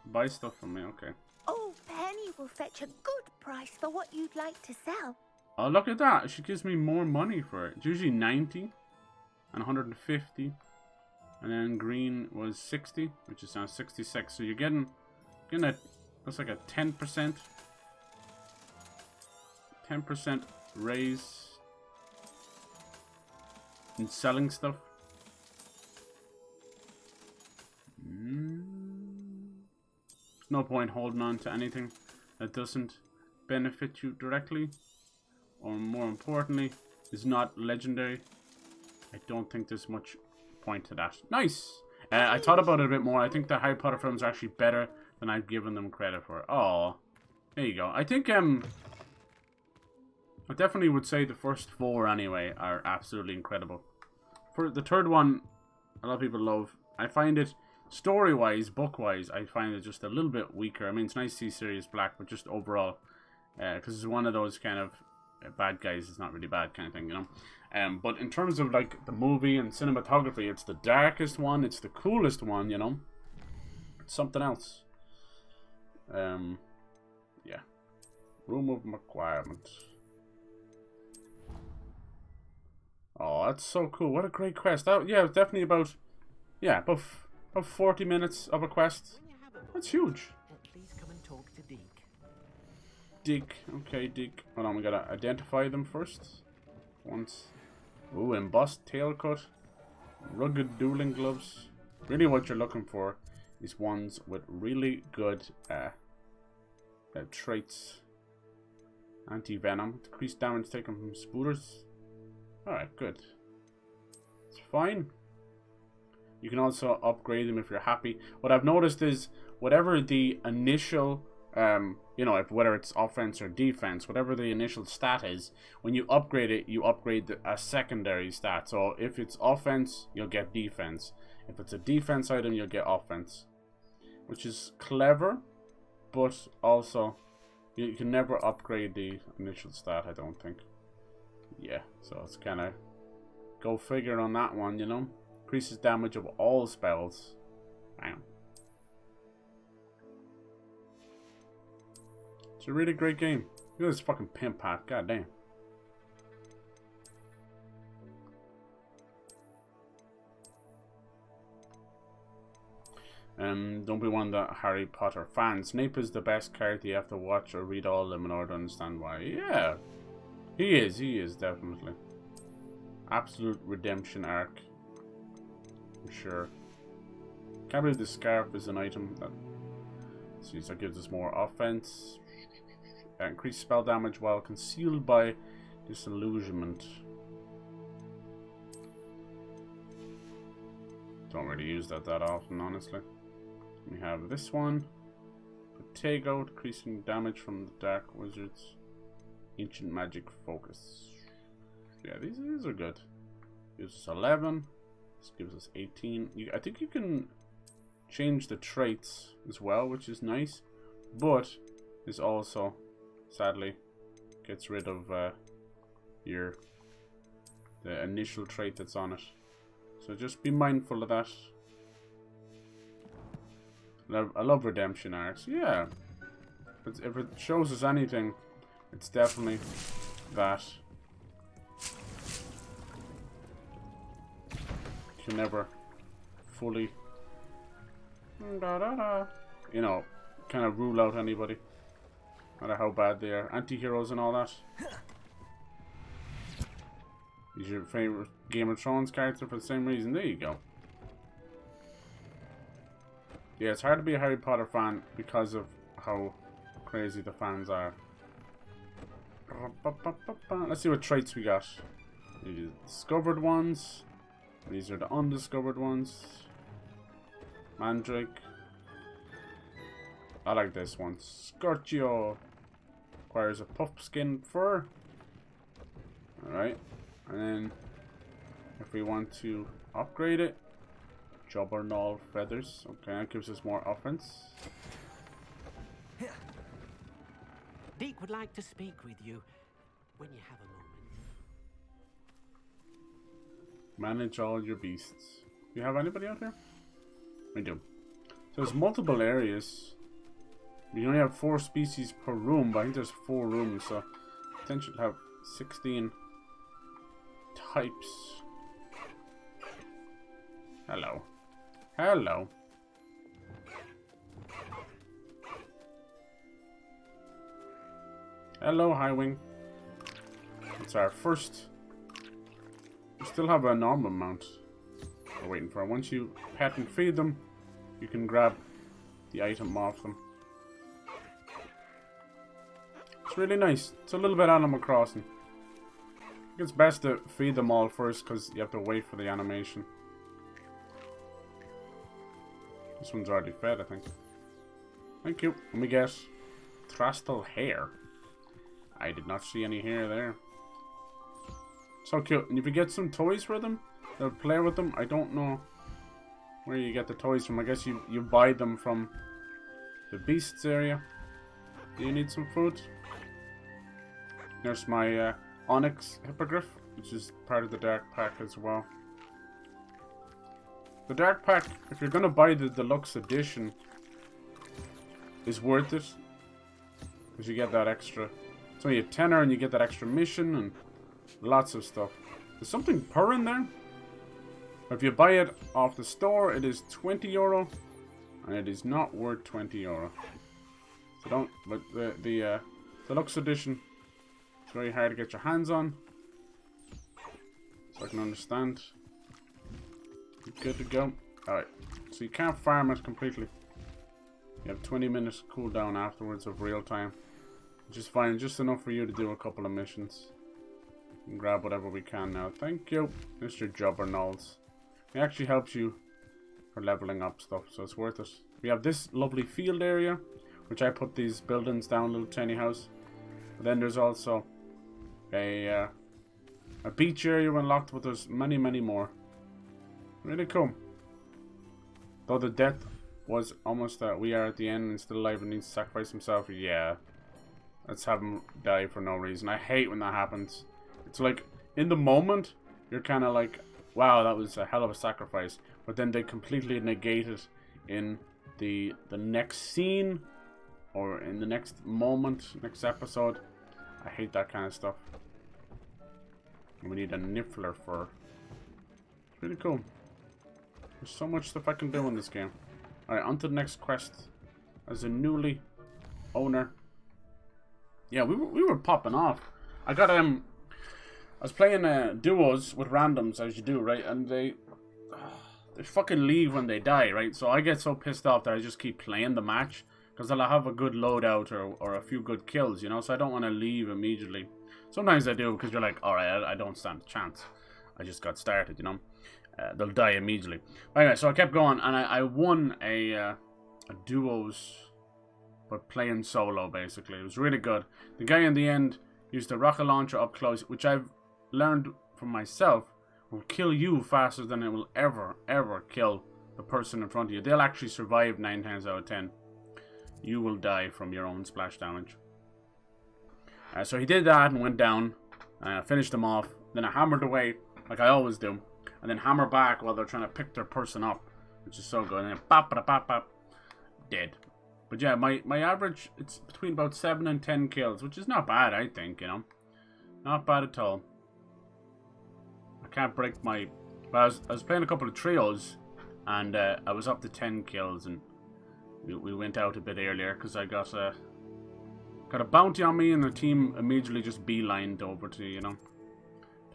Speaker 1: buy stuff from me, okay.
Speaker 4: Oh, Penny will fetch a good price for what you'd like to sell.
Speaker 1: Oh, look at that. She gives me more money for it. It's usually 90 and 150. And then green was 60, which is now 66. So you're getting a, that's like a 10% raise in selling stuff. No point holding on to anything that doesn't benefit you directly, or more importantly, is not legendary. I don't think there's much point to that. Nice! I thought about it a bit more. I think the Harry Potter films are actually better than I've given them credit for. Oh, there you go. I think, I definitely would say the first 4 anyway are absolutely incredible. For the third one, a lot of people love. I find it, story-wise, book-wise, I find it just a little bit weaker. I mean, it's nice to see Sirius Black, but just overall, because it's one of those kind of bad guys, it's not really bad kind of thing, you know. But in terms of like the movie and cinematography, it's the darkest one, it's the coolest one, you know. It's something else. Yeah. Room of requirement. Oh, that's so cool. What a great quest. That, yeah, it's definitely about 40 minutes of a quest. That's huge.
Speaker 13: At least come and talk to Deke.
Speaker 1: Deke. Okay, Deke. Hold on, we gotta identify them first. Once. Ooh, embossed tail cut. Rugged dueling gloves. Really what you're looking for is ones with really good traits. Anti-venom. Decreased damage taken from spooters. Alright, good. It's fine. You can also upgrade them if you're happy. What I've noticed is whatever the initial, you know, whether it's offense or defense, whatever the initial stat is, when you upgrade it, you upgrade a secondary stat. So if it's offense, you'll get defense. If it's a defense item, you'll get offense. Which is clever, but also you can never upgrade the initial stat, I don't think. Yeah, so it's kind of go figure on that one, you know. Increases damage of all spells. Bam. It's a really great game. Look at this fucking pimp hat. God damn. Don't be one of the Harry Potter fans. Snape is the best character. You have to watch or read all of them in order to understand why. Yeah. He is definitely. Absolute redemption arc. For sure. Can't believe the scarf is an item that seems that gives us more offense. Increased spell damage while concealed by disillusionment. Don't really use that often, honestly. We have this one. Potato, decreasing damage from the Dark Wizards. Ancient Magic Focus. Yeah, these are good. Gives us 11. This gives us 18. I think you can change the traits as well, which is nice. But this also, sadly, gets rid of the initial trait that's on it. So just be mindful of that. I love redemption arcs. Yeah. If it shows us anything, it's definitely that you can never fully, you know, kind of rule out anybody, no matter how bad they are. Anti-heroes and all that. Is your favorite Game of Thrones character for the same reason? There you go. Yeah, it's hard to be a Harry Potter fan because of how crazy the fans are. Let's see what traits we got. These are the discovered ones. These are the undiscovered ones. Mandrake. I like this one. Scorchio. Requires a puffskin fur. Alright. And then if we want to upgrade it, Jobberknoll feathers. Okay, that gives us more offense.
Speaker 13: Deke would like to speak with you when you have a moment.
Speaker 1: Manage all your beasts. Do you have anybody out here? We do. So there's multiple areas. We only have 4 species per room, but I think there's 4 rooms, so potentially have 16 types. Hello. Hello. Hello, Highwing. It's our first. We still have a normal amount we're waiting for. Once you pet and feed them, you can grab the item off them. It's really nice. It's a little bit Animal Crossing. I think it's best to feed them all first because you have to wait for the animation. This one's already fed, I think. Thank you. Let me get Thrastal hair. I did not see any hair there. So cute. And if you get some toys for them, they'll play with them. I don't know where you get the toys from. I guess you buy them from the beasts area. Do you need some food? There's my Onyx Hippogriff, which is part of the Dark Pack as well. The Dark Pack, if you're going to buy the deluxe edition, is worth it. Because you get that extra. It's only a tenner and you get that extra mission and lots of stuff. There's something per in there. If you buy it off the store, it is €20. And it is not worth €20. So don't, but the deluxe edition, it's very hard to get your hands on. So I can understand. Good to go. Alright, so you can't farm it completely. You have 20 minutes cooldown afterwards of real time. Which is fine, just enough for you to do a couple of missions. And grab whatever we can now. Thank you, Mr. Jobberknolls. It actually helps you for leveling up stuff, so it's worth it. We have this lovely field area, which I put these buildings down, little tiny house. But then there's also a beach area unlocked, but there's many, many more. Really cool. Though the death was almost that we are at the end and still alive and needs to sacrifice himself. Yeah. Let's have him die for no reason. I hate when that happens. It's like, in the moment, you're kind of like, wow, that was a hell of a sacrifice. But then they completely negate it in the next scene. Or in the next moment, next episode. I hate that kind of stuff. We need a Niffler fur. It's really cool. There's so much stuff I can do in this game. Alright, on to the next quest. As a newly owner. Yeah, we were popping off. I got I was playing duos with randoms, as you do, right? And they fucking leave when they die, right? So I get so pissed off that I just keep playing the match. Because I'll have a good loadout or a few good kills, you know? So I don't want to leave immediately. Sometimes I do, because you're like, alright, I don't stand a chance. I just got started, you know? They'll die immediately. Anyway, so I kept going, and I won a duos, but playing solo, basically. It was really good. The guy in the end used a rocket launcher up close, which I've learned from myself, will kill you faster than it will ever kill the person in front of you. They'll actually survive 9 times out of 10. You will die from your own splash damage. So he did that and went down. Finished them off. Then I hammered away, like I always do. And then hammer back while they're trying to pick their person up. Which is so good. And then bop, bop, bop, bop. Dead. But yeah, my average, it's between about 7 and 10 kills. Which is not bad, I think, you know. Not bad at all. I can't break my... Well, I was playing a couple of trios. And I was up to 10 kills. And we went out a bit earlier. Because I got a bounty on me. And the team immediately just beelined over to, you know,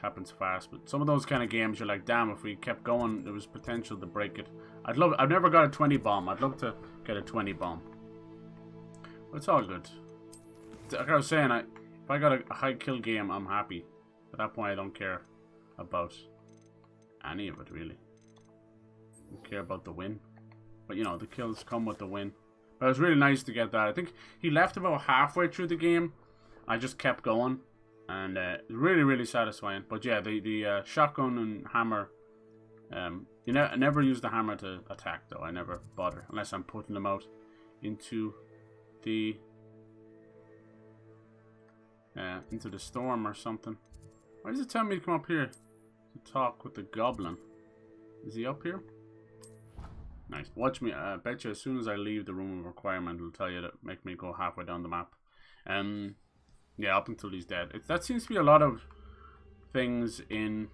Speaker 1: happens fast. But some of those kind of games, you're like, damn, if we kept going, there was potential to break it. I've never got a 20 bomb. I'd love to get a 20 bomb. But it's all good. Like I was saying, if I got a high kill game, I'm happy. At that point, I don't care about any of it, really. I don't care about the win. But, you know, the kills come with the win. But it was really nice to get that. I think he left about halfway through the game. I just kept going. And really, really satisfying. But yeah, the shotgun and hammer. I never use the hammer to attack, though. I never bother. Unless I'm putting them out into the storm or something. Why does it tell me to come up here to talk with the goblin? Is he up here? Nice. Watch me. I bet you as soon as I leave the room of requirement, it'll tell you to make me go halfway down the map. Yeah, up until he's dead. That seems to be a lot of things in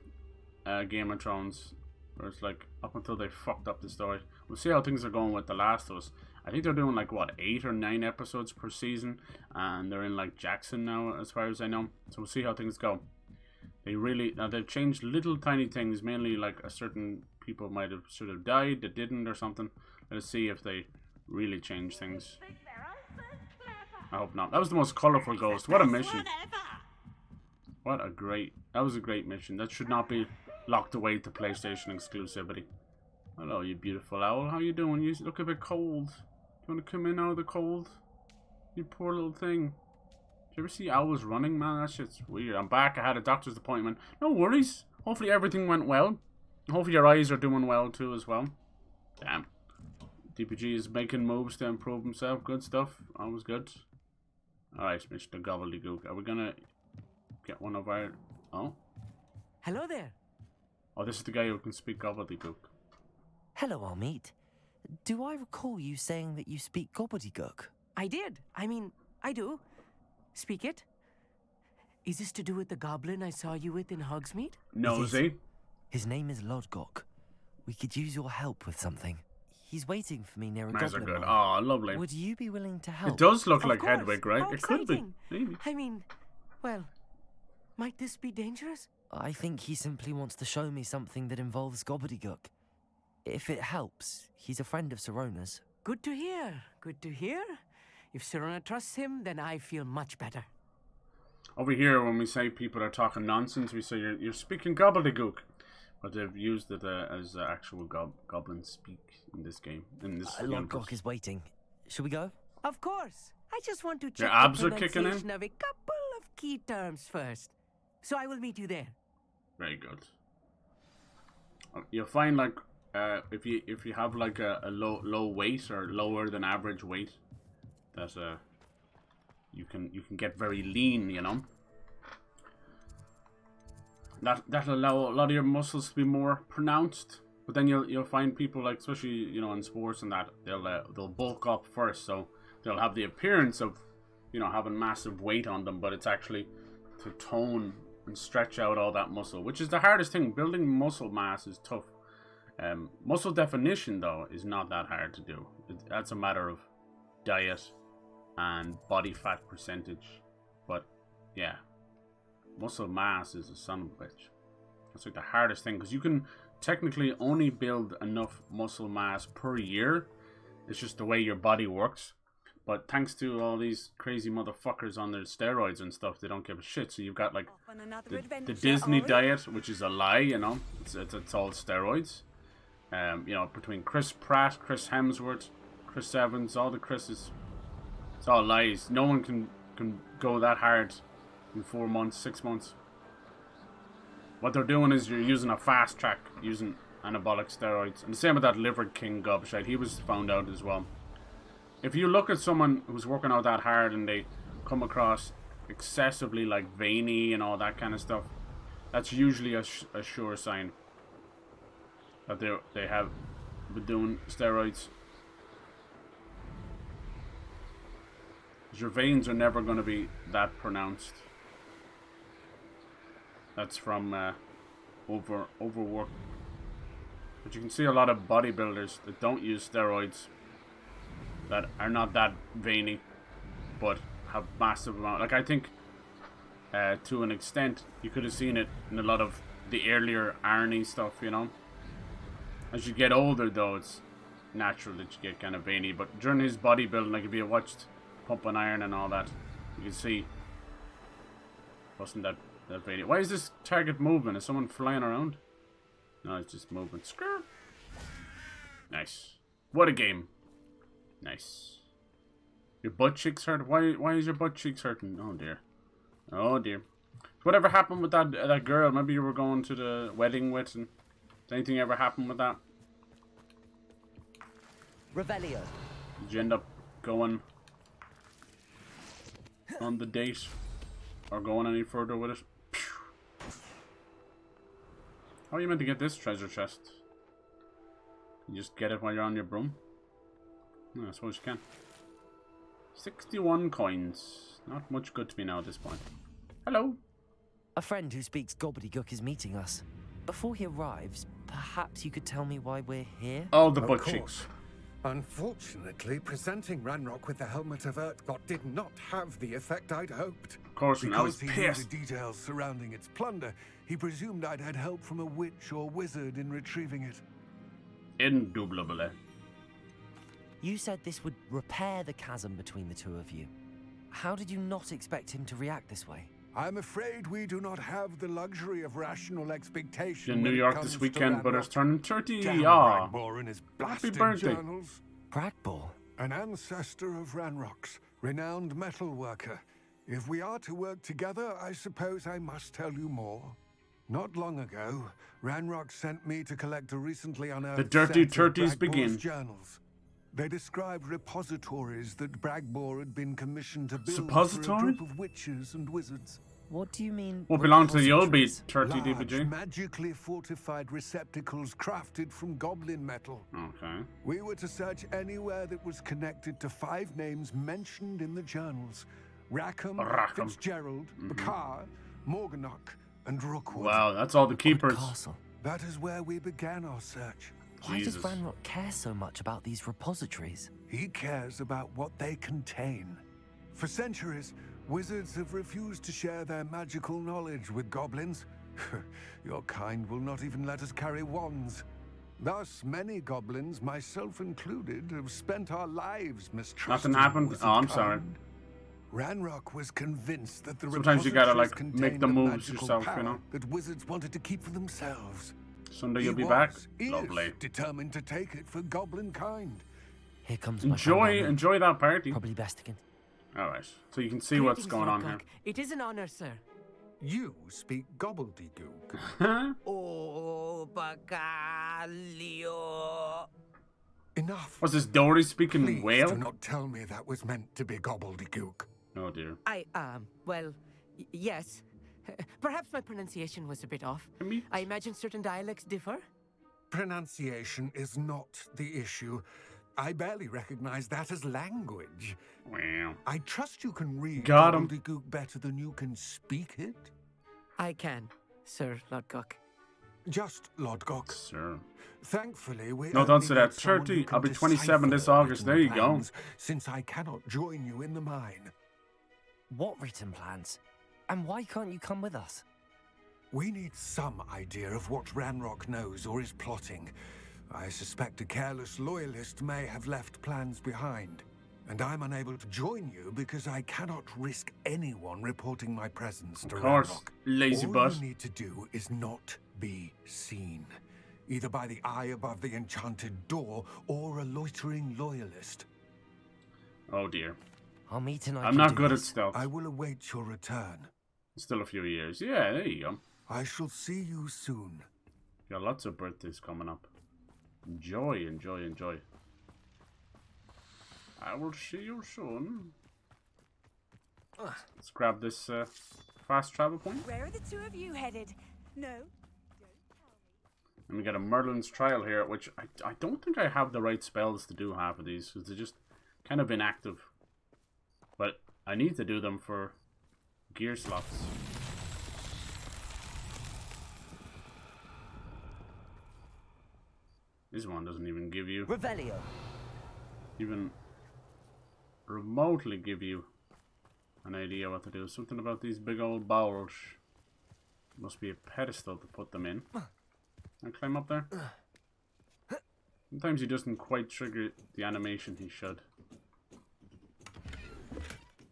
Speaker 1: Game of Thrones, where it's like up until they fucked up the story. We'll see how things are going with The Last of Us. I think they're doing like what, 8 or 9 episodes per season, and they're in like Jackson now, as far as I know. So we'll see how things go. They've changed little tiny things, mainly like a certain people might have sort of died that didn't or something. Let's see if they really change things. I hope not. That was the most colorful ghost. What a mission. That was a great mission. That should not be locked away to PlayStation exclusivity. Hello, you beautiful owl. How you doing? You look a bit cold. You want to come in out of the cold? You poor little thing. Did you ever see owls running? Man, that shit's weird. I'm back. I had a doctor's appointment. No worries. Hopefully everything went well. Hopefully your eyes are doing well too as well. Damn. DPG is making moves to improve himself. Good stuff. Always good. Alright, Mr. Gobbledygook. Are we gonna get one of our... Oh?
Speaker 13: Hello there.
Speaker 1: Oh, this is the guy who can speak gobbledygook.
Speaker 2: Hello, Armit. Do I recall you saying that you speak gobbledygook?
Speaker 13: I did. I mean, I do. Speak it. Is this to do with the goblin I saw you with in Hogsmeade?
Speaker 1: Nosy.
Speaker 2: His name is Lodgok. We could use your help with something. He's waiting for me near a goblin
Speaker 1: good.
Speaker 2: mine.
Speaker 1: Oh, lovely.
Speaker 2: Would you be willing to help?
Speaker 1: It does look
Speaker 13: Of
Speaker 1: like
Speaker 13: course.
Speaker 1: Hedwig, right?
Speaker 13: How
Speaker 1: It could be.
Speaker 13: exciting.
Speaker 1: Maybe.
Speaker 13: I mean, well, might this be dangerous?
Speaker 2: I think he simply wants to show me something that involves gobbledygook. If it helps, he's a friend of Sirona's.
Speaker 13: Good to hear. Good to hear. If Sirona trusts him, then I feel much better.
Speaker 1: Over here, when we say people are talking nonsense, we say you're speaking gobbledygook. But they've used it as actual goblins speak in this game.
Speaker 2: Lodgok is waiting. Should we go?
Speaker 13: Of course. I just want to check
Speaker 1: Your abs
Speaker 13: the
Speaker 1: are kicking in?
Speaker 13: pronunciation of a couple of key terms first. So I will meet you there.
Speaker 1: Very good. You'll find like if you have like a low weight or lower than average weight, that you can get very lean, you know. That'll allow a lot of your muscles to be more pronounced. But then you'll find people like, especially, you know, in sports and that, they'll bulk up first, so they'll have the appearance of, you know, having massive weight on them, but it's actually to tone and stretch out all that muscle, which is the hardest thing. Building muscle mass is tough. Muscle definition, though, is not that hard to do. That's a matter of diet and body fat percentage. But yeah, muscle mass is a son of a bitch. That's like the hardest thing, because you can technically only build enough muscle mass per year. It's just the way your body works. But thanks to all these crazy motherfuckers on their steroids and stuff, they don't give a shit. So you've got like the Disney diet, which is a lie, you know. It's all steroids. You know, between Chris Pratt, Chris Hemsworth, Chris Evans, all the Chris's, it's all lies. No one can go that hard in 4 months, 6 months. What they're doing is you're using a fast track, using anabolic steroids. And the same with that Liver King gobshite. He was found out as well. If you look at someone who's working out that hard and they come across excessively like veiny and all that kind of stuff, that's usually a sure sign that they have been doing steroids. Because your veins are never going to be that pronounced. That's from overwork. But you can see a lot of bodybuilders that don't use steroids that are not that veiny, but have massive amount. Like I think to an extent. You could have seen it in a lot of the earlier Arnie stuff, you know. As you get older, though, it's natural that you get kind of veiny. But during his bodybuilding, like if you watched Pumping Iron and all that, you can see wasn't that veiny. Why is this target moving? Is someone flying around? No, it's just moving. Skirt. Nice. What a game. Nice. Your butt cheeks hurt? Why is your butt cheeks hurting? Oh dear. Oh dear. Whatever happened with that girl? Maybe you were going to the wedding with, and did anything ever happen with that?
Speaker 2: Revelio.
Speaker 1: Did you end up going on the date? Or going any further with it? How are you meant to get this treasure chest? You just get it while you're on your broom? No, I suppose you can. 61 coins. Not much good to me now at this point. Hello.
Speaker 2: A friend who speaks gobbledygook is meeting us. Before he arrives, perhaps you could tell me why we're here?
Speaker 1: Oh, the butt cheeks.
Speaker 12: Unfortunately, presenting Ranrock with the Helmet of Urtkot did not have the effect I'd hoped.
Speaker 1: Of course, and I was
Speaker 12: because he knew the
Speaker 1: pissed.
Speaker 12: details surrounding its plunder, he presumed I'd had help from a witch or wizard in retrieving it.
Speaker 1: Indubitably.
Speaker 2: You said this would repair the chasm between the two of you. How did you not expect him to react this way?
Speaker 12: I'm afraid we do not have the luxury of rational expectation.
Speaker 1: In New York this weekend, but it's turning 30.
Speaker 12: Damn
Speaker 1: Ah,
Speaker 12: Bragbor and his
Speaker 1: happy
Speaker 12: blasted
Speaker 1: birthday.
Speaker 12: journals.
Speaker 2: Bragbor?
Speaker 12: An ancestor of Ranrock's, renowned metal worker. If we are to work together, I suppose I must tell you more. Not long ago, Ranrock sent me to collect a recently unearthed
Speaker 1: The dirty
Speaker 12: set of
Speaker 1: 30s
Speaker 12: Bragbor's
Speaker 1: begin.
Speaker 12: journals. They described repositories that Bragbor had been commissioned to build
Speaker 1: Suppository?
Speaker 12: for a group of witches and wizards.
Speaker 2: What do you mean?
Speaker 1: What belonged to the old beat,
Speaker 2: repositories?
Speaker 1: 30
Speaker 12: Large,
Speaker 1: DBG?
Speaker 12: magically fortified receptacles crafted from goblin metal.
Speaker 1: Okay.
Speaker 12: We were to search anywhere that was connected to 5 names mentioned in the journals. Rackham,
Speaker 1: Rackham.
Speaker 12: Fitzgerald, Bakar, Morganach, and Rookwood.
Speaker 1: Wow, that's all the keepers.
Speaker 2: Castle.
Speaker 12: That is where we began our search.
Speaker 2: Why does
Speaker 1: Jesus.
Speaker 2: Ranrock care so much about these repositories?
Speaker 12: He cares about what they contain. For centuries, wizards have refused to share their magical knowledge with goblins. Your kind will not even let us carry wands. Thus, many goblins, myself included, have spent our lives mistrusting
Speaker 1: Nothing happened?
Speaker 12: wizard
Speaker 1: Oh, I'm sorry.
Speaker 12: kind. Ranrock was convinced that the
Speaker 1: Sometimes you gotta, like,
Speaker 12: repositories
Speaker 1: make the
Speaker 12: contained a
Speaker 1: moves
Speaker 12: magical
Speaker 1: yourself, you
Speaker 12: power
Speaker 1: know?
Speaker 12: that wizards wanted to keep for themselves.
Speaker 1: Sunday
Speaker 12: He
Speaker 1: you'll be back.
Speaker 12: is
Speaker 1: Lovely.
Speaker 12: determined to take it for goblin kind.
Speaker 2: Here comes my
Speaker 1: Enjoy,
Speaker 2: friend Ranrock.
Speaker 1: enjoy that party.
Speaker 2: Probably best again.
Speaker 1: Alright, so you can see what's
Speaker 13: Greetings,
Speaker 1: going on
Speaker 13: Lord
Speaker 1: here.
Speaker 13: Gog. It is an honor, sir.
Speaker 12: You speak gobbledygook.
Speaker 3: Oh, Bacalio.
Speaker 12: Enough.
Speaker 1: What's this, Dory speaking
Speaker 12: Please
Speaker 1: whale?
Speaker 12: do not tell me that was meant to be gobbledygook.
Speaker 1: Oh dear.
Speaker 13: Well, yes. Perhaps my pronunciation was a bit off. I imagine certain dialects differ.
Speaker 12: Pronunciation is not the issue. I barely recognize that as language.
Speaker 1: Wow.
Speaker 12: I trust you can read
Speaker 1: Got 'em.
Speaker 12: gobbledygook better than you can speak it.
Speaker 13: I can, Sir Lodgok.
Speaker 12: Just Lodgok.
Speaker 1: Sir.
Speaker 12: Thankfully, we
Speaker 1: No,
Speaker 12: only
Speaker 1: don't say that.
Speaker 12: need someone who
Speaker 1: 30.
Speaker 12: can
Speaker 1: I'll be 27 this
Speaker 12: decipher
Speaker 1: August. There
Speaker 12: written
Speaker 1: you go.
Speaker 12: plans, since I cannot join you in the mine.
Speaker 2: What written plans? And why can't you come with us?
Speaker 12: We need some idea of what Ranrock knows or is plotting. I suspect a careless loyalist may have left plans behind. And I'm unable to join you because I cannot risk anyone reporting my presence to
Speaker 1: Of course,
Speaker 12: Ranrock.
Speaker 1: lazy
Speaker 12: All
Speaker 1: butt.
Speaker 12: you need to do is not be seen. Either by the eye above the enchanted door or a loitering loyalist.
Speaker 1: Oh dear.
Speaker 2: I'll meet and I
Speaker 1: I'm
Speaker 2: can
Speaker 1: not
Speaker 2: do
Speaker 1: good at
Speaker 2: this.
Speaker 1: stealth.
Speaker 12: I will await your return.
Speaker 1: Still a few years. Yeah, there you go.
Speaker 12: I shall see you soon.
Speaker 1: Got lots of birthdays coming up. Enjoy, enjoy, enjoy. I will see you soon. Let's grab this fast travel point.
Speaker 5: Where are the two of you headed? No.
Speaker 1: And we got a Merlin's Trial here, which I don't think I have the right spells to do half of these, because they're just kind of inactive. But I need to do them for gear slots. This one doesn't even give you...
Speaker 2: Revelio.
Speaker 1: Even remotely give you an idea what to do. Something about these big old bowls. Must be a pedestal to put them in. And climb up there. Sometimes he doesn't quite trigger the animation he should.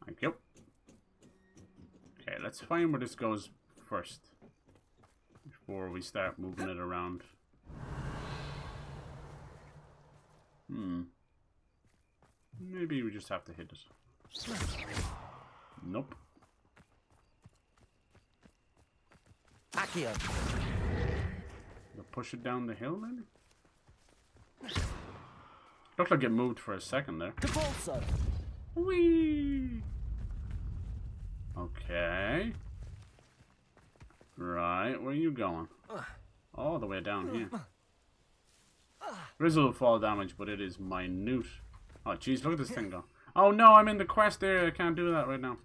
Speaker 1: Thank you. Okay, let's find where this goes first. Before we start moving it around. Maybe we just have to hit it. Nope.
Speaker 2: Accio.
Speaker 1: Push it down the hill, maybe? Looked like it moved for a second there. Whee! Okay. Right, where are you going? All the way down here. There is a little fall damage, but it is minute. Oh, jeez, look at this thing go. Oh no, I'm in the quest area. I can't do that right now.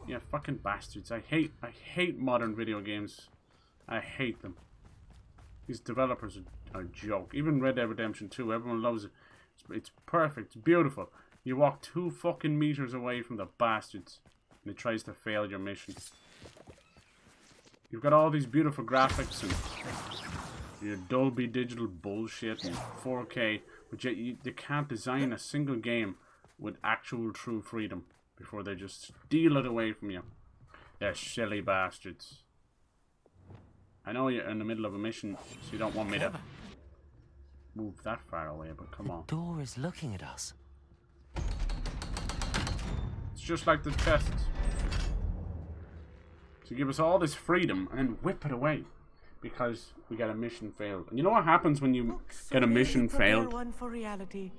Speaker 1: Yeah, fucking bastards. I hate modern video games. I hate them. These developers are a joke. Even Red Dead Redemption 2, everyone loves it. It's perfect. It's beautiful. You walk 2 fucking meters away from the bastards, and it tries to fail your mission. You've got all these beautiful graphics and your Dolby Digital bullshit and 4K, but yet they can't design a single game with actual true freedom before they just steal it away from you. They're silly bastards. I know you're in the middle of a mission, so you don't want me to move that far away, but come on.
Speaker 2: The door is looking at us.
Speaker 1: It's just like the chests. So give us all this freedom and then whip it away because we got a mission failed. And you know what happens when you get a mission failed?
Speaker 13: One for reality.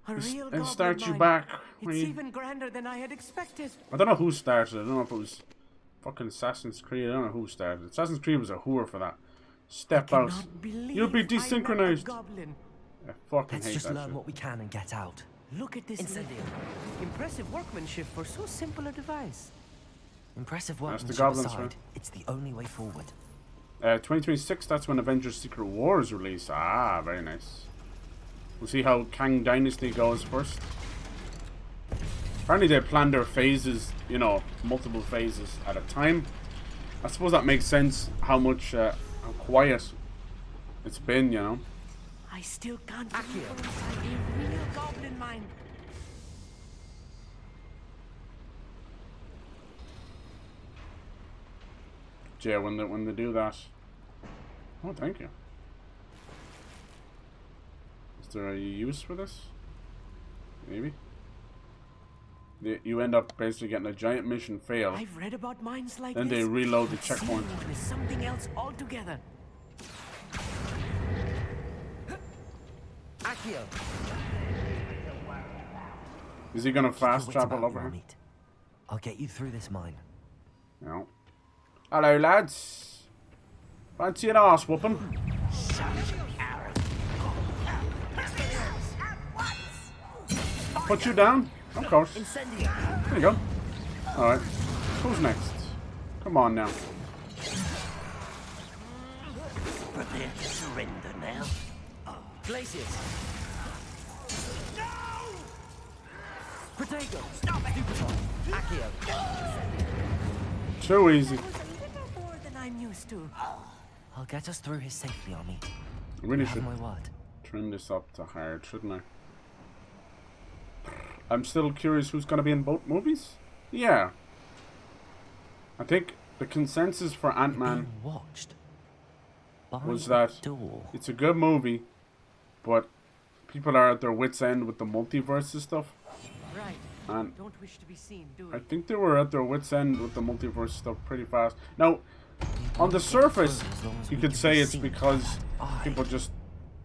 Speaker 1: It starts you back.
Speaker 13: It's even grander than I had expected.
Speaker 1: I don't know who started it. I don't know if it was fucking Assassin's Creed. I don't know who started it. Assassin's Creed was a whore for that. Step out. You'll be desynchronized. I fucking
Speaker 2: Let's
Speaker 1: hate
Speaker 2: just
Speaker 1: that
Speaker 2: learn
Speaker 1: shit.
Speaker 2: what we can and get out.
Speaker 13: Look at this. Impressive workmanship for so simple a device.
Speaker 2: Impressive
Speaker 1: That's
Speaker 2: workmanship
Speaker 1: the goblins,
Speaker 2: aside,
Speaker 1: right?
Speaker 2: it's the only way forward.
Speaker 1: 2026, that's when Avengers Secret War is released. Ah, very nice. We'll see how Kang Dynasty goes first. Apparently they planned their phases, you know, multiple phases at a time. I suppose that makes sense how much, how quiet it's been, you know.
Speaker 13: I still can't believe we're inside a real goblin mine.
Speaker 1: Yeah, when they do that. Oh, thank you. Is there a use for this? Maybe. You end up basically getting a giant mission fail.
Speaker 13: I've read about mines like
Speaker 1: then
Speaker 13: this.
Speaker 1: they reload the checkpoint.
Speaker 13: Seeing it was something else altogether.
Speaker 2: Accio.
Speaker 1: Is he gonna fast travel over here?
Speaker 2: I'll get you through this mine.
Speaker 1: No. Hello, lads. Fancy an arse whooping? Put you down? Of course. There you go. Alright. Who's next? Come on now.
Speaker 3: Prepare to surrender now.
Speaker 2: Glaciers. Protego. Accio.
Speaker 1: Too easy.
Speaker 13: That was a little more than I'm used to.
Speaker 2: I'll get us through here safely, Army.
Speaker 1: I really
Speaker 2: You have
Speaker 1: should
Speaker 2: my word.
Speaker 1: trim this up to hard, shouldn't I? I'm still curious who's going to be in both movies? Yeah. I think the consensus for Ant-Man
Speaker 2: Watched.
Speaker 1: was that it's a good movie, but people are at their wits' end with the multiverse and stuff.
Speaker 13: Right.
Speaker 1: And
Speaker 13: Don't wish to be seen, do
Speaker 1: I
Speaker 13: we?
Speaker 1: think they were at their wits' end with the multiverse stuff pretty fast. Now, on the surface, you could say it's because people just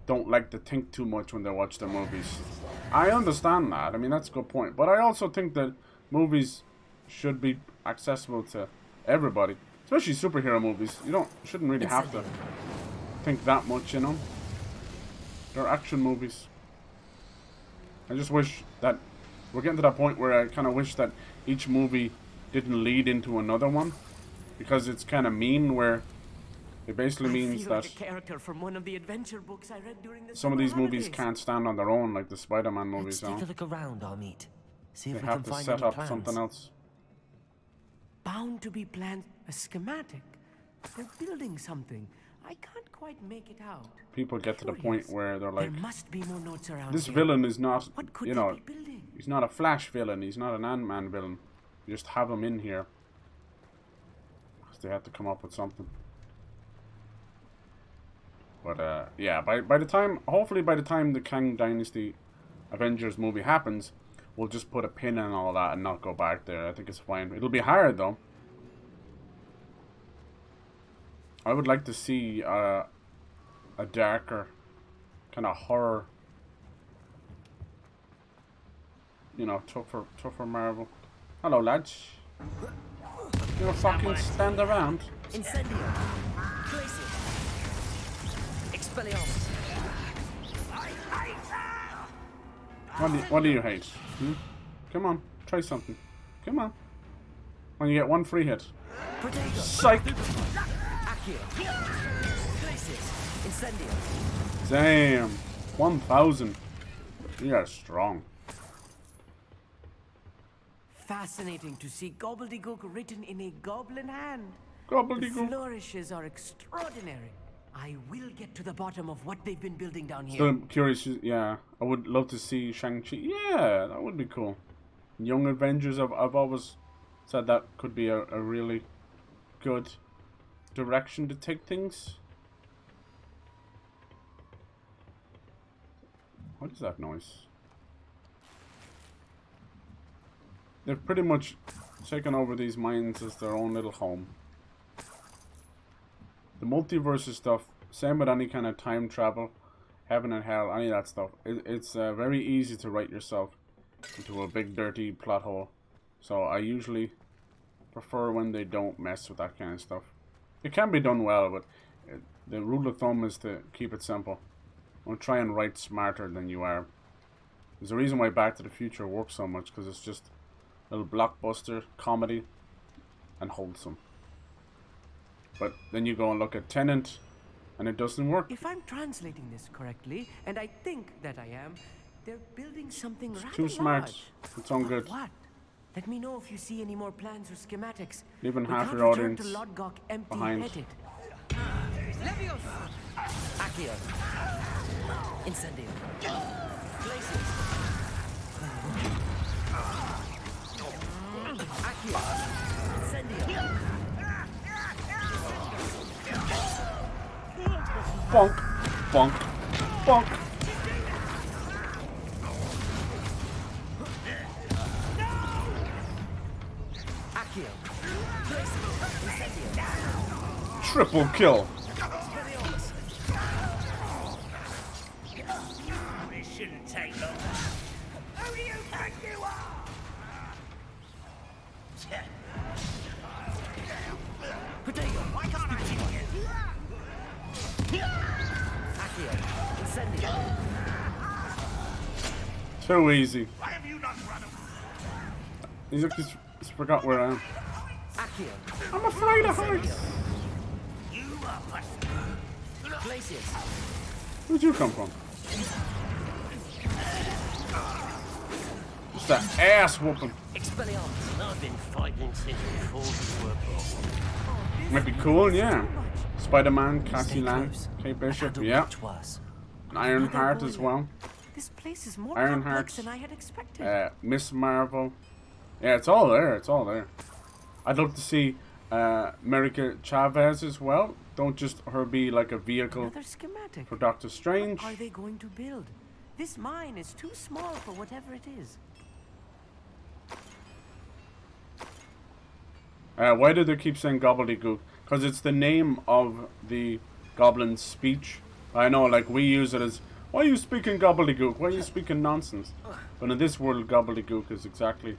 Speaker 1: don't like to think too much when they watch their movies. I understand that. I mean, that's a good point. But I also think that movies should be accessible to everybody, especially superhero movies. You shouldn't really have to think that much, you know. They're action movies. I just wish that we're getting to that point where I kind of wish that each movie didn't lead into another one, because it's kind of mean where it basically means that
Speaker 13: like a character from one of the adventure books I read during the
Speaker 1: some of these
Speaker 13: summer
Speaker 1: movies
Speaker 13: holidays.
Speaker 1: can't stand on their own, like the Spider-Man movies.
Speaker 2: Let's take a look around, Armeet. See
Speaker 1: They
Speaker 2: if we
Speaker 1: have
Speaker 2: can
Speaker 1: to
Speaker 2: find
Speaker 1: set
Speaker 2: any
Speaker 1: up
Speaker 2: plans.
Speaker 1: something else.
Speaker 13: bound to be plans, a schematic. They're building something. I can't quite make it out.
Speaker 1: People get to the point where they're like,
Speaker 13: there must be more notes around
Speaker 1: this
Speaker 13: here.
Speaker 1: villain is not,
Speaker 13: What could
Speaker 1: you
Speaker 13: they
Speaker 1: know,
Speaker 13: be building?
Speaker 1: he's not a Flash villain. He's not an Ant-Man villain. You just have him in here. Because they have to come up with something. But, yeah, by the time, hopefully by the time the Kang Dynasty Avengers movie happens, we'll just put a pin in all that and not go back there. I think it's fine. It'll be hard, though. I would like to see a darker kind of horror, you know, tougher Marvel. Hello, lads. You gonna fucking stand around?
Speaker 13: Incendio. Glacius. Expelliarmus.
Speaker 1: What do you hate? Hmm? Come on, try something. Come on. When you get one free hit. Psych! Damn. 1,000. You are strong.
Speaker 13: Fascinating to see gobbledygook written in a goblin hand.
Speaker 1: Gobbledygook.
Speaker 13: The flourishes are extraordinary. I will get to the bottom of what they've been building down here.
Speaker 1: Still I'm curious, yeah. I would love to see Shang-Chi. Yeah, that would be cool. Young Avengers, I've always said that could be a really good direction to take things. What is that noise? They've pretty much taken over these mines as their own little home. The multiverse stuff, same with any kind of time travel, heaven and hell, any of that stuff. It's very easy to write yourself into a big dirty plot hole. So I usually prefer when they don't mess with that kind of stuff. It can be done well, but the rule of thumb is to keep it simple. Don't try and write smarter than you are. There's a reason why Back to the Future works so much, because it's just a little blockbuster, comedy, and wholesome. But then you go and look at Tenet, and it doesn't work.
Speaker 13: If I'm translating this correctly, and I think that I am, they're building something rather
Speaker 1: Too smart.
Speaker 13: large.
Speaker 1: It's on good.
Speaker 13: What? Let me know if you see any more plans or schematics.
Speaker 1: Leaving
Speaker 13: We
Speaker 1: half
Speaker 13: can't
Speaker 1: your
Speaker 13: return
Speaker 1: audience
Speaker 13: to Lodgok
Speaker 1: behind.
Speaker 13: empty-headed. Leviosa! Accio. Incendio. Glacius. Accio. Incendio.
Speaker 1: Bonk, bonk, bonk.
Speaker 13: Accio. Incendio.
Speaker 1: Triple kill.
Speaker 3: This shouldn't take long. Who do you think you are?
Speaker 13: Potato.
Speaker 3: Why can't I hit you?
Speaker 13: Accio. Incendio.
Speaker 1: Too easy.
Speaker 3: Why have you not run
Speaker 1: He's forgot where I am.
Speaker 13: Accio.
Speaker 1: I'm afraid of heights.
Speaker 3: You are busted.
Speaker 13: Glacius.
Speaker 1: Where'd you come from? Just that ass whooping.
Speaker 13: Expelliarmus.
Speaker 3: I've been fighting since before you were born.
Speaker 1: Might be cool, yeah. Spider-Man, Cassie
Speaker 2: Stay
Speaker 1: Lang,
Speaker 2: close.
Speaker 1: Kate Bishop,
Speaker 2: Handle
Speaker 1: yeah.
Speaker 2: much worse.
Speaker 1: And Ironheart as well.
Speaker 13: This place is more
Speaker 1: Ironheart.
Speaker 13: complex than I had expected.
Speaker 1: Miss Marvel. Yeah, it's all there. It's all there. I'd love to see America Chavez as well. Don't just her be like a vehicle
Speaker 13: Another schematic.
Speaker 1: for Doctor Strange.
Speaker 13: What are they going to build? This mine is too small for whatever it is.
Speaker 1: Why do they keep saying gobbledygook? Because it's the name of the goblin's speech. I know, like, we use it as, why are you speaking gobbledygook? Why are you speaking nonsense? But in this world, gobbledygook is exactly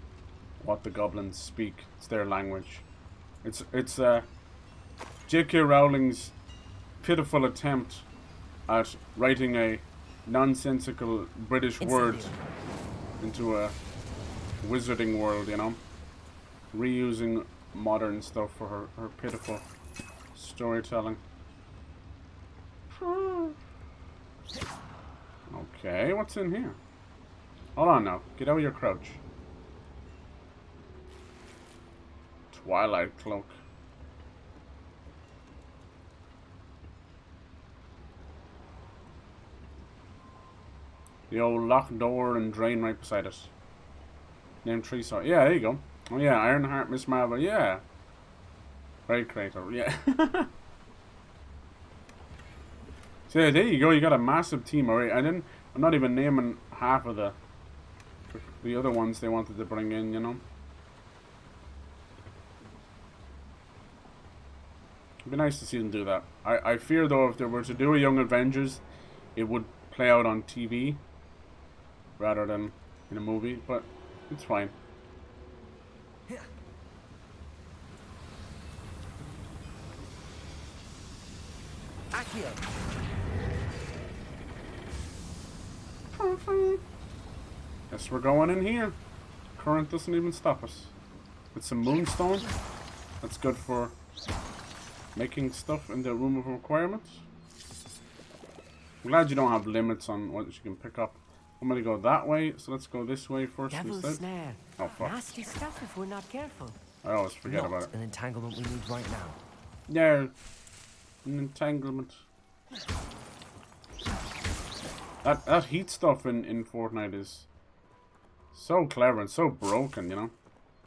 Speaker 1: what the goblins speak. It's their language. It's J.K. Rowling's pitiful attempt at writing a nonsensical British word into a wizarding world, you know? Reusing modern stuff for her pitiful storytelling. Okay, what's in here? Hold on now. Get out of your crouch. Twilight cloak. The old locked door and drain right beside it. Name 3 sword. Yeah, there you go. Oh yeah, Ironheart, Miss Marvel. Yeah. Very creative. Yeah. So yeah, there you go. You got a massive team already. I'm not even naming half of the other ones they wanted to bring in. You know. It'd be nice to see them do that. I fear though, if they were to do a Young Avengers, it would play out on TV rather than in a movie. But it's fine. Guess we're going in here. Current doesn't even stop us. With some moonstone. That's good for making stuff in the room of requirements. I'm glad you don't have limits on what you can pick up. I'm gonna go that way, so let's go this way first
Speaker 13: Devil's
Speaker 1: instead.
Speaker 13: snare.
Speaker 1: Oh fuck.
Speaker 13: Nasty stuff if we're not careful.
Speaker 1: I always forget
Speaker 2: Not
Speaker 1: about it.
Speaker 2: an entanglement we need right now.
Speaker 1: Yeah. An entanglement. That heat stuff in Fortnite is so clever and so broken, you know?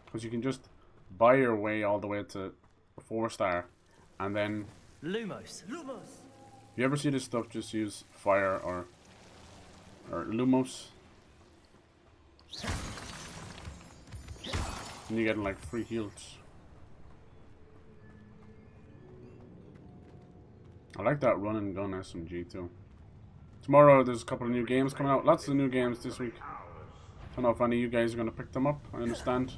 Speaker 1: Because you can just buy your way all the way to a 4-star and then...
Speaker 2: Lumos.
Speaker 1: If you ever see this stuff, just use fire or Lumos. And you get like free heals. I like that run and gun SMG too. Tomorrow there's a couple of new games coming out. Lots of new games this week. I don't know if any of you guys are going to pick them up. I understand.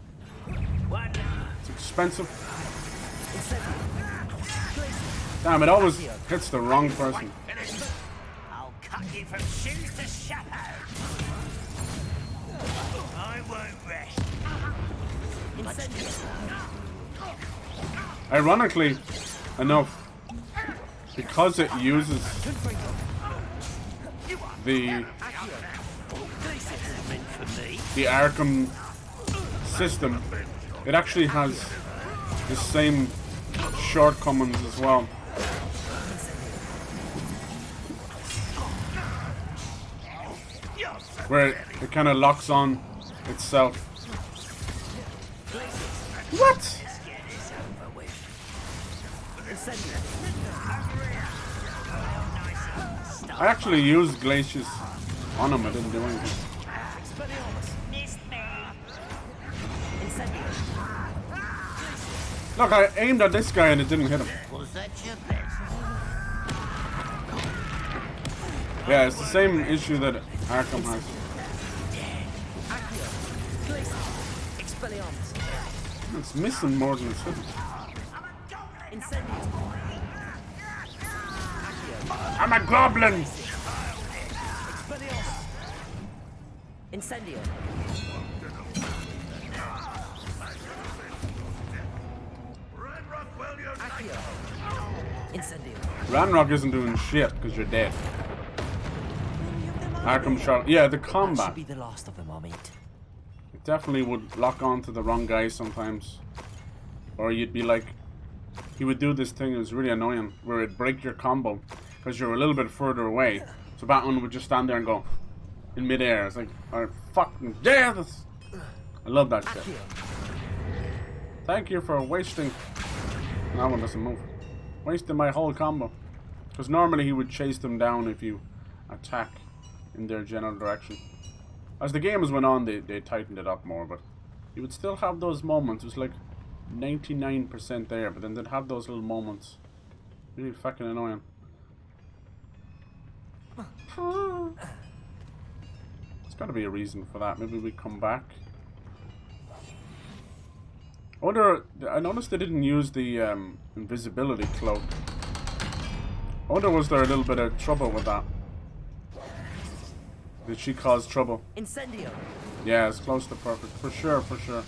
Speaker 1: It's expensive. Damn, it always hits the wrong person.
Speaker 3: I'll cut you from shoes to chapeau. I won't rest.
Speaker 1: Ironically enough, because it uses the Arkham system, it actually has the same shortcomings as well. Where it kind of locks on itself. What? I actually used glaciers on him, I didn't do anything. Look, I aimed at this guy and it didn't hit him.
Speaker 3: Was that your best?
Speaker 1: Yeah, it's the same issue that Arkham has. It's missing more than it's hitting. I'm a goblin!
Speaker 2: Incendio.
Speaker 1: Ranrock isn't doing shit because you're dead. Arkham shot. Yeah, the combat.
Speaker 2: Should be the last of them, I'll meet.
Speaker 1: It definitely would lock on to the wrong guy sometimes. Or you'd be like, he would do this thing that was really annoying, where it'd break your combo because you're a little bit further away. So Batman would just stand there and go in midair. It's like, alright, fucking death! I love that shit. Thank you for wasting. That one doesn't move. Wasting my whole combo. Because normally he would chase them down if you attack in their general direction. As the games went on, they tightened it up more, but you would still have those moments. It was like 99% there, but then they'd have those little moments. Really fucking annoying. There's gotta be a reason for that. Maybe we come back. I noticed they didn't use the invisibility cloak. I wonder, was there a little bit of trouble with that? Did she cause trouble?
Speaker 2: Incendio.
Speaker 1: Yeah, it's close to perfect. For sure, for sure.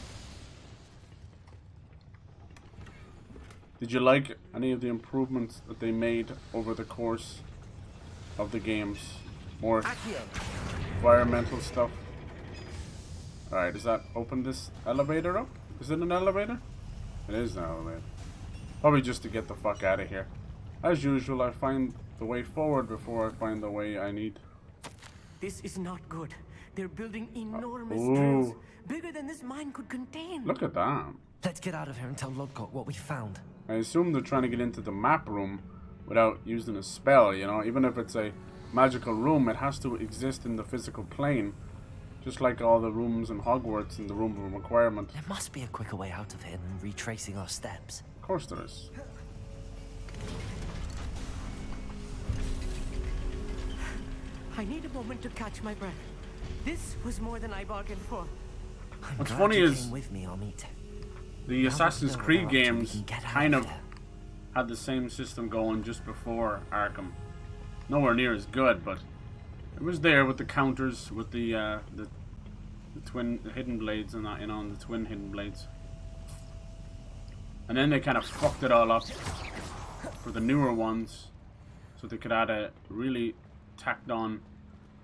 Speaker 1: Did you like any of the improvements that they made over the course of the games? More environmental stuff. Alright, does that open this elevator up? Is it an elevator? It is an elevator. Probably just to get the fuck out of here. As usual, I find the way forward before I find the way I need.
Speaker 13: This is not good. They're building enormous
Speaker 1: Ooh.
Speaker 13: drills, bigger than this mine could contain.
Speaker 1: Look at that.
Speaker 2: Let's get out of here and tell Lodgok what we found.
Speaker 1: I assume they're trying to get into the map room without using a spell, you know? Even if it's a magical room, it has to exist in the physical plane. Just like all the rooms in Hogwarts in the Room of Requirement.
Speaker 2: There must be a quicker way out of here than retracing our steps.
Speaker 1: Of course there is.
Speaker 13: I need a moment to catch my breath. This was more than I bargained for.
Speaker 1: What's funny is
Speaker 2: with me, Amit.
Speaker 1: the Assassin's Creed games kind of had the same system going just before Arkham. Nowhere near as good, but it was there with the counters, with the twin hidden blades and that, you know, and the twin hidden blades. And then they kind of fucked it all up for the newer ones, so they could add a really tacked on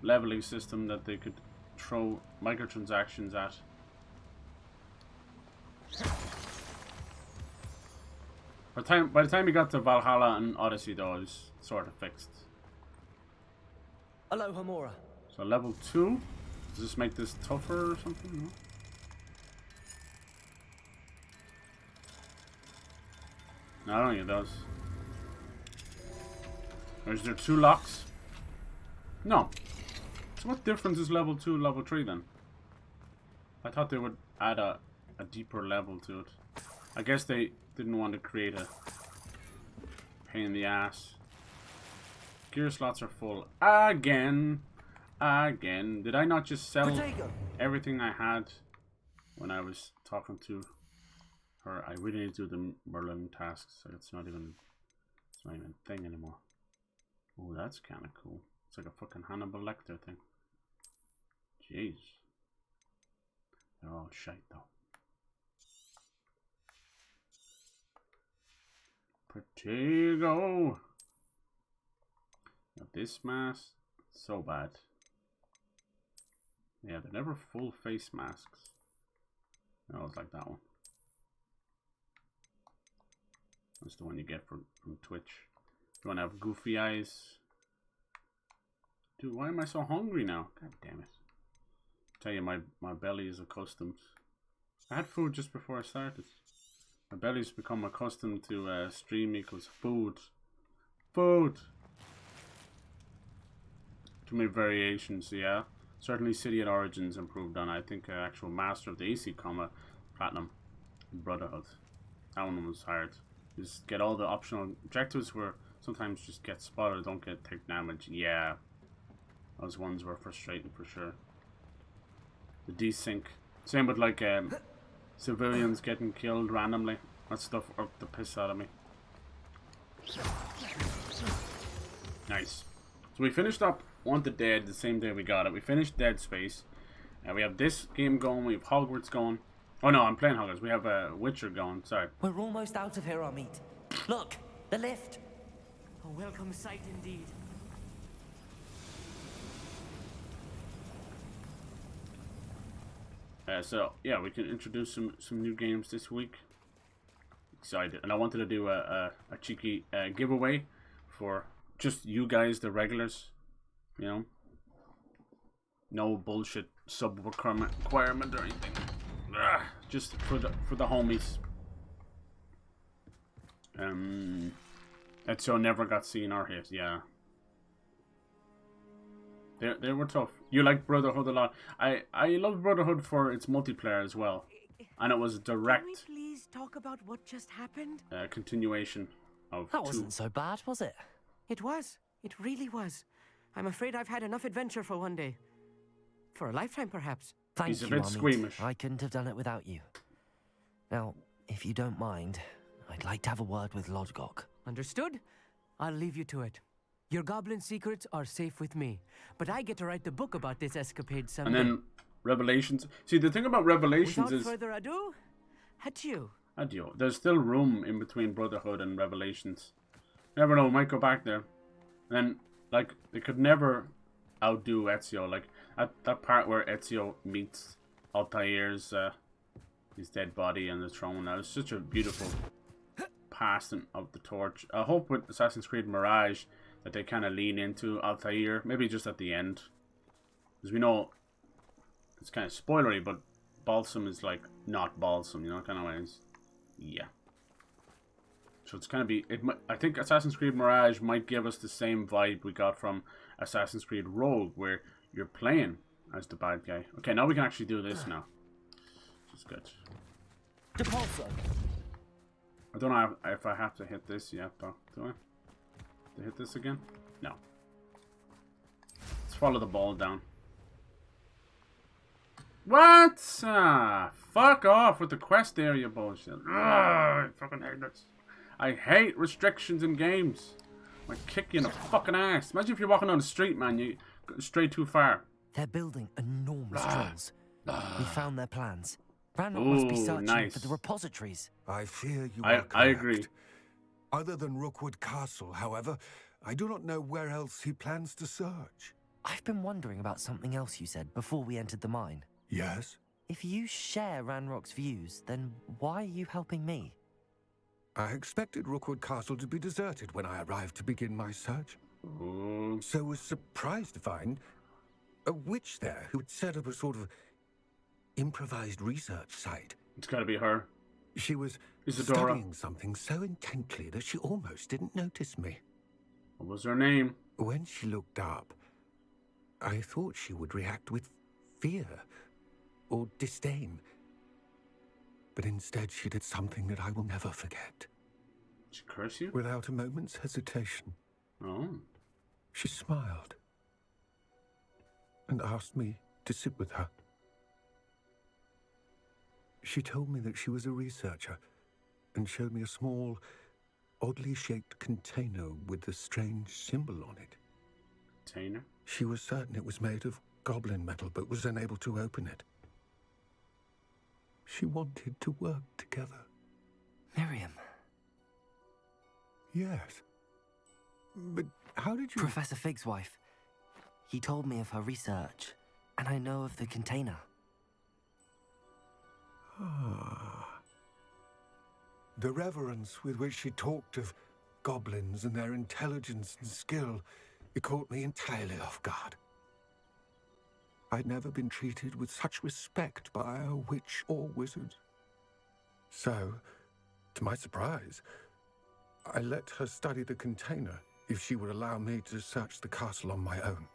Speaker 1: leveling system that they could throw microtransactions at. By the time you got to Valhalla and Odyssey, though, it was sort of fixed.
Speaker 2: Hello, Hamura.
Speaker 1: So level 2? Does this make this tougher or something? No, I don't think it does. Or is there 2 locks? No. So what difference is level 2 and level 3 then? I thought they would add a deeper level to it. I guess they didn't want to create a pain in the ass. Gear slots are full again. Again. Did I not just sell everything I had when I was talking to her? I really need to do the Merlin tasks. So it's not even a thing anymore. Oh, that's kind of cool. It's like a fucking Hannibal Lecter thing. Jeez. They're all shite though. Protego. Now this mask, so bad. Yeah, they're never full face masks. No, it's like that one. That's the one you get from Twitch. You want to have goofy eyes? Dude, why am I so hungry now? God damn it. Tell you, my belly is accustomed. I had food just before I started. My belly's become accustomed to stream equals food. Food! Too many variations, yeah. Certainly City at Origins improved on. I think actual Master of the AC comma Platinum Brotherhood. That one was hard. Just get all the optional objectives where sometimes just get spotted, don't get take damage. Yeah. Those ones were frustrating for sure. The desync. Same with like civilians getting killed randomly. That stuff irked the piss out of me. Nice. So we finished up Wanted Dead the same day we got it. We finished Dead Space. We have this game going. We have Hogwarts going. Oh no, I'm playing Hogwarts. We have Witcher going. Sorry.
Speaker 2: We're almost out of here, Amit. Look, the lift.
Speaker 13: A welcome sight indeed.
Speaker 1: So yeah, we can introduce some new games this week. Excited, and I wanted to do a cheeky giveaway for just you guys, the regulars. You know, no bullshit sub requirement or anything. Just for the homies. Ezio never got seen or hit. Yeah. They were tough. You like Brotherhood a lot. I love Brotherhood for its multiplayer as well, and it was a direct.
Speaker 13: Can we please talk about what just happened?
Speaker 1: Continuation of.
Speaker 2: That wasn't so bad, was it?
Speaker 13: It was. It really was. I'm afraid I've had enough adventure for one day. For a lifetime, perhaps.
Speaker 2: Thank
Speaker 1: you,
Speaker 2: a bit
Speaker 1: Amit. Squeamish.
Speaker 2: I couldn't have done it without you. Now, if you don't mind, I'd like to have a word with Lodgok.
Speaker 13: Understood? I'll leave you to it. Your goblin secrets are safe with me, but I get to write the book about this escapade someday.
Speaker 1: And then Revelations. See, the thing about Revelations
Speaker 13: Without
Speaker 1: is...
Speaker 13: further ado, adieu.
Speaker 1: Adieu. There's still room in between Brotherhood and Revelations. Never know, we might go back there. And, like, they could never outdo Ezio. Like, at that part where Ezio meets Altair's his dead body on the throne. That was such a beautiful passing of the torch. I hope with Assassin's Creed Mirage that they kind of lean into Altair, maybe just at the end, because we know it's kind of spoilery, but Balsam is like not Balsam, you know, kind of ways. Yeah. So it's kind of be. I think Assassin's Creed Mirage might give us the same vibe we got from Assassin's Creed Rogue, where you're playing as the bad guy. Okay, now we can actually do this now. Which is good.
Speaker 2: Depulso.
Speaker 1: I don't know if I have to hit this yet, though. Do I? To hit this again? No. Let's follow the ball down. What? Fuck off with the quest area bullshit. Ugh, I fucking hate this. I hate restrictions in games. I kick you in the fucking ass. Imagine if you're walking on the street, man. You stray too far.
Speaker 2: They're building enormous drills. We found their plans. Ranrock must be searching for the repositories.
Speaker 8: I fear you are correct.
Speaker 1: I agree.
Speaker 8: Other than Rookwood Castle, however, I do not know where else he plans to search.
Speaker 2: I've been wondering about something else you said before we entered the mine.
Speaker 8: Yes?
Speaker 2: If you share Ranrock's views, then why are you helping me?
Speaker 8: I expected Rookwood Castle to be deserted when I arrived to begin my search. So was surprised to find a witch there who had set up a sort of improvised research site.
Speaker 1: It's gotta be her.
Speaker 8: She was
Speaker 1: Isadora.
Speaker 8: studying something so intently that she almost didn't notice me.
Speaker 1: What was her name?
Speaker 8: When she looked up, I thought she would react with fear or disdain. But instead she did something that I will never forget.
Speaker 1: She cursed you?
Speaker 8: Without a moment's hesitation.
Speaker 1: Oh.
Speaker 8: She smiled and asked me to sit with her. She told me that she was a researcher and showed me a small, oddly shaped container with a strange symbol on it.
Speaker 1: Container?
Speaker 8: She was certain it was made of goblin metal, but was unable to open it. She wanted to work together.
Speaker 2: Miriam.
Speaker 8: Yes. But how did you...
Speaker 2: Professor Fig's wife. He told me of her research, and I know of the container.
Speaker 8: Ah. The reverence with which she talked of goblins and their intelligence and skill, it caught me entirely off guard. I'd never been treated with such respect by a witch or wizard. So, to my surprise, I let her study the container if she would allow me to search the castle on my own.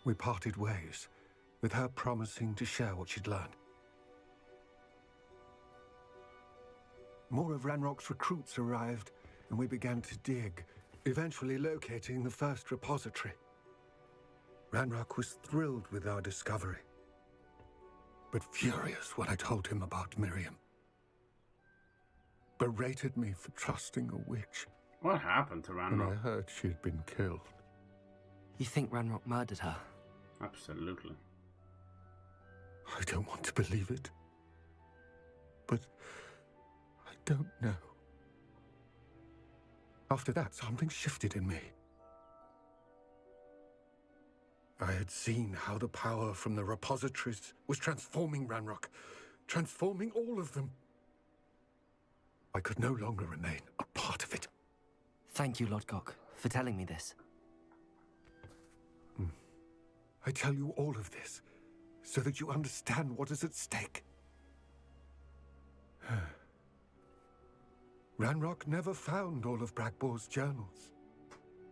Speaker 8: We parted ways, with her promising to share what she'd learned. More of Ranrock's recruits arrived, and we began to dig, eventually locating the first repository. Ranrock was thrilled with our discovery, but furious when I told him about Miriam. Berated me for trusting a witch.
Speaker 1: What happened to Ranrock?
Speaker 8: When I heard she had been killed.
Speaker 2: You think Ranrock murdered her?
Speaker 1: Absolutely.
Speaker 8: I don't want to believe it, but I don't know. After that, something shifted in me. I had seen how the power from the repositories was transforming Ranrock, transforming all of them. I could no longer remain a part of it.
Speaker 2: Thank you, Lodgok, for telling me this.
Speaker 8: I tell you all of this so that you understand what is at stake. Ranrock never found all of Bragbor's journals,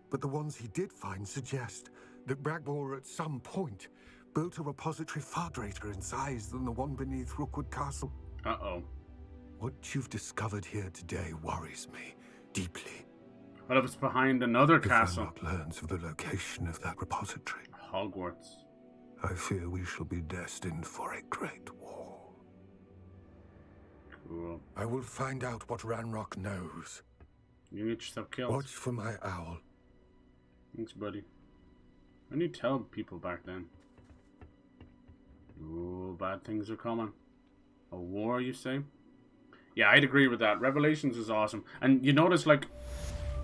Speaker 8: but the ones he did find suggest that Bragbor at some point built a repository far greater in size than the one beneath Rookwood Castle.
Speaker 1: Uh-oh.
Speaker 8: What you've discovered here today worries me deeply.
Speaker 1: What if it's behind another castle?
Speaker 8: If Ranrock learns of the location of that repository,
Speaker 1: Hogwarts.
Speaker 8: I fear we shall be destined for a great war.
Speaker 1: Cool.
Speaker 8: I will find out what Ranrock knows.
Speaker 1: You get yourself killed.
Speaker 8: Watch for my owl.
Speaker 1: Thanks, buddy. When you tell people back then? Oh, bad things are coming. A war, you say? Yeah, I'd agree with that. Revelations is awesome. And you notice, like,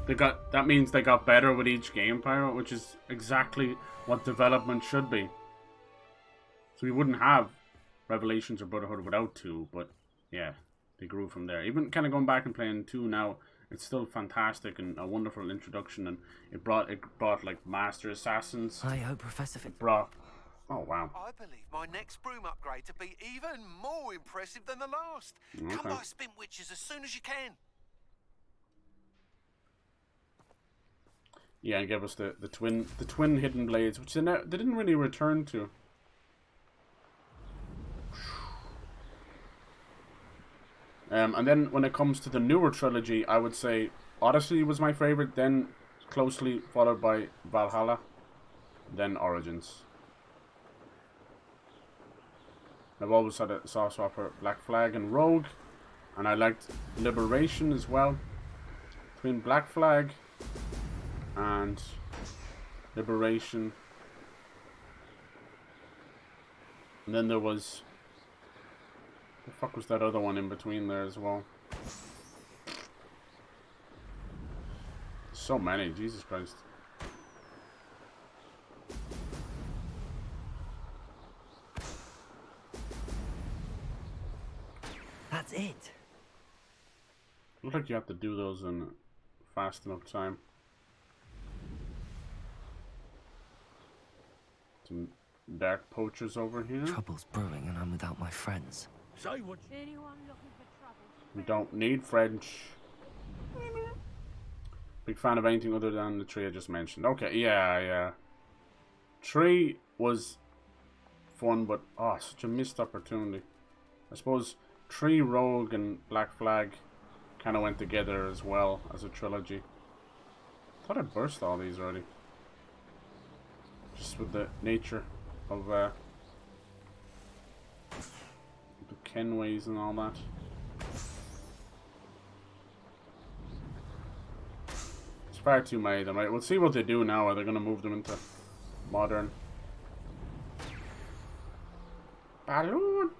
Speaker 1: that means they got better with each game, Pyro, which is exactly what development should be. So we wouldn't have Revelations or Brotherhood without 2, but yeah, they grew from there. Even kind of going back and playing 2 now, it's still fantastic and a wonderful introduction, and it brought like Master Assassins.
Speaker 2: I hope Professor
Speaker 1: It brought, oh wow.
Speaker 14: I believe my next broom upgrade to be even more impressive than the last.
Speaker 1: Okay.
Speaker 14: Come by Spin Witches as soon as you can.
Speaker 1: Yeah, and gave us the twin hidden blades, which they didn't really return to. And then when it comes to the newer trilogy, I would say Odyssey was my favorite, then closely followed by Valhalla, then Origins. I've always had a soft spot for Black Flag and Rogue, and I liked Liberation as well. Between Black Flag and Liberation, and then there was, the fuck was that other one in between there as well? So many, Jesus Christ.
Speaker 2: That's it.
Speaker 1: Looks like you have to do those in fast enough time. Some dark poachers over here.
Speaker 2: Trouble's brewing and I'm without my friends.
Speaker 15: Say what?
Speaker 1: We don't need French. Big fan of anything other than the tree I just mentioned. Okay, yeah. Tree was fun, but oh, such a missed opportunity. I suppose Tree, Rogue, and Black Flag kind of went together as well as a trilogy. I thought I burst all these already. Just with the nature of the Kenways and all that. It's far too many of them, right? We'll see what they do now. Are they going to move them into modern? Baluch!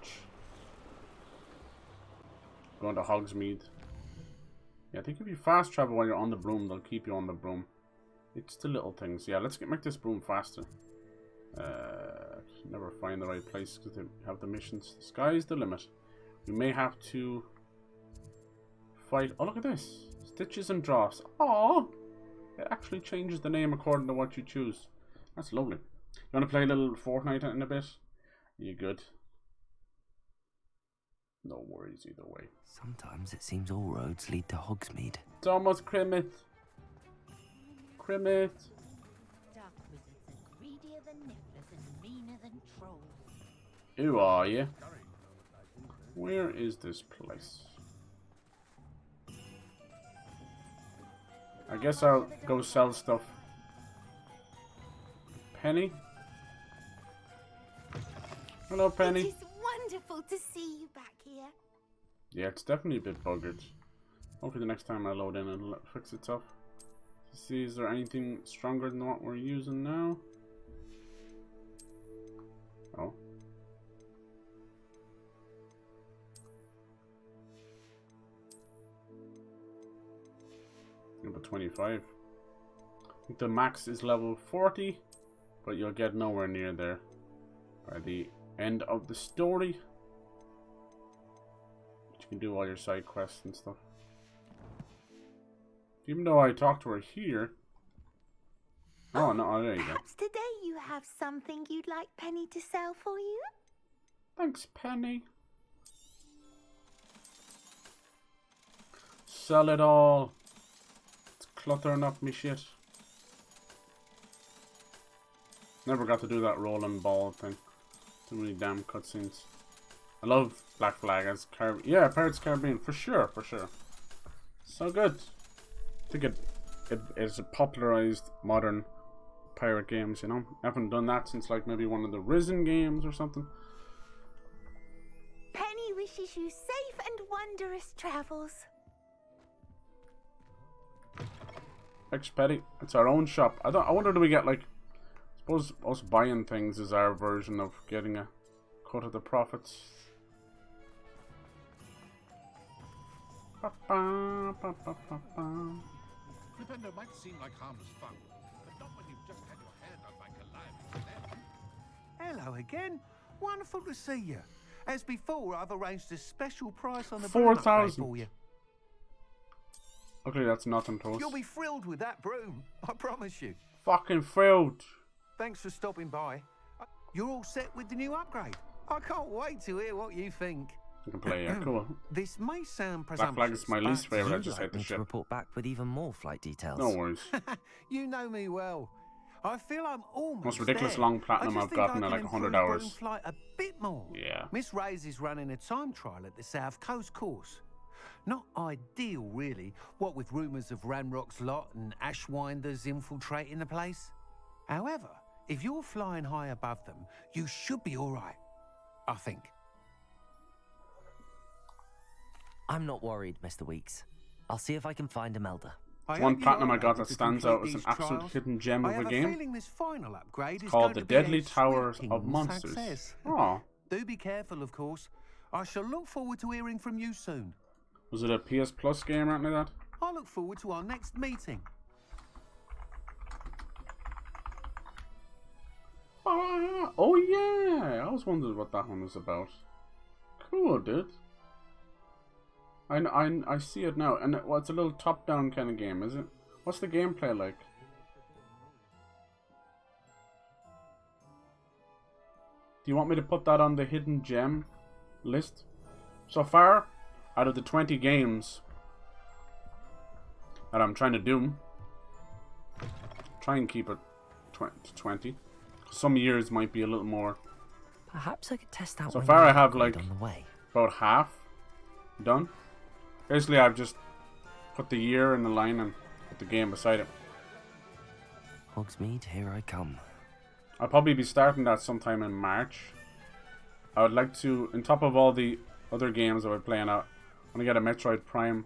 Speaker 1: Going to Hogsmeade. Yeah, I think if you fast travel while you're on the broom, they'll keep you on the broom. It's the little things. Yeah, let's make this broom faster. Never find the right place because they have the missions. The sky's the limit. We may have to fight. Oh, look at this. Stitches and Dross. Oh, it actually changes the name according to what you choose. That's lovely. You want to play a little Fortnite in a bit? You good? No worries either way.
Speaker 2: Sometimes it seems all roads lead to Hogsmeade.
Speaker 1: It's almost Crimit. Crimit.
Speaker 4: Dark wizards are greedier than nifflers and meaner than trolls.
Speaker 1: Who are you? Where is this place? I guess I'll go sell stuff. Penny? Hello, Penny.
Speaker 4: It is wonderful to see you back here.
Speaker 1: Yeah, it's definitely a bit buggered. Hopefully the next time I load in it'll fix itself. Let's see, is there anything stronger than what we're using now? Oh. Number 25. I think the max is level 40, but you'll get nowhere near there by the end of the story. But you can do all your side quests and stuff. Even though I talked to her here. Oh, no, there you go.
Speaker 4: Perhaps today you have something you'd like Penny to sell for you?
Speaker 1: Thanks, Penny. Sell it all. It's cluttering up me shit. Never got to do that rolling ball thing. Too many damn cutscenes. I love Black Flag as Caribbean. Yeah, Pirates of the Caribbean, for sure, for sure. So good. I think it's a popularized modern pirate games, you know? I haven't done that since like maybe one of the Risen games or something.
Speaker 4: Penny wishes you safe and wondrous travels.
Speaker 1: Thanks, Petty. It's our own shop. I wonder, do we get like, I suppose us buying things is our version of getting a cut of the profits.
Speaker 12: Flipendo might seem like harmless fun, but not when you've just had your hand on my calliope.
Speaker 15: Hello again. Wonderful to see you.
Speaker 14: As before, I've arranged a special price on the
Speaker 1: 4,000
Speaker 14: for you.
Speaker 1: Okay, that's nothing to us.
Speaker 14: You'll be thrilled with that broom, I promise you.
Speaker 1: Fucking thrilled.
Speaker 14: Thanks for stopping by. You're all set with the new upgrade. I can't wait to hear what you think.
Speaker 1: You can play, yeah, cool.
Speaker 14: This may sound
Speaker 1: Black Flag is my least favorite. I just hate
Speaker 2: You'd
Speaker 1: the
Speaker 2: like me to
Speaker 1: ship.
Speaker 2: report back with even more flight details.
Speaker 1: No worries.
Speaker 14: You know me well. I feel I'm almost
Speaker 1: Most ridiculous
Speaker 14: there.
Speaker 1: long platinum
Speaker 14: I
Speaker 1: I've
Speaker 14: just think
Speaker 1: gotten
Speaker 14: I
Speaker 1: in
Speaker 14: can
Speaker 1: like 100
Speaker 14: improve
Speaker 1: hours.
Speaker 14: broom flight a bit more.
Speaker 1: Yeah.
Speaker 14: Miss Ray's is running a time trial at the South Coast course. Not ideal, really, what with rumours of Ranrock's lot and Ashwinders infiltrating the place. However, if you're flying high above them, you should be all right, I think.
Speaker 2: I'm not worried, Mr. Weeks. I'll see if I can find Imelda.
Speaker 1: One platinum I got that stands out as an absolute hidden gem of a game.
Speaker 14: This final upgrade is
Speaker 1: called
Speaker 14: going
Speaker 1: the
Speaker 14: to be a
Speaker 1: Deadly Towers of
Speaker 14: sweeping
Speaker 1: Monsters.
Speaker 14: success.
Speaker 1: Oh.
Speaker 14: Do be careful, of course. I shall look forward to hearing from you soon.
Speaker 1: Was it a PS Plus game or anything like that?
Speaker 14: I look forward to our next meeting.
Speaker 1: Oh yeah, I was wondering what that one was about. Cool, dude. I see it now, and it's a little top-down kind of game, is it? What's the gameplay like? Do you want me to put that on the hidden gem list? So far, out of the 20 games that I'm trying to do, try and keep it to 20. Some years might be a little more.
Speaker 2: Perhaps I could test out.
Speaker 1: So far, I have like
Speaker 2: on the way.
Speaker 1: about half done. Basically, I've just put the year in the line and put the game beside it.
Speaker 2: Hogsmeade, here I come.
Speaker 1: I'll probably be starting that sometime in March. I would like to, on top of all the other games that we're playing out, when I get a Metroid Prime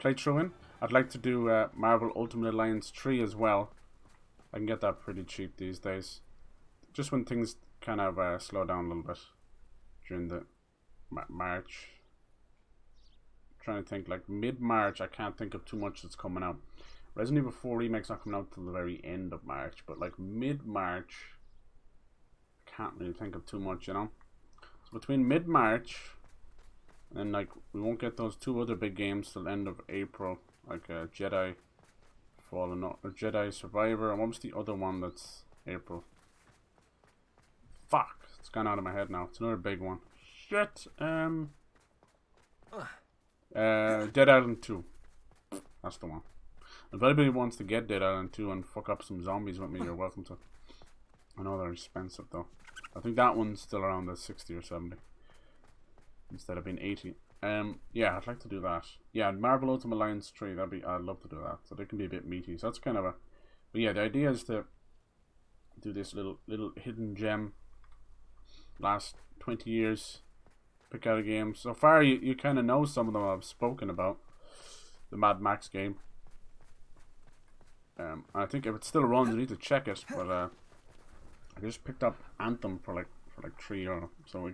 Speaker 1: playthrough in, I'd like to do Marvel Ultimate Alliance 3 as well. I can get that pretty cheap these days. Just when things kind of slow down a little bit during the March. Trying to think, like mid-March, I can't think of too much that's coming out. Resident Evil 4 Remake's not coming out till the very end of March, but like mid-March, I can't really think of too much, you know. So between mid-March and like we won't get those two other big games till the end of April, like Jedi Fallen or Jedi Survivor, and what was the other one that's April? Fuck, it's gone out of my head now. It's another big one. Shit. Dead Island 2. That's the one. If anybody wants to get Dead Island 2 and fuck up some zombies with me, you're welcome to. I know they're expensive though. I think that one's still around the 60 or 70 instead of being 80. Yeah, I'd like to do that. Yeah, Marvel Ultimate Alliance 3. I'd love to do that. So they can be a bit meaty. So that's kind of a. But yeah, the idea is to do this little hidden gem. Last 20 years, pick out a game. So far, you kind of know some of them I've spoken about. The Mad Max game. I think if it still runs, I need to check it. But I just picked up Anthem for like €3. So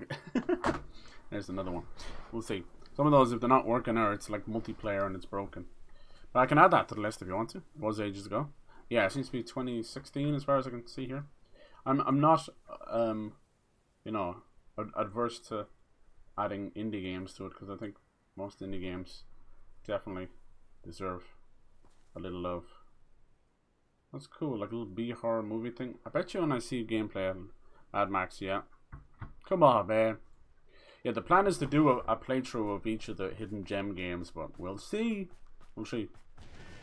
Speaker 1: there's another one. We'll see. Some of those, if they're not working, or it's like multiplayer and it's broken. But I can add that to the list if you want to. It was ages ago. Yeah, it seems to be 2016 as far as I can see here. I'm not you know, adverse to adding indie games to it, because I think most indie games definitely deserve a little love. That's cool, like a little B-horror movie thing. I bet you when I see gameplay of Mad Max, yeah. Come on, man. Yeah, the plan is to do a playthrough of each of the hidden gem games, but we'll see. We'll see.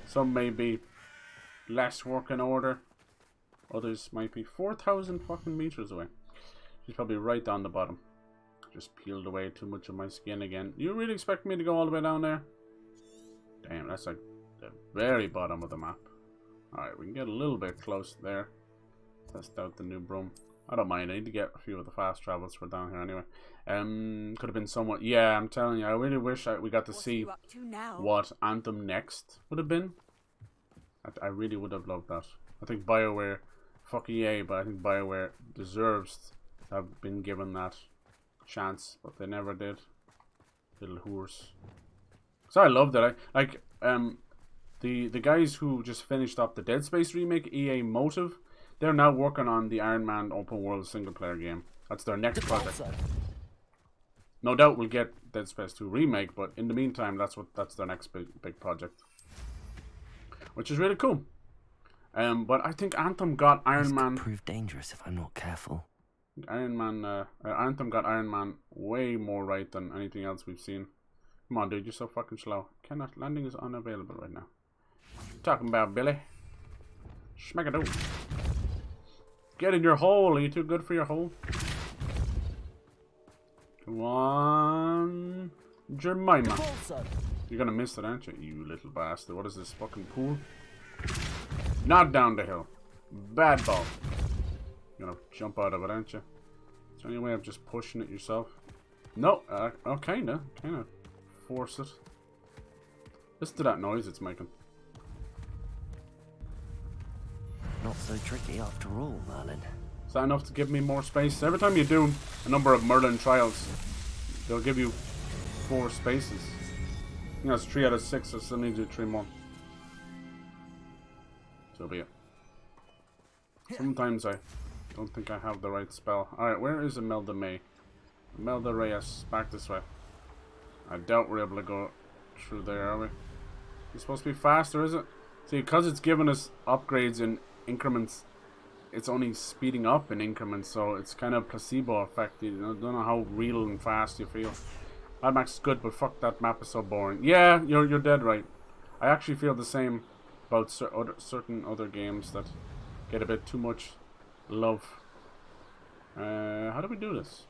Speaker 1: Some may be less work in order. Others might be 4,000 fucking meters away. She's probably right down the bottom. Just peeled away too much of my skin again. You really expect me to go all the way down there? Damn, that's like the very bottom of the map. Alright, we can get a little bit close there. Test out the new broom. I don't mind. I need to get a few of the fast travels for down here anyway. Could have been somewhat. Yeah, I'm telling you, I really wish we got to see what Anthem Next would have been. I really would have loved that. I think BioWare, fuck EA, but I think BioWare deserves to have been given that chance, but they never did. Little whores. So I loved it. The guys who just finished up the Dead Space remake, EA Motive, they're now working on the Iron Man open world single player game. That's their next project. no doubt we'll get Dead Space 2 remake, but in the meantime, that's their next big project, which is really cool. But I think Anthem got Iron Man.
Speaker 2: Could prove dangerous if I'm not careful.
Speaker 1: Anthem got Iron Man way more right than anything else we've seen. Come on, dude, you're so fucking slow. Landing is unavailable right now. Talking about Billy. Smack it out. Get in your hole. Are you too good for your hole? Come on, Jemima. You're gonna miss it, aren't you? You little bastard. What is this fucking pool? Not down the hill. Bad ball. You're gonna jump out of it, aren't you? Is there any way of just pushing it yourself? No. Oh, kinda force it. Listen to that noise it's making.
Speaker 2: Not so tricky after all, Merlin.
Speaker 1: Is that enough to give me more space? Every time you do a number of Merlin trials, they'll give you 4 spaces. I think that's 3 out of 6. I still need to do 3 more. So be it. Sometimes I don't think I have the right spell. Alright, where is Imelda May? Imelda Reyes, back this way. I doubt we're able to go through there, are we? It's supposed to be faster, is it? See, because it's giving us upgrades in increments, it's only speeding up in increments, so it's kind of placebo effect. You don't know how real and fast you feel. Mad Max is good, but fuck, that map is so boring. Yeah, you're dead right. I actually feel the same about certain other games that get a bit too much love. How do we do this?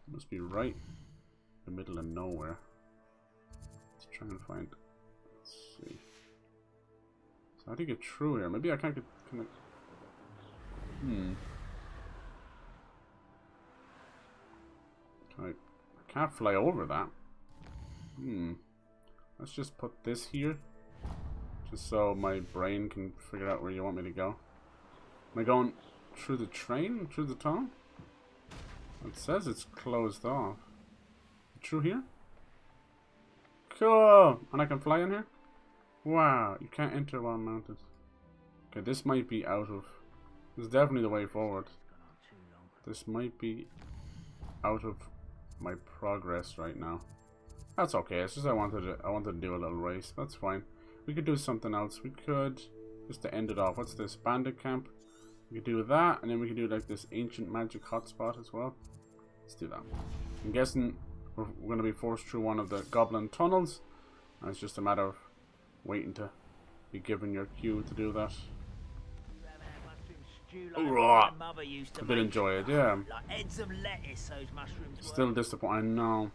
Speaker 1: It must be right in the middle of nowhere. Let's try and find. Let's see. So how do you get through here? Maybe I can't get. I can't fly over that. Let's just put this here, just so my brain can figure out where you want me to go. Am I going through the train? Through the tunnel? It says it's closed off. Through here? Cool! And I can fly in here? Wow, you can't enter while mounted. Okay, this might be out of... This is definitely the way forward. This might be out of my progress right now. That's okay, it's just I wanted to do a little race. That's fine. We could do something else. We could, just to end it off, what's this? Bandit camp. We could do that, and then we could do like this ancient magic hotspot as well. Let's do that. I'm guessing we're going to be forced through one of the goblin tunnels, and it's just a matter of waiting to be given your cue to do that. I did enjoy it, yeah. Still disappointed, no.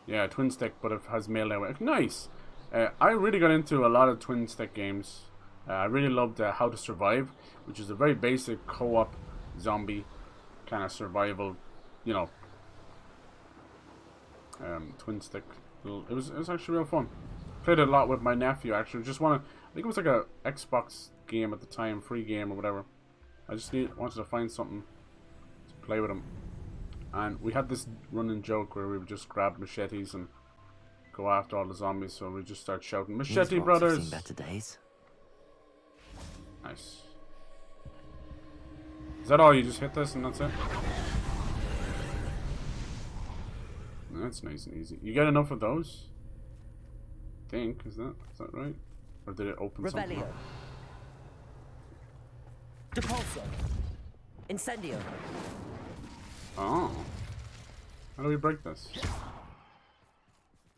Speaker 1: Yeah, twin stick, but it has melee. Nice! I really got into a lot of twin stick games. I really loved How to Survive, which is a very basic co-op zombie kind of survival, you know, twin stick. It was actually real fun. Played it a lot with my nephew actually. I think it was like a Xbox game at the time, free game or whatever. I just wanted to find something to play with him. And we had this running joke where we would just grab machetes and go after all the zombies, so we just start shouting, "Machete brothers!"
Speaker 2: I've seen better days.
Speaker 1: Nice. Is that all? You just hit this and that's it? That's nice and easy. You get enough of those? I think, is that right? Or did it open something
Speaker 2: Revelio.
Speaker 1: up?
Speaker 2: Depulso. Incendio.
Speaker 1: Oh. How do we break this?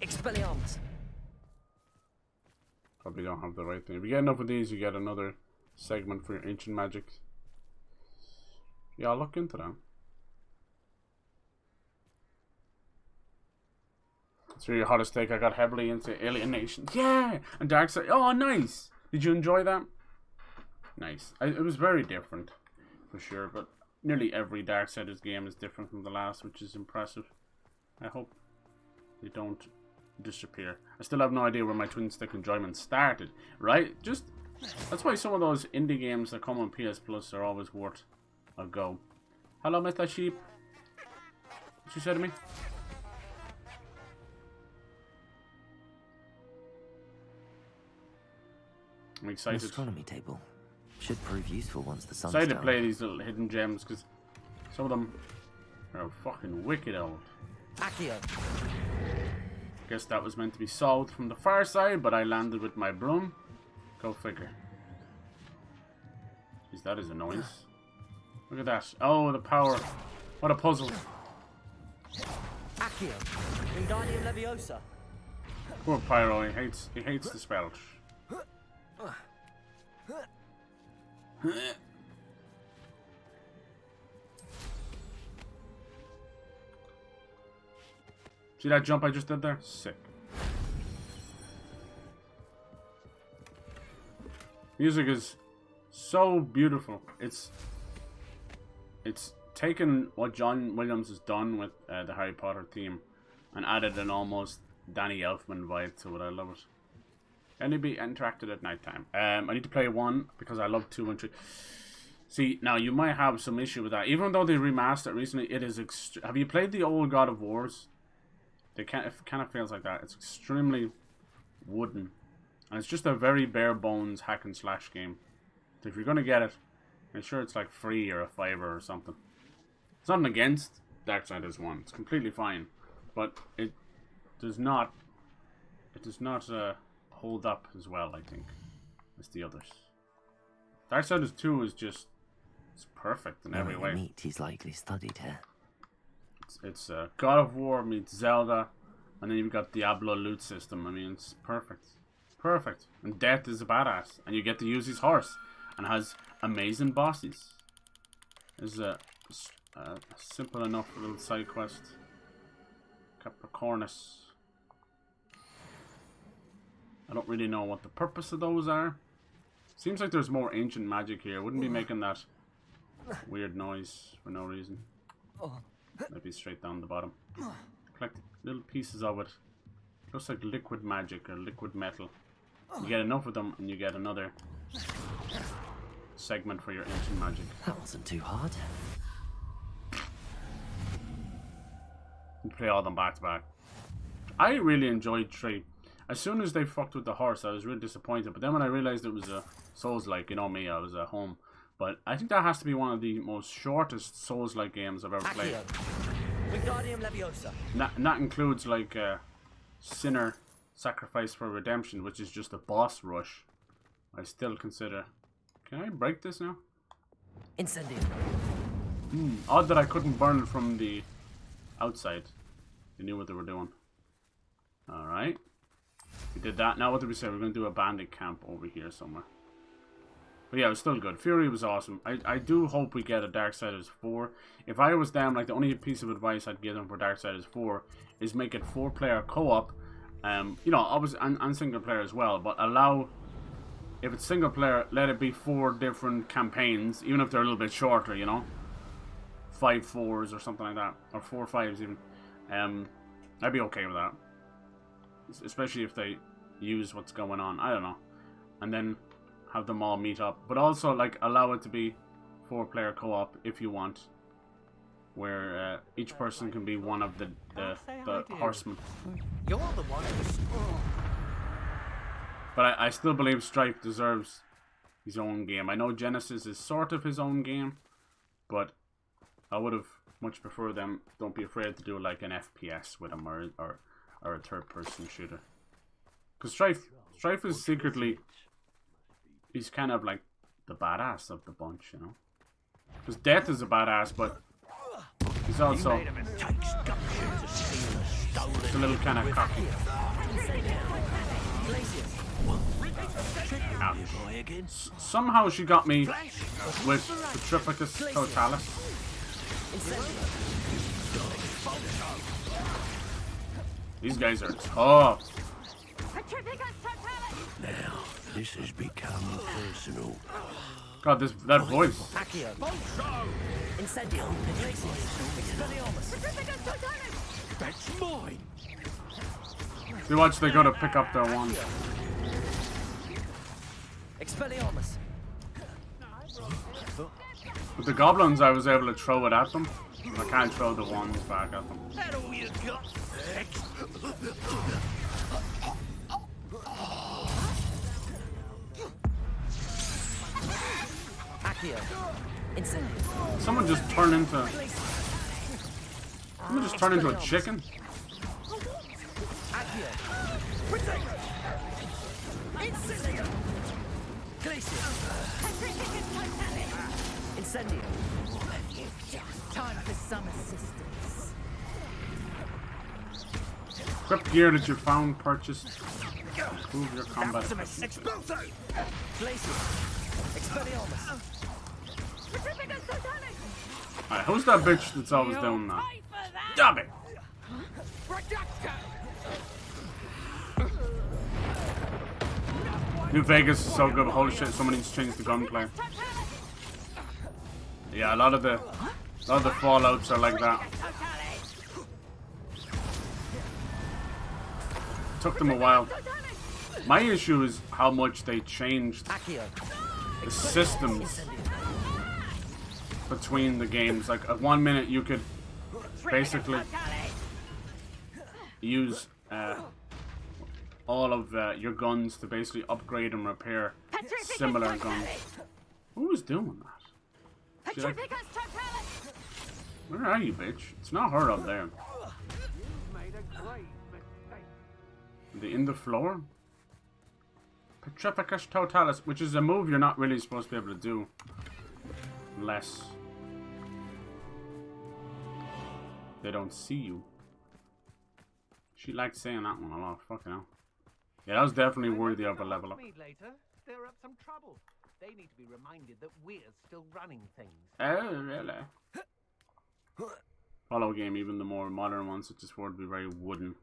Speaker 2: Expelliarmus.
Speaker 1: Probably don't have the right thing. If you get enough of these, you get another segment for your ancient magic. Yeah, I'll look into that. It's really hottest take. I got heavily into Alienation. Yeah! And Darkseid. Oh, nice! Did you enjoy that? Nice. It was very different, for sure, but nearly every Darksiders game is different from the last, which is impressive. I hope they don't disappear. I still have no idea where my twin stick enjoyment started, right? That's why some of those indie games that come on PS Plus are always worth a go. Hello, Mr. Sheep. What you said to me? I'm excited.
Speaker 2: An astronomy table should prove useful once the sun's
Speaker 1: Excited to
Speaker 2: down.
Speaker 1: play these little hidden gems because some of them They're fucking wicked old.
Speaker 2: Accio.
Speaker 1: Guess that was meant to be solved from the far side, but I landed with my broom. Go figure. Jeez, that is a noise. Look at that. Oh, the power. What a puzzle.
Speaker 2: Accio. Wingardium Leviosa.
Speaker 1: Poor Pyro, he hates the spells. See that jump I just did there? Sick. Music is so beautiful. It's taken what John Williams has done with the Harry Potter theme and added an almost Danny Elfman vibe to it. I love it. Can it be interacted at night time? I need to play 1 because I love 2 and 3. See, now you might have some issue with that. Even though they remastered it recently, it is have you played the old God of Wars? It kind of feels like that. It's extremely wooden. And it's just a very bare bones hack and slash game. So if you're going to get it, make sure it's like free or a $5 or something. It's nothing against Darksiders 1. It's completely fine. But it does not hold up as well, I think, as the others. Darksiders 2 is just, it's perfect in every way.
Speaker 2: Meat he's likely studied here.
Speaker 1: It's God of War meets Zelda, and then you've got Diablo loot system. I mean, it's perfect. Perfect. And Death is a badass, and you get to use his horse, and has amazing bosses. There's a simple enough little side quest. Capricornus. I don't really know what the purpose of those are. Seems like there's more ancient magic here. Wouldn't be making that weird noise for no reason. Maybe straight down the bottom. Collect little pieces of it. Looks like liquid magic or liquid metal. You get enough of them and you get another segment for your ancient magic.
Speaker 2: That wasn't too hard.
Speaker 1: You play all them back to back. I really enjoyed 3. As soon as they fucked with the horse, I was really disappointed. But then when I realized it was a Souls-like, you know me, I was at home. But I think that has to be one of the most shortest Souls-like games I've ever played.
Speaker 2: Wingardium Leviosa.
Speaker 1: And that includes like Sinner Sacrifice for Redemption, which is just a boss rush. I still consider. Can I break this now?
Speaker 2: Incendium.
Speaker 1: Odd that I couldn't burn it from the outside. They knew what they were doing. Alright. We did that. Now what did we say? We're going to do a bandit camp over here somewhere. But yeah, it was still good. Fury was awesome. I do hope we get a Darksiders 4. If I was them, like the only piece of advice I'd give them for Darksiders 4 is make it 4-player co-op. You know, obviously, and single player as well. But allow, if it's single player, let it be 4 different campaigns, even if they're a little bit shorter, you know. 5 4s or something like that. Or 4 5s even. I'd be okay with that. Especially if they use what's going on. I don't know. And then have them all meet up. But also, like, allow it to be 4-player co-op if you want. Where each person can be one of the horsemen.
Speaker 2: You're the one who's...
Speaker 1: But I still believe Strife deserves his own game. I know Genesis is sort of his own game. But I would have much preferred them. Don't be afraid to do like an FPS with him or a third-person shooter. Because Strife is secretly... He's kind of like the badass of the bunch, you know? Because Death is a badass, but he's also a little kind of cocky. Ouch. Somehow she got me with the Triplicus Totalis. These guys are tough.
Speaker 15: Now, this has become personal.
Speaker 1: God, that voice.
Speaker 15: That's mine.
Speaker 1: See, watch, they go to pick up their wand.
Speaker 2: Expelliarmus.
Speaker 1: With the goblins, I was able to throw it at them. I can't throw the wands back at them.
Speaker 15: That all you got?
Speaker 2: Accio. Incendium.
Speaker 1: Someone just turned into I'm gonna just turn into a chicken.
Speaker 2: Incendio.
Speaker 9: Time for some assistance.
Speaker 1: Equip gear that you found, purchased. Improve your combat efficiency. Alright, who's that bitch that's always down now? Stop it! New Vegas is so good, holy shit, someone needs to change the gunplay. Yeah, a lot of the Fallouts are like that. Took them a while. My issue is how much they changed the systems between the games. Like at 1 minute you could basically use all of your guns to basically upgrade and repair similar guns. Who was doing that? Where are you, bitch? It's not her up there. In the floor? Petrificus Totalis, which is a move you're not really supposed to be able to do. Unless they don't see you. She liked saying that one a lot. Fucking hell. Yeah, that was definitely worthy of a level up.
Speaker 14: Later, stir up some trouble. They need to be reminded that we're still running things.
Speaker 1: Oh, really? Follow game, even the more modern ones, such as 4 would be very wooden.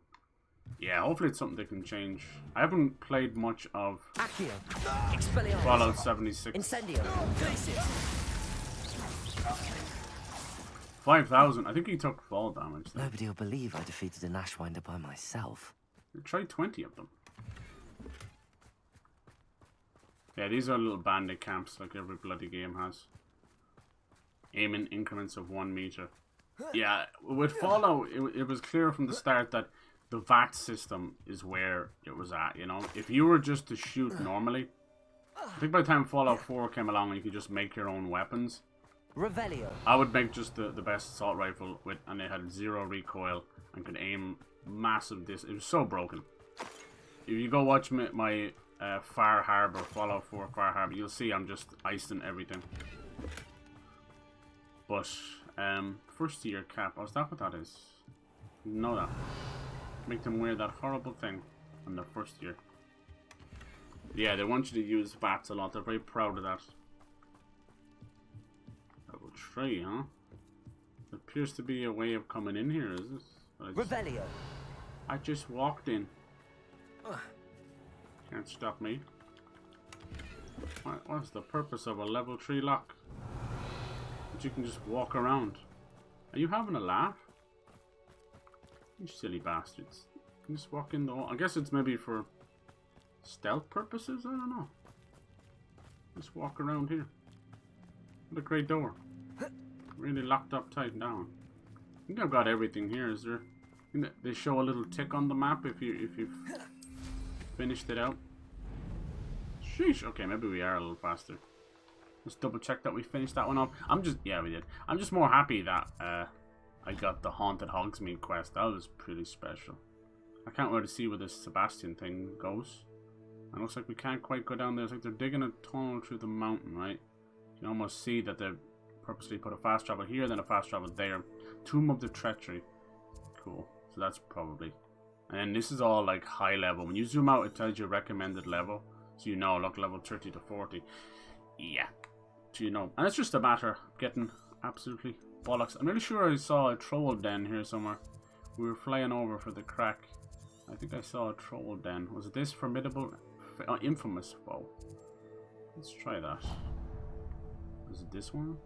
Speaker 1: Yeah, hopefully it's something they can change. I haven't played much of Fallout 76.
Speaker 2: Incendio.
Speaker 1: 5,000. I think he took fall damage. Though.
Speaker 2: Nobody will believe I defeated an Ashwinder by myself.
Speaker 1: Try 20 of them. Yeah, these are little bandit camps like every bloody game has. Aim in increments of 1 meter. Yeah, with Fallout, it was clear from the start that the VAT system is where it was at, you know? If you were just to shoot normally, I think by the time Fallout 4 came along, you could just make your own weapons.
Speaker 2: Revelio.
Speaker 1: I would make just the best assault rifle, and it had 0 recoil and could aim massive distance. It was so broken. If you go watch my Far Harbor, Fallout 4 Far Harbor, you'll see I'm just icing everything. But, first year cap, oh, is that what that is? You know that. Make them wear that horrible thing on their first year. Yeah, they want you to use VATs a lot. They're very proud of that. Level 3, huh? There appears to be a way of coming in here, is it?
Speaker 2: Revelio.
Speaker 1: I just walked in. Can't stop me. What's the purpose of a level 3 lock? But you can just walk around. Are you having a laugh? You silly bastards. You can just walk in the wall. I guess it's maybe for stealth purposes? I don't know. Just walk around here. What a great door. Really locked up tight down. I think I've got everything here. Is there... They show a little tick on the map if you've finished it out. Sheesh. Okay, maybe we are a little faster. Let's double check that we finished that one off. Yeah, we did. I'm just more happy that I got the Haunted Hogsmeade quest. That was pretty special. I can't wait to see where this Sebastian thing goes. It looks like we can't quite go down there. It's like they're digging a tunnel through the mountain, right? You can almost see that they've purposely put a fast travel here, then a fast travel there. Tomb of the Treachery. Cool. So that's probably... And this is all like high level. When you zoom out, it tells you recommended level. So you know, look, level 30 to 40. Yeah. So you know. And it's just a matter of getting absolutely bollocks. I'm really sure I saw a troll den here somewhere. We were flying over for the crack. I think I saw a troll den. Was it this formidable, infamous foe? Let's try that. Was it this one?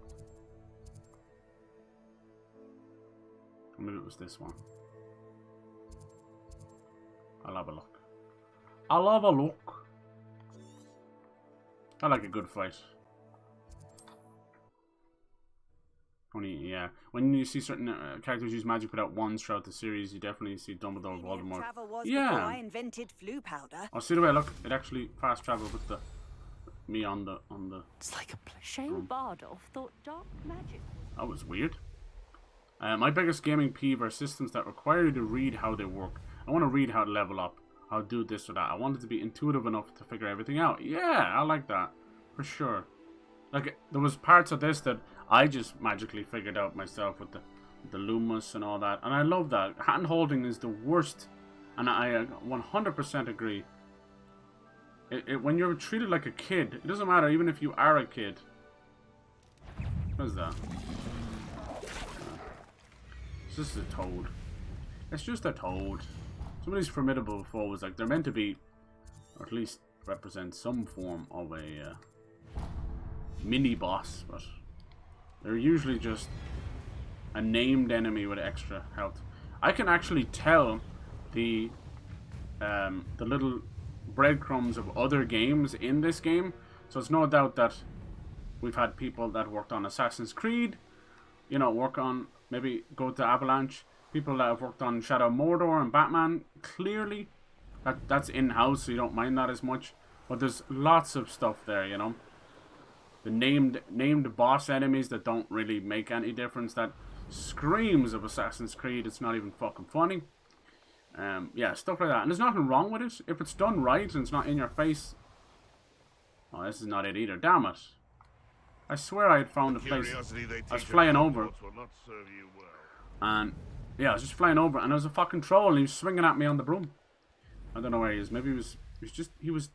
Speaker 1: Or maybe it was this one. I'll have a look. I'll have a look. I like a good fight. Only, yeah. When you see certain characters use magic without wands throughout the series, you definitely see Dumbledore, Voldemort. Yeah.
Speaker 16: Before I invented flu powder.
Speaker 1: Oh, see the way I look? It actually fast travel with the me on the.
Speaker 2: It's like a play.
Speaker 5: Shane Bardolph thought dark magic.
Speaker 1: That was weird. My biggest gaming peeve are systems that require you to read how they work. I want to read how to level up, how to do this or that. I want it to be intuitive enough to figure everything out. Yeah, I like that. For sure. Like, there was parts of this that I just magically figured out myself with the Lumos and all that. And I love that. Hand holding is the worst. And I 100% agree. When you're treated like a kid, it doesn't matter even if you are a kid. What is that? It's just a toad. It's just a toad. Some of these formidable foes, like, they're meant to be, or at least represent some form of a mini boss, but they're usually just a named enemy with extra health. I can actually tell the little breadcrumbs of other games in this game, so it's no doubt that we've had people that worked on Assassin's Creed, you know, work on, maybe go to Avalanche, people that have worked on Shadow of Mordor and Batman. Clearly that's in-house, so you don't mind that as much, but there's lots of stuff there, you know. The named boss enemies that don't really make any difference, that screams of Assassin's Creed. It's not even fucking funny. Yeah, stuff like that. And there's nothing wrong with it. If it's done right and it's not in your face. Oh, this is not it either. Damn it. I swear I had found a place. I was flying over. And, yeah, I was just flying over. And there was a fucking troll and he was swinging at me on the broom. I don't know where he is. Maybe he was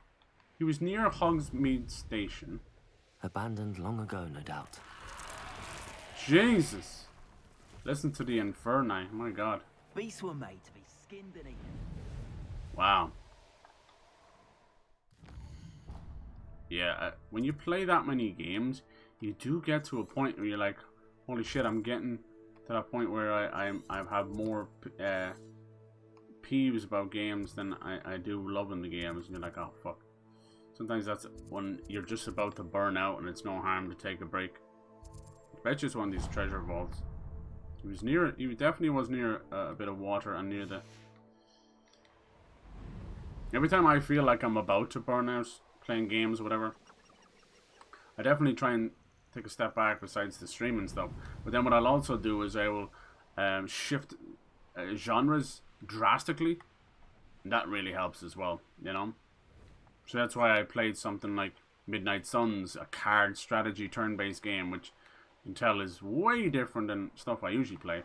Speaker 1: near Hogsmeade Station.
Speaker 2: Abandoned long ago, no doubt.
Speaker 1: Jesus. Listen to the Inferni. My God.
Speaker 3: Beasts were made to be skinned and eaten.
Speaker 1: Wow. Yeah, when you play that many games, you do get to a point where you're like, holy shit, I'm getting to that point where I have more peeves about games than I do loving the games. And you're like, oh, fuck. Sometimes that's when you're just about to burn out and it's no harm to take a break. I bet you it's one of these treasure vaults. He definitely was near a bit of water and near the... Every time I feel like I'm about to burn out playing games or whatever, I definitely try and take a step back besides the stream and stuff. But then what I'll also do is I will shift genres drastically. And that really helps as well, you know? So that's why I played something like Midnight Suns, a card strategy turn-based game, which you can tell is way different than stuff I usually play.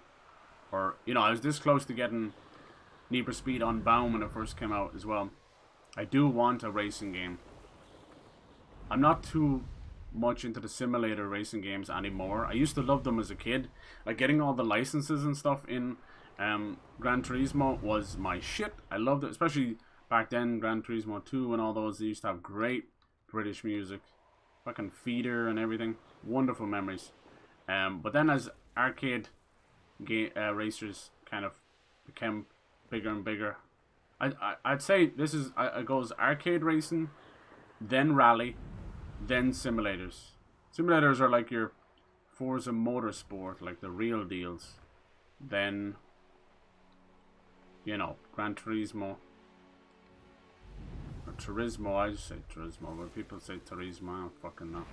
Speaker 1: Or, you know, I was this close to getting Need for Speed Unbound when it first came out as well. I do want a racing game. I'm not too much into the simulator racing games anymore. I used to love them as a kid. Like, getting all the licenses and stuff in Gran Turismo was my shit. I loved it, especially... Back then, Gran Turismo 2 and all those, they used to have great British music. Fucking Feeder and everything. Wonderful memories. But then as arcade racers kind of became bigger and bigger, I'd say this is, it goes arcade racing, then rally, then simulators. Simulators are like your Forza Motorsport, like the real deals. Then, you know, Gran Turismo. Or Turismo, I just say Turismo, but people say Turismo, I don't fucking know.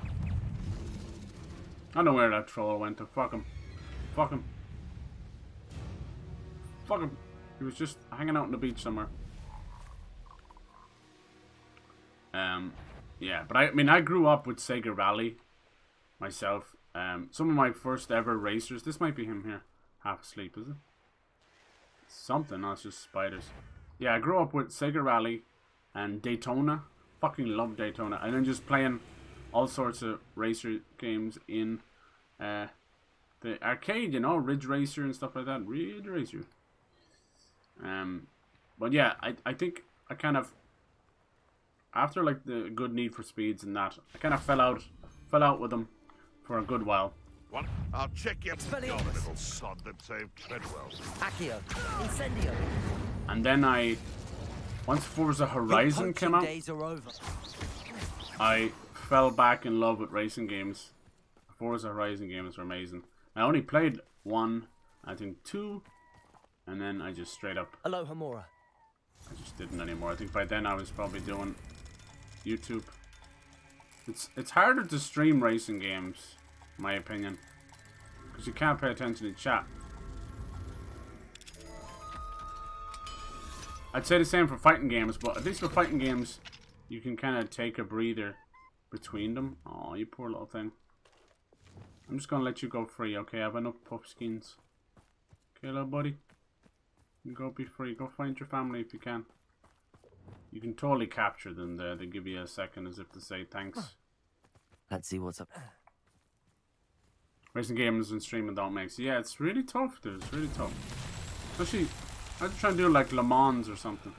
Speaker 1: I don't know where that troll went to. Fuck him. Fuck him. Fuck him. He was just hanging out on the beach somewhere. Yeah, but I mean, I grew up with Sega Rally myself. Some of my first ever racers, this might be him here. Half asleep, is it? Something, no, it's just spiders. Yeah, I grew up with Sega Rally and Daytona. Fucking love Daytona. And then just playing all sorts of racer games in the arcade, you know, Ridge Racer and stuff like that. Ridge Racer. But yeah, I think I kind of, after like the good Need for Speeds and that, I kind of fell out with them for a good while.
Speaker 15: What? I'll check your little sod that saved Treadwell.
Speaker 3: Accio. Incendio.
Speaker 1: And then once Forza Horizon came out,
Speaker 3: days are over.
Speaker 1: I fell back in love with racing games. Forza Horizon games were amazing. I only played 1, I think 2, and then I just straight up...
Speaker 3: Aloha Mora.
Speaker 1: I just didn't anymore. I think by then I was probably doing YouTube. It's harder to stream racing games, in my opinion. Because you can't pay attention to chat. I'd say the same for fighting games, but at least for fighting games, you can kind of take a breather between them. Oh, you poor little thing. I'm just gonna let you go free, okay? I have enough puffskins. Okay, little buddy. You go be free. Go find your family if you can. You can totally capture them there. They give you a second as if to say thanks.
Speaker 2: Let's see what's up.
Speaker 1: Racing games and streaming don't make sense. Yeah, it's really tough, dude. It's really tough. Especially, I was trying to do like Le Mans or something.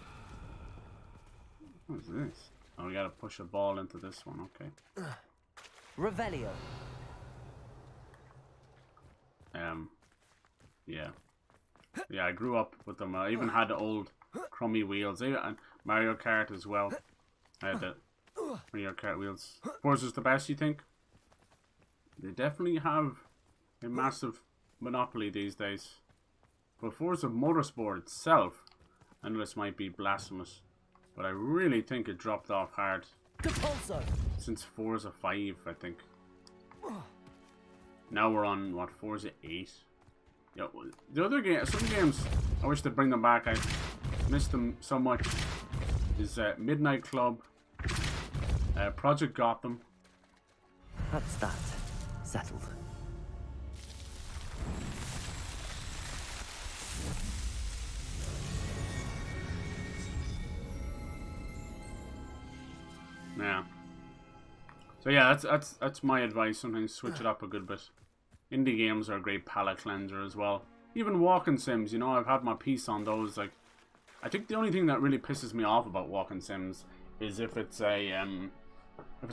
Speaker 1: What is this? Oh, we gotta push a ball into this one, okay.
Speaker 2: Revelio.
Speaker 1: Yeah. Yeah, I grew up with them. I even had the old crummy wheels. And Mario Kart as well. I had the Mario Kart wheels. Forza's the best, you think? They definitely have a massive monopoly these days. But Forza Motorsport itself, I know this might be blasphemous, but I really think it dropped off hard. Since Forza 5, I think. Now we're on, what, Forza 8? Yeah, the other game, some games, I wish they'd bring them back. I missed them so much. Is Midnight Club, Project Gotham.
Speaker 2: That's that. Settled.
Speaker 1: Yeah. So yeah, that's my advice. Sometimes switch it up a good bit. Indie games are a great palate cleanser as well. Even walking sims, you know, I've had my piece on those. Like, I think the only thing that really pisses me off about walking sims is if it's a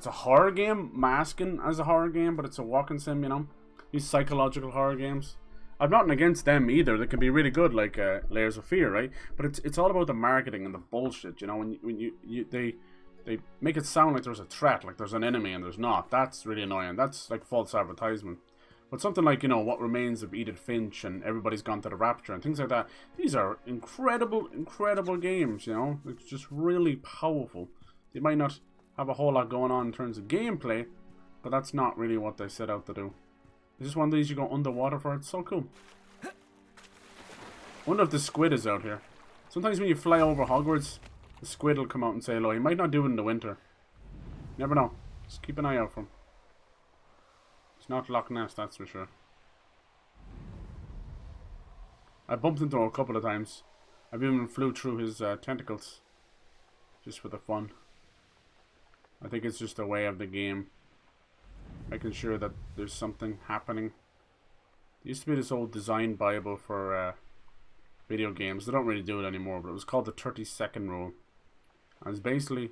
Speaker 1: horror game masking as a horror game, but it's a walking sim, you know, these psychological horror games. I'm not against them either. They can be really good, like Layers of Fear, right? But it's all about the marketing and the bullshit, you know. When they make it sound like there's a threat, like there's an enemy, and there's not. That's really annoying. That's like false advertisement. But something like, you know, What Remains of Edith Finch and Everybody's Gone to the Rapture and things like that, these are incredible, incredible games, you know? It's just really powerful. They might not have a whole lot going on in terms of gameplay, but that's not really what they set out to do. Is this one of these you go underwater for? It's so cool. I wonder if the squid is out here. Sometimes when you fly over Hogwarts, the squid will come out and say hello. He might not do it in the winter. You never know. Just keep an eye out for him. It's not Loch Ness, that's for sure. I bumped into him a couple of times. I've even flew through his tentacles. Just for the fun. I think it's just a way of the game. Making sure that there's something happening. There used to be this old design bible for video games. They don't really do it anymore, but it was called the 30-second rule. And it's basically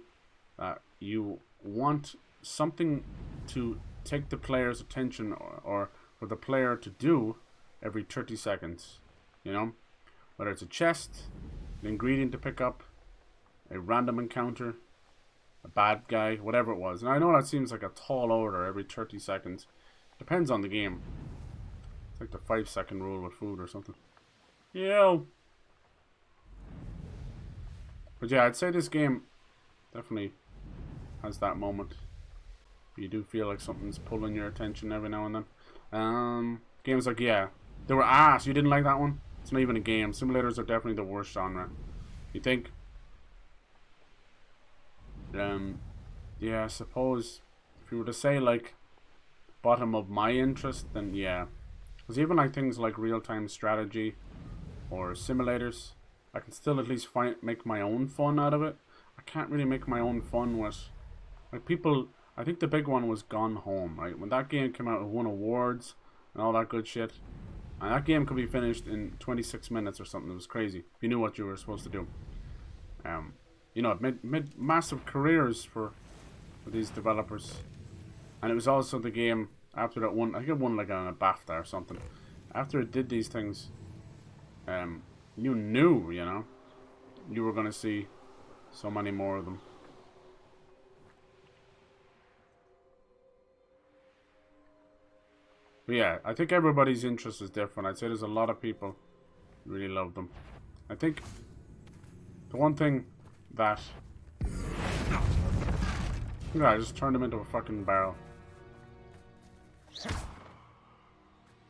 Speaker 1: that you want something to take the player's attention or for the player to do every 30 seconds. You know? Whether it's a chest, an ingredient to pick up, a random encounter, a bad guy, whatever it was. And I know that seems like a tall order every 30 seconds. Depends on the game. It's like the 5-second rule with food or something. Yo! But yeah, I'd say this game definitely has that moment. You do feel like something's pulling your attention every now and then. Games like, yeah, they were ass. You didn't like that one? It's not even a game. Simulators are definitely the worst genre. You think? Yeah, I suppose if you were to say like bottom of my interest, then yeah. Because even like things like real-time strategy or simulators, I can still at least make my own fun out of it. I can't really make my own fun with like people. I think the big one was Gone Home, right? When that game came out, it won awards and all that good shit. And that game could be finished in 26 minutes or something. It was crazy. You knew what you were supposed to do. You know, it made massive careers for these developers. And it was also the game after that one. I think it won like a BAFTA or something. After it did these things, you knew, you know, you were going to see so many more of them. But yeah, I think everybody's interest is different. I'd say there's a lot of people who really love them. I think the one thing that... Yeah, I just turned him into a fucking barrel.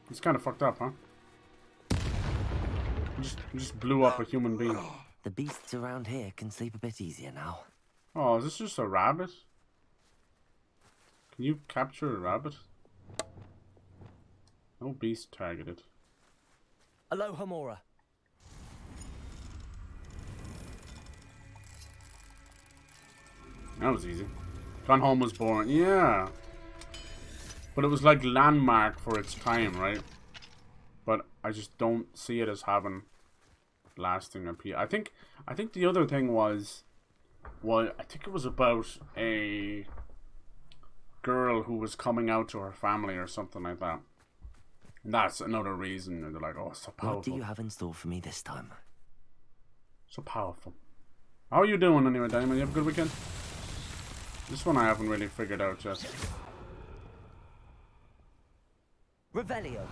Speaker 1: It's kind of fucked up, huh? Just blew up a human being.
Speaker 2: The beasts around here can sleep a bit easier now.
Speaker 1: Oh, is this just a rabbit? Can you capture a rabbit? No beast targeted.
Speaker 2: Aloha Mora.
Speaker 1: That was easy. Gone Home was boring. Yeah. But it was like landmark for its time, right? But I just don't see it as having lasting appeal. I think the other thing was I think it was about a girl who was coming out to her family or something like that. And that's another reason they're like, oh, it's so powerful.
Speaker 2: What do you have in store for me this time?
Speaker 1: So powerful. How are you doing anyway, Diamond? You have a good weekend? This one I haven't really figured out yet.
Speaker 2: Revelio.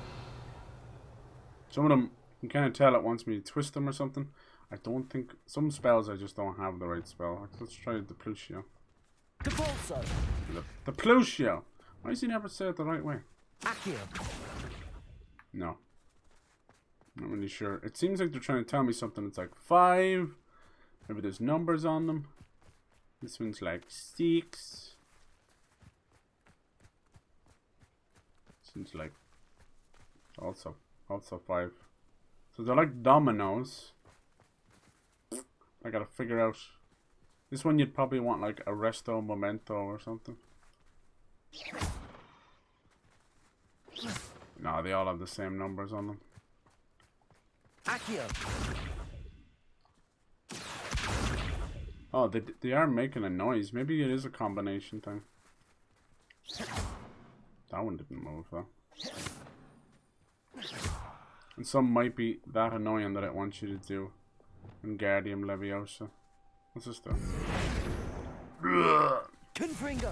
Speaker 1: Some of them, you kind of tell it wants me to twist them or something. I don't think, some spells I just don't have the right spell. Let's try the Plucio.
Speaker 2: Depulso.
Speaker 1: The Plucio. Why does he never say it the right way?
Speaker 2: Accio.
Speaker 1: No. Not really sure. It seems like they're trying to tell me something. It's like 5. Maybe there's numbers on them. This one's like 6. Seems like also 5. So they're like dominoes. I gotta figure out. This one you'd probably want like a resto memento or something. No, they all have the same numbers on them.
Speaker 2: Accio.
Speaker 1: Oh, they are making a noise. Maybe it is a combination thing. That one didn't move though. And some might be that annoying that it wants you to do. Wingardium Leviosa. What's this stuff?
Speaker 2: Confringo.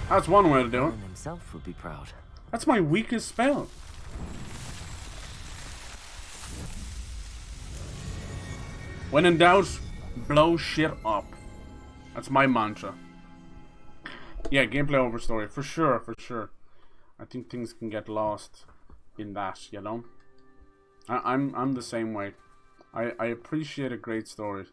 Speaker 1: That's one way to do it.
Speaker 2: Merlin himself would be proud.
Speaker 1: That's my weakest spell. When in doubt, blow shit up. That's my mantra. Yeah, gameplay over story. For sure, for sure. I think things can get lost in that, you know? I'm the same way. I appreciate a great story.